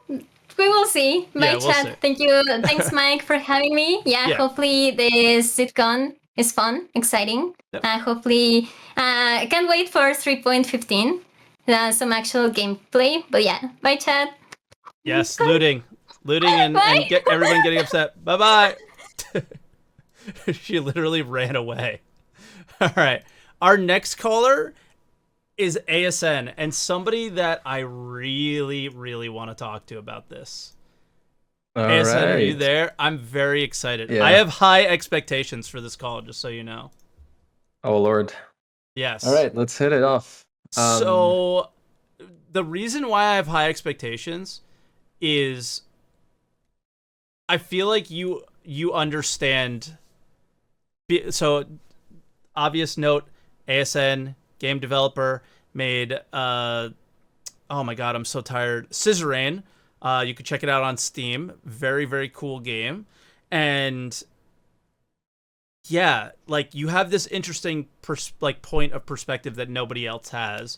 We will see. Bye, we'll chat. see. Thank you. Thanks, Mike, for having me. Hopefully the Citizencon is fun, exciting. Yep. Hopefully, I can't wait for 3.15. Some actual gameplay. But yeah, bye, chat. Yes, looting and get everyone getting upset. Bye-bye. She literally ran away. All right. Our next caller is ASN, and somebody that I really, really want to talk to about this. ASN, are you there? I'm very excited. Yeah. I have high expectations for this call, just so you know. Oh, Lord. Yes. All right, let's hit it off. So the reason why I have high expectations is I feel like you understand. So obvious note, ASN, game developer, made oh my god, I'm so tired. Scissorane. You could check it out on Steam. Very, very cool game. And yeah, like you have this interesting point of perspective that nobody else has,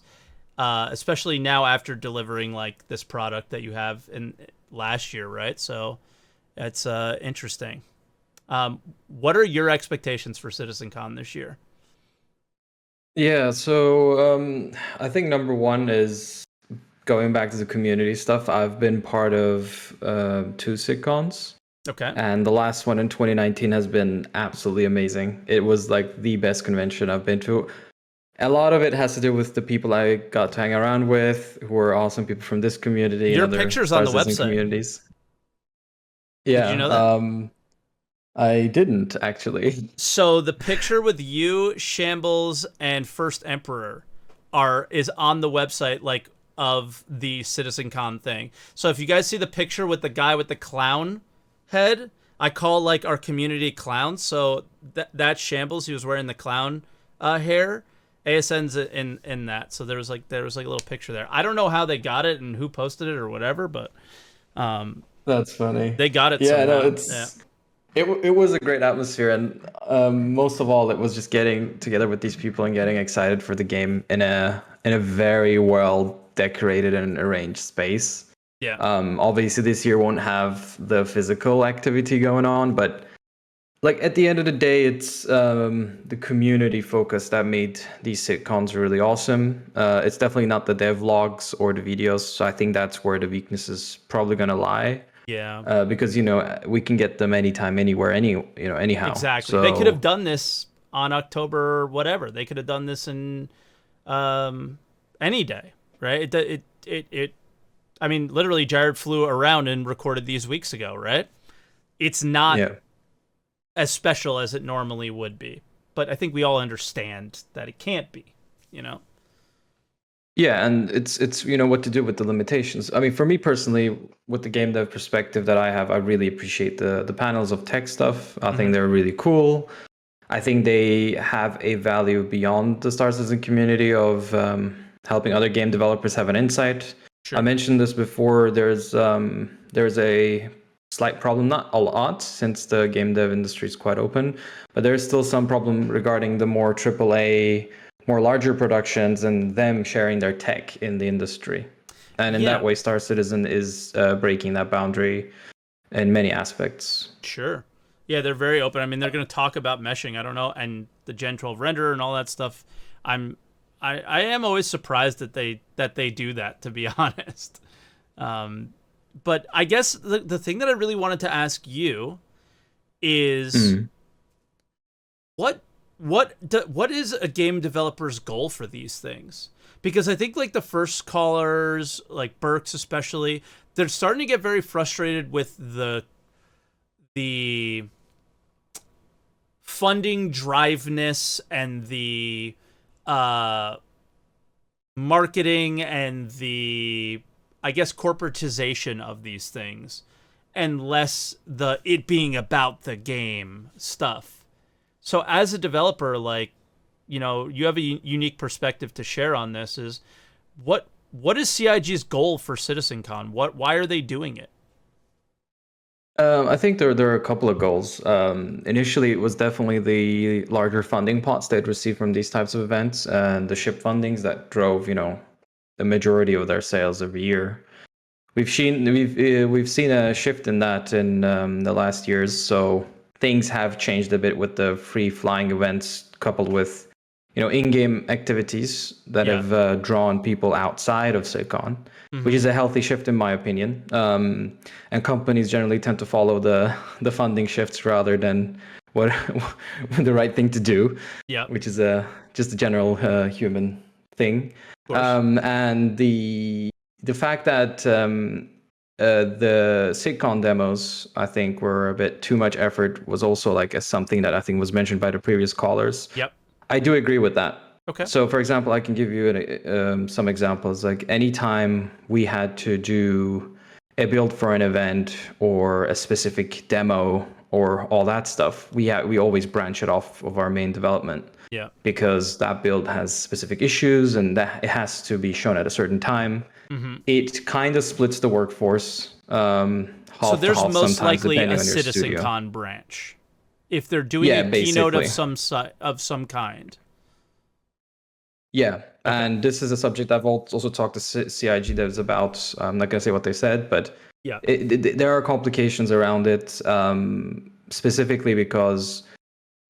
especially now after delivering like this product that you have in last year, right? So it's interesting. What are your expectations for CitizenCon this year? Yeah, so I think number one is going back to the community stuff. I've been part of 2 sitcons. Okay. And the last one in 2019 has been absolutely amazing. It was like the best convention I've been to. A lot of it has to do with the people I got to hang around with, who are awesome people from this community. Your and other picture's on the Star Citizen website. Communities. Yeah. Did you know that? I didn't actually. So the picture with you, Shambles, and First Emperor is on the website, like of the CitizenCon thing. So if you guys see the picture with the guy with the clown head, I call like our community clowns. So that Shambles, he was wearing the clown hair. ASN's in that. So there was like a little picture there. I don't know how they got it and who posted it or whatever, but that's funny. They got it. Yeah, somehow. no, it was a great atmosphere, and most of all, it was just getting together with these people and getting excited for the game in a very well decorated and arranged space. Yeah. Obviously, this year won't have the physical activity going on, but like at the end of the day, it's the community focus that made these sitcoms really awesome. It's definitely not the devlogs or the videos, so I think that's where the weakness is probably going to lie. Yeah. Because we can get them anytime, anywhere, anyhow. Exactly. So, they could have done this on October whatever. They could have done this in any day, right? It I mean, literally Jared flew around and recorded these weeks ago, right? It's not as special as it normally would be. But I think we all understand that it can't be, you know? Yeah, and it's what to do with the limitations. I mean, for me personally, with the game dev perspective that I have, I really appreciate the panels of tech stuff. I think they're really cool. I think they have a value beyond the Star Citizen community of helping other game developers have an insight. Sure. I mentioned this before. There's a slight problem, not a lot, since the game dev industry is quite open, but there's still some problem regarding the more AAA, more larger productions and them sharing their tech in the industry. And in that way, Star Citizen is breaking that boundary in many aspects. Sure. Yeah, they're very open. I mean, they're going to talk about meshing. I don't know, and the Gen 12 renderer and all that stuff. I am always surprised that they do that, to be honest. But I guess the thing that I really wanted to ask you is what is a game developer's goal for these things? Because I think like the first callers, like Berks especially, they're starting to get very frustrated with the funding driveness and the marketing and the, I guess, corporatization of these things, and less it being about the game stuff. So as a developer, like, you know, you have a unique perspective to share on this. Is what is CIG's goal for CitizenCon? Why are they doing it? I think there are a couple of goals. Initially, it was definitely the larger funding pots they'd received from these types of events and the ship fundings that drove, the majority of their sales every year. We've seen a shift in that in the last years. So things have changed a bit with the free flying events coupled with, in-game activities that have drawn people outside of CitCon, which is a healthy shift in my opinion. And companies generally tend to follow the funding shifts rather than what the right thing to do, which is just a general human thing. And the fact that the CitCon demos, I think, were a bit too much effort was also like something that I think was mentioned by the previous callers. Yep. I do agree with that. Okay. So, for example, I can give you some examples. Like anytime we had to do a build for an event or a specific demo or all that stuff, we always branch it off of our main development. Yeah. Because that build has specific issues and that it has to be shown at a certain time. It kind of splits the workforce. half So to there's half most sometimes, likely a depending on your studio. CitizenCon branch if they're doing Yeah, a keynote of basically. some kind. Yeah, and this is a subject I've also talked to CIG devs about. I'm not going to say what they said, but Yeah. there are complications around it, specifically because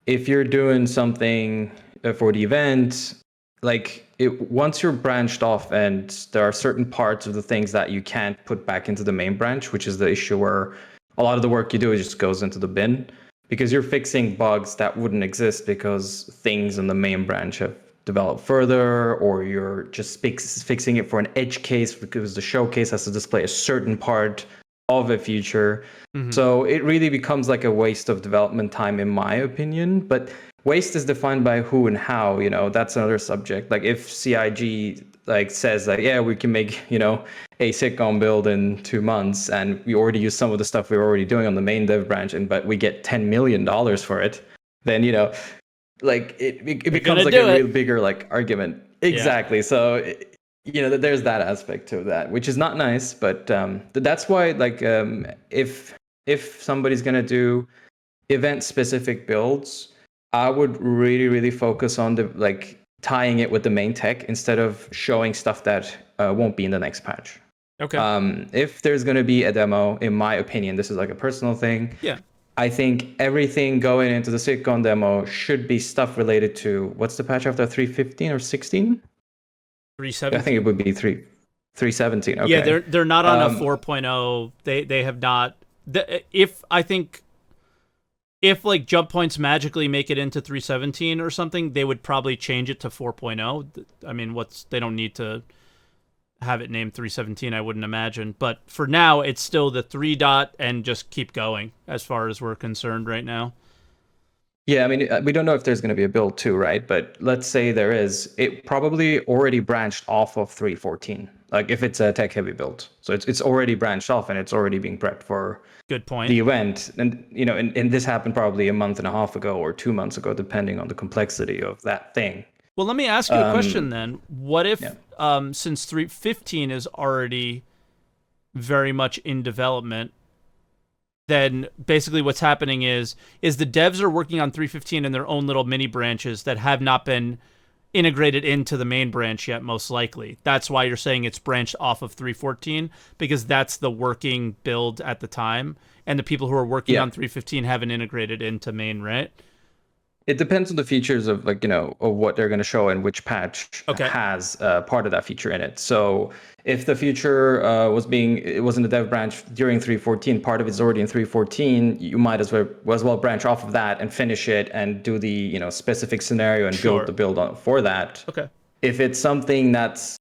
if you're doing something for the event, like once you're branched off and there are certain parts of the things that you can't put back into the main branch, which is the issue where a lot of the work you do just goes into the bin because you're fixing bugs that wouldn't exist because things in the main branch have developed further, or you're just fixing it for an edge case because the showcase has to display a certain part of a feature. So it really becomes like a waste of development time, in my opinion. But waste is defined by who and how, that's another subject. Like if CIG like says that, yeah, we can make, a sitcom build in 2 months and we already use some of the stuff we're already doing on the main dev branch, but we get $10 million for it, then, like it becomes like a real bigger like argument. Exactly. Yeah. So, there's that aspect to that, which is not nice, but that's why like if somebody's going to do event specific builds, I would really, really focus on the like tying it with the main tech instead of showing stuff that won't be in the next patch. Okay. If there's going to be a demo, in my opinion, this is like a personal thing. Yeah. I think everything going into the Citizencon demo should be stuff related to what's the patch after 3.15 or 16? 3.17. I think it would be 3.17. Okay. Yeah, they're not on a 4.0. They have not. If like jump points magically make it into 3.17 or something, they would probably change it to 4.0. I mean, they don't need to have it named 3.17, I wouldn't imagine. But for now, it's still the 3 dot and just keep going as far as we're concerned right now. Yeah, I mean, we don't know if there's going to be a build 2, right? But let's say there is. It probably already branched off of 3.14, like if it's a tech-heavy build. So it's already branched off and it's already being prepped for good point the event. And, and this happened probably a month and a half ago or 2 months ago, depending on the complexity of that thing. Well, let me ask you a question then. What if, since 3.15 is already very much in development, then basically what's happening is the devs are working on 3.15 in their own little mini branches that have not been integrated into the main branch yet, most likely. That's why you're saying it's branched off of 3.14, because that's the working build at the time, and the people who are working on 3.15 haven't integrated into main, right? It depends on the features of of what they're going to show and which patch has part of that feature in it. So if the feature was in the dev branch during 3.14, part of it's already in 3.14, you might as well branch off of that and finish it and do the specific scenario and build the build for that. Okay. If it's something that's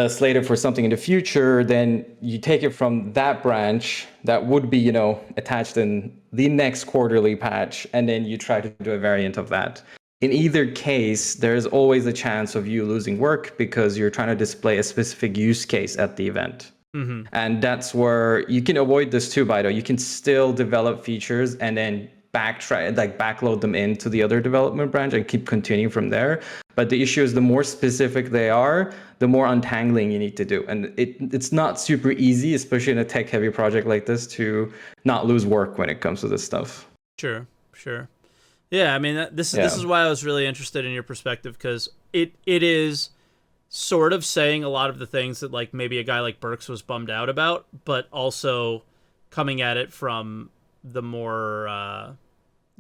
slated for something in the future, then you take it from that branch that would be, attached in the next quarterly patch, and then you try to do a variant of that. In either case, there's always a chance of you losing work because you're trying to display a specific use case at the event. Mm-hmm. And that's where you can avoid this too, by the way. You can still develop features and then backload them into the other development branch and keep continuing from there. But the issue is the more specific they are, the more untangling you need to do. And it's not super easy, especially in a tech-heavy project like this, to not lose work when it comes to this stuff. Sure. Yeah, I mean, this is why I was really interested in your perspective, because it is sort of saying a lot of the things that like maybe a guy like Berks was bummed out about, but also coming at it from the more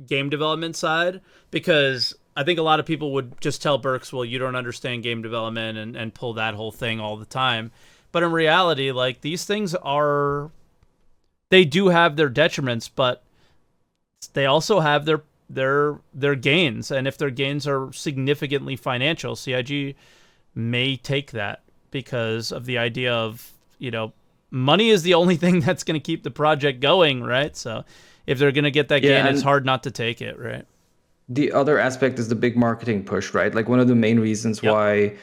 game development side, because I think a lot of people would just tell Berks, well, you don't understand game development, and pull that whole thing all the time. But in reality, like, these things they do have their detriments, but they also have their gains. And if their gains are significantly financial, CIG may take that because of the idea of, money is the only thing that's going to keep the project going, right? So if they're going to get that gain, it's hard not to take it, right? The other aspect is the big marketing push, right? Like one of the main reasons why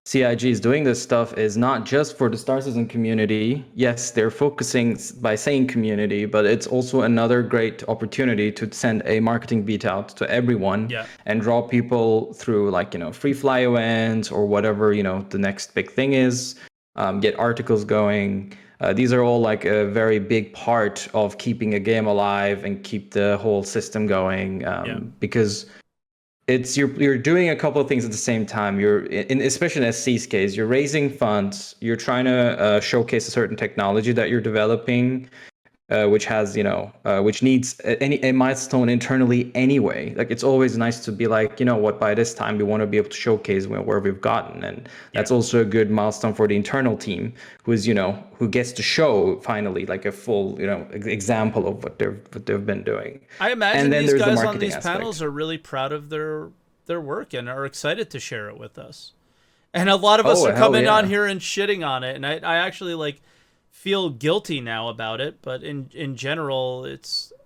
CIG is doing this stuff is not just for the Star Citizen community. Yes, they're focusing by saying community, but it's also another great opportunity to send a marketing beat out to everyone and draw people through free fly events or whatever, the next big thing is, get articles going. These are all like a very big part of keeping a game alive and keep the whole system going, because it's you're doing a couple of things at the same time. You're especially in SC's case, you're raising funds, you're trying to showcase a certain technology that you're developing, which has which needs a milestone internally anyway. Like, it's always nice to be like, what, by this time we want to be able to showcase where we've gotten, and that's also a good milestone for the internal team, who gets to show finally like a full example of what they've been doing. I imagine and then these there's the guys on marketing these aspect. panels are really proud of their work and are excited to share it with us. And a lot of us are coming on here and shitting on it, and I actually feel guilty now about it, but in general,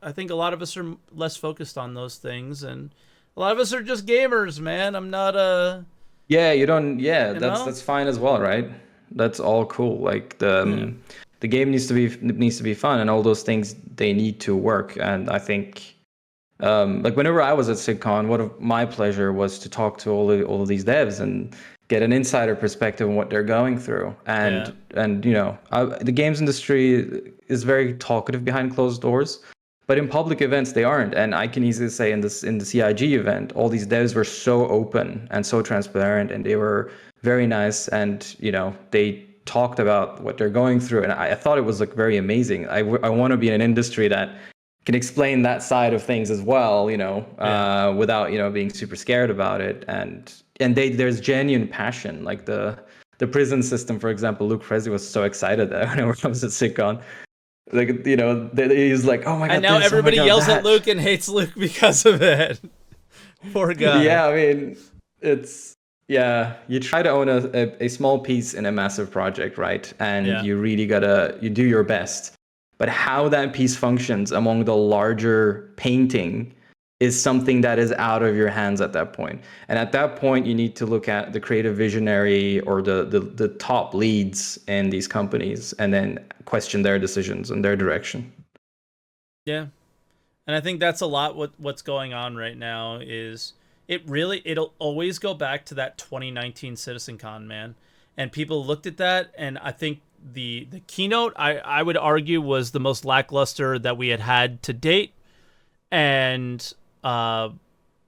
I think a lot of us are less focused on those things, and a lot of us are just gamers, man. I'm not that's fine as well, right? That's all cool. Like, the game needs to be fun, and all those things, they need to work. And I think like, whenever I was at SigCon, one of my pleasure was to talk to all of these devs and get an insider perspective on what they're going through. And the games industry is very talkative behind closed doors, but in public events they aren't. And I can easily say in the CIG event, all these devs were so open and so transparent, and they were very nice, and they talked about what they're going through, and I thought it was very amazing. I want to be in an industry that can explain that side of things as well, without being super scared about it. And there's genuine passion. Like the prison system, for example, Luke Frezzi was so excited that whenever I was at SigCon, he's like, oh my god. And now everybody yells at Luke and hates Luke because of it. Poor guy. Yeah, I mean, you try to own a small piece in a massive project, right? And you really you do your best. But how that piece functions among the larger painting is something that is out of your hands at that point. And at that point, you need to look at the creative visionary or the top leads in these companies, and then question their decisions and their direction. Yeah. And I think that's a lot what's going on right now. Is it'll always go back to that 2019 CitizenCon, man. And people looked at that, and I think the keynote, I would argue, was the most lackluster that we had to date. And all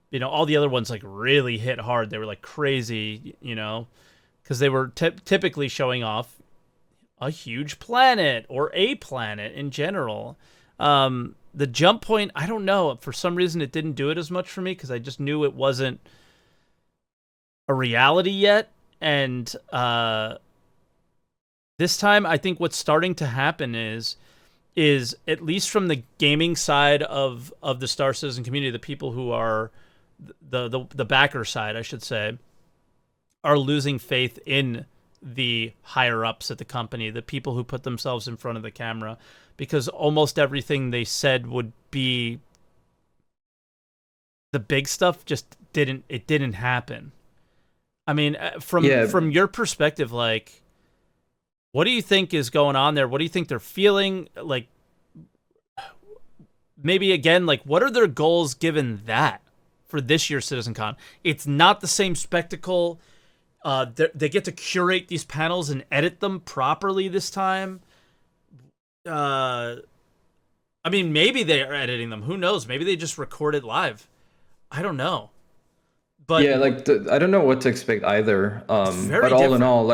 the other ones really hit hard. They were crazy, because they were typically showing off a huge planet or a planet in general. The jump point, I don't know, for some reason it didn't do it as much for me, because I just knew it wasn't a reality yet. And this time, I think what's starting to happen is at least from the gaming side of the Star Citizen community, the people who are the backer side, I should say, are losing faith in the higher ups at the company, the people who put themselves in front of the camera, because almost everything they said would be the big stuff just didn't happen. I mean, from your perspective, what do you think is going on there? What do you think they're feeling? Maybe again, what are their goals given that for this year's CitizenCon? It's not the same spectacle. They get to curate these panels and edit them properly this time. I mean, maybe they are editing them. Who knows? Maybe they just record it live. I don't know. But I don't know what to expect either. But all in all,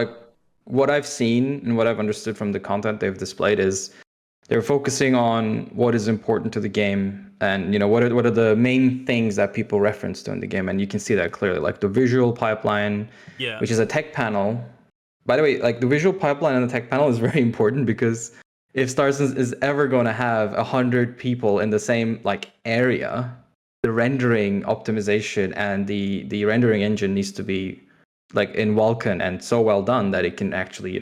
what I've seen and what I've understood from the content they've displayed is they're focusing on what is important to the game, and what are the main things that people reference to in the game, and you can see that clearly, like the visual pipeline, which is a tech panel. By the way, the visual pipeline and the tech panel is very important, because if Star Citizen is ever going to have 100 people in the same area, the rendering optimization and the rendering engine needs to be in Vulkan and so well done that it can actually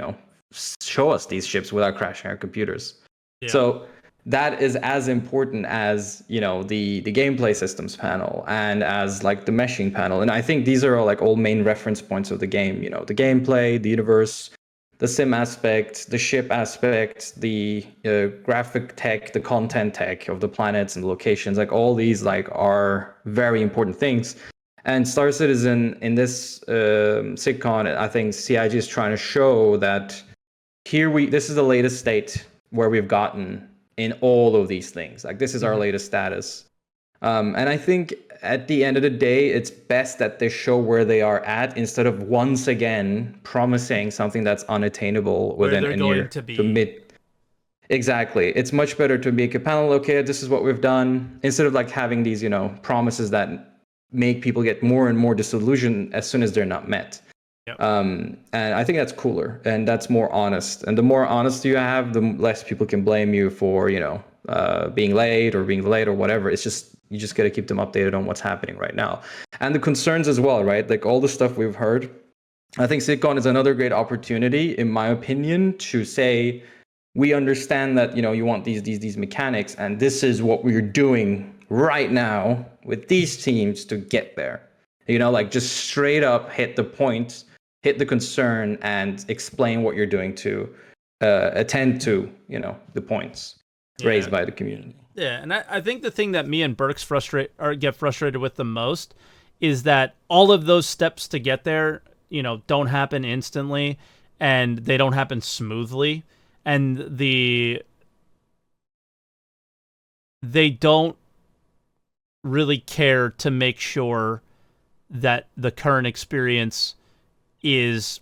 show us these ships without crashing our computers. So that is as important as the gameplay systems panel and as the meshing panel. And I think these are all main reference points of the game. The gameplay, the universe, the sim aspect, the ship aspect, the graphic tech, the content tech of the planets and the locations. All these are very important things. And Star Citizen in this SigCon, I think CIG is trying to show that this is the latest state where we've gotten in all of these things. Like, this is our latest status. And I think at the end of the day, it's best that they show where they are at instead of once again promising something that's unattainable within a year to mid. Exactly. It's much better to make a panel, okay, this is what we've done, instead of like having these, promises that make people get more and more disillusioned as soon as they're not met. Yep. And I think that's cooler and that's more honest. And the more honest you have, the less people can blame you for, being late or being delayed or whatever. It's just, you just got to keep them updated on what's happening right now. And the concerns as well, right? Like all the stuff we've heard. I think Citizencon is another great opportunity, in my opinion, to say, we understand that, you want these mechanics, and this is what we're doing right now with these teams to get there. Like just straight up hit the point, hit the concern, and explain what you're doing to attend to, the points raised by the community. Yeah, and I think the thing that me and Berks get frustrated with the most is that all of those steps to get there, don't happen instantly, and they don't happen smoothly, and they don't really care to make sure that the current experience is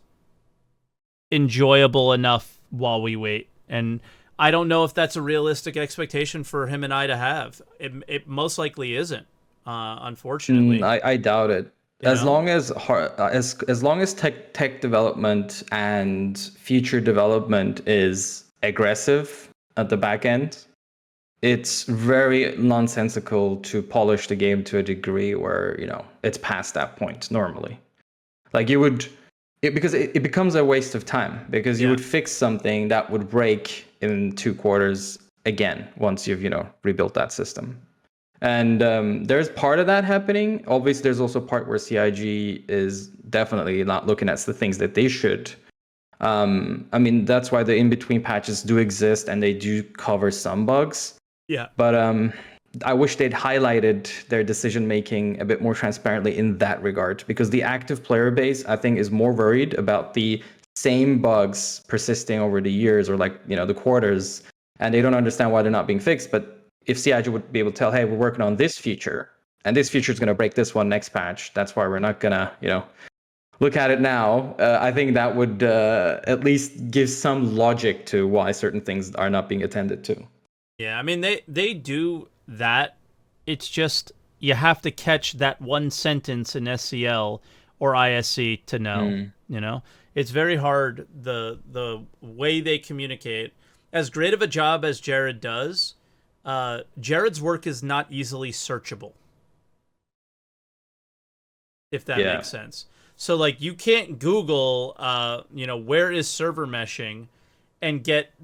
enjoyable enough while we wait. And I don't know if that's a realistic expectation for him and I to have. It most likely isn't, unfortunately. I doubt it. As long as tech development and feature development is aggressive at the back end, it's very nonsensical to polish the game to a degree where it's past that point normally. Like because it becomes a waste of time, because you would fix something that would break in 2 quarters again once you've rebuilt that system. And there's part of that happening. Obviously, there's also part where CIG is definitely not looking at the things that they should. That's why the in-between patches do exist, and they do cover some bugs. Yeah. But I wish they'd highlighted their decision-making a bit more transparently in that regard, because the active player base, I think, is more worried about the same bugs persisting over the years or the quarters, and they don't understand why they're not being fixed. But if CIG would be able to tell, hey, we're working on this feature, and this feature is going to break this one next patch, that's why we're not going to, look at it now. I think that would at least give some logic to why certain things are not being attended to. Yeah, they do that. It's just you have to catch that one sentence in SCL or ISC to know. It's very hard, the way they communicate. As great of a job as Jared does, Jared's work is not easily searchable, if that makes sense. So you can't Google where is server meshing and get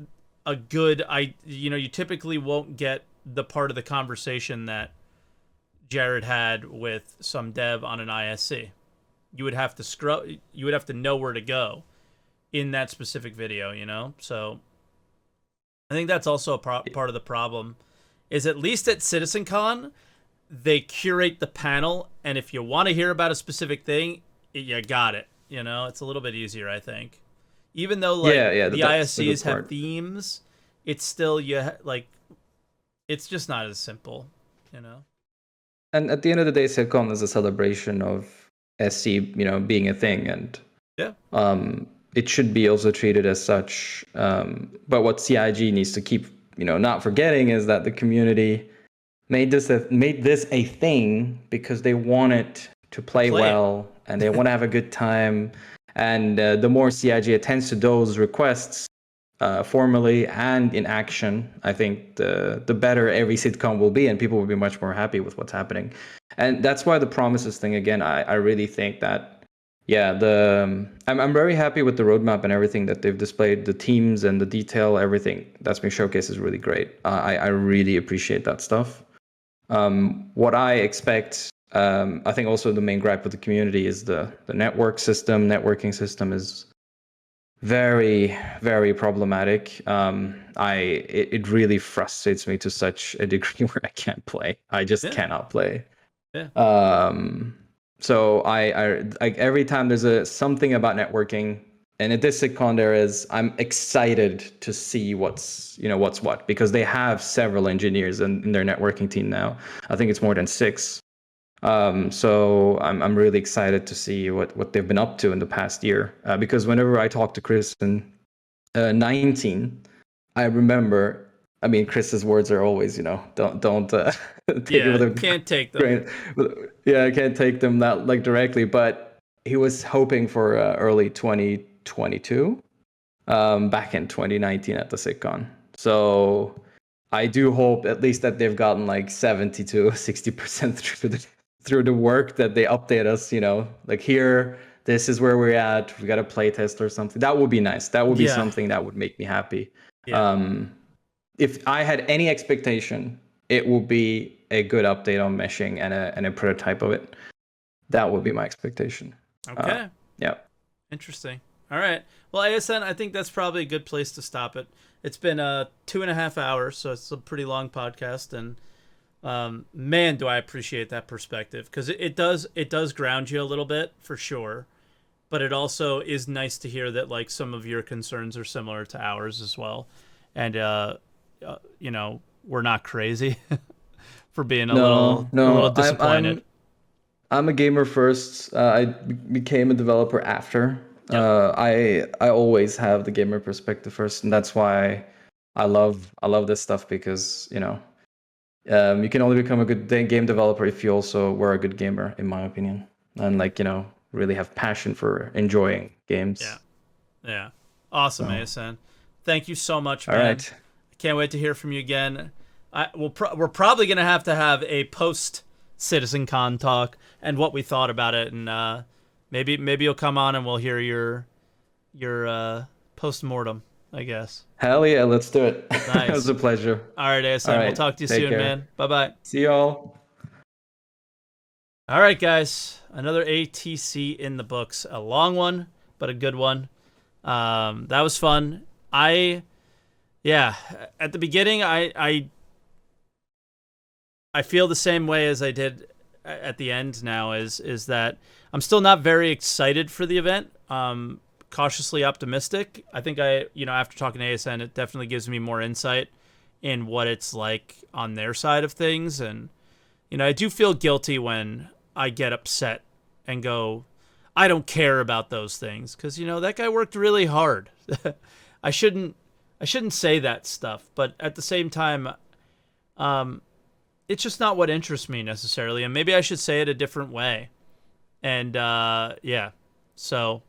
a good you typically won't get the part of the conversation that Jared had with some dev on an ISC. You would have to you would have to know where to go in that specific video, So I think that's also a part of the problem, is at least at Citizencon, they curate the panel, and if you want to hear about a specific thing, you got it. It's a little bit easier, I think. Even though the ISCs have themes, it's still it's just not as simple, And at the end of the day, Citizencon is a celebration of SC, being a thing, and it should be also treated as such. But what CIG needs to keep, not forgetting, is that the community made this a thing because they want it to play well, and they want to have a good time. And the more CIG attends to those requests, formally and in action, I think the better every Citizencon will be, and people will be much more happy with what's happening. And that's why the promises thing, again, I really think that, I'm very happy with the roadmap and everything that they've displayed, the teams and the detail, everything that's been showcased is really great. I really appreciate that stuff. What I expect, I think also the main gripe with the community is the networking system is very, very problematic. It really frustrates me to such a degree where I can't play. I just cannot play. So I every time there's something about networking, And at this SitCon I'm excited to see what's what, because they have several engineers in their networking team now. I think it's more than 6. So I'm really excited to see what they've been up to in the past year. Because whenever I talk to Chris in 19, I remember. I mean, Chris's words are always, don't take it with a can't take them. Yeah, I can't take them that directly, but he was hoping for early 2022, back in 2019 at the SitCon. So I do hope at least that they've gotten 70 to 60% through the work, that they update us. Here, this is where we're at. We got a playtest or something. That would be nice. That would be something that would make me happy. Yeah. If I had any expectation, it will be a good update on meshing and a prototype of it. That would be my expectation. Okay. Yeah. Interesting. All right. Well, ASN, I think that's probably a good place to stop it. It's been 2.5 hours, so it's a pretty long podcast, and man, do I appreciate that perspective, because it does ground you a little bit for sure, but it also is nice to hear that some of your concerns are similar to ours as well, and we're not crazy for being a little disappointed. I'm a gamer first. I became a developer after. Yep. I always have the gamer perspective first, and that's why I love this stuff, because you can only become a good game developer if you also were a good gamer, in my opinion, and really have passion for enjoying games. Yeah. Awesome, ASN. Thank you so much, man. All right. Can't wait to hear from you again. We're probably gonna have to have a post Citizencon talk and what we thought about it, and maybe you'll come on and we'll hear your post-mortem, I guess. Hell yeah, let's do it. Nice. It was a pleasure. All right, ASM. We'll talk to you soon, care. Man. Bye-bye. See y'all. All right, guys. Another ATC in the books. A long one, but a good one. That was fun. At the beginning, I feel the same way as I did at the end now, is that I'm still not very excited for the event. Cautiously optimistic. I think after talking to ASN, it definitely gives me more insight in what it's like on their side of things. And, I do feel guilty when I get upset and go, I don't care about those things. 'Cause, that guy worked really hard. I shouldn't say that stuff, but at the same time, it's just not what interests me necessarily, and maybe I should say it a different way. And so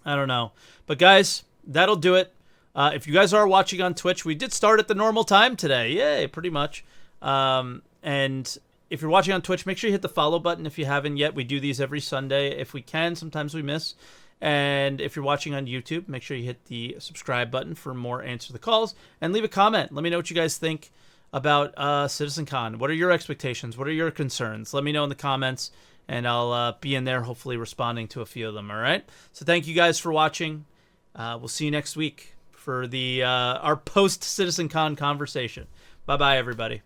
I don't know, but guys, that'll do it. If you guys are watching on Twitch, we did start at the normal time today. Yay, pretty much. And if you're watching on Twitch, make sure you hit the follow button if you haven't yet. We do these every Sunday if we can. Sometimes we miss. And if you're watching on YouTube, make sure you hit the subscribe button for more Answer the Calls, and leave a comment. Let me know what you guys think about Citizencon. What are your expectations? What are your concerns? Let me know in the comments, and I'll be in there hopefully responding to a few of them. All right. So thank you guys for watching. We'll see you next week for our post Citizencon conversation. Bye bye, everybody.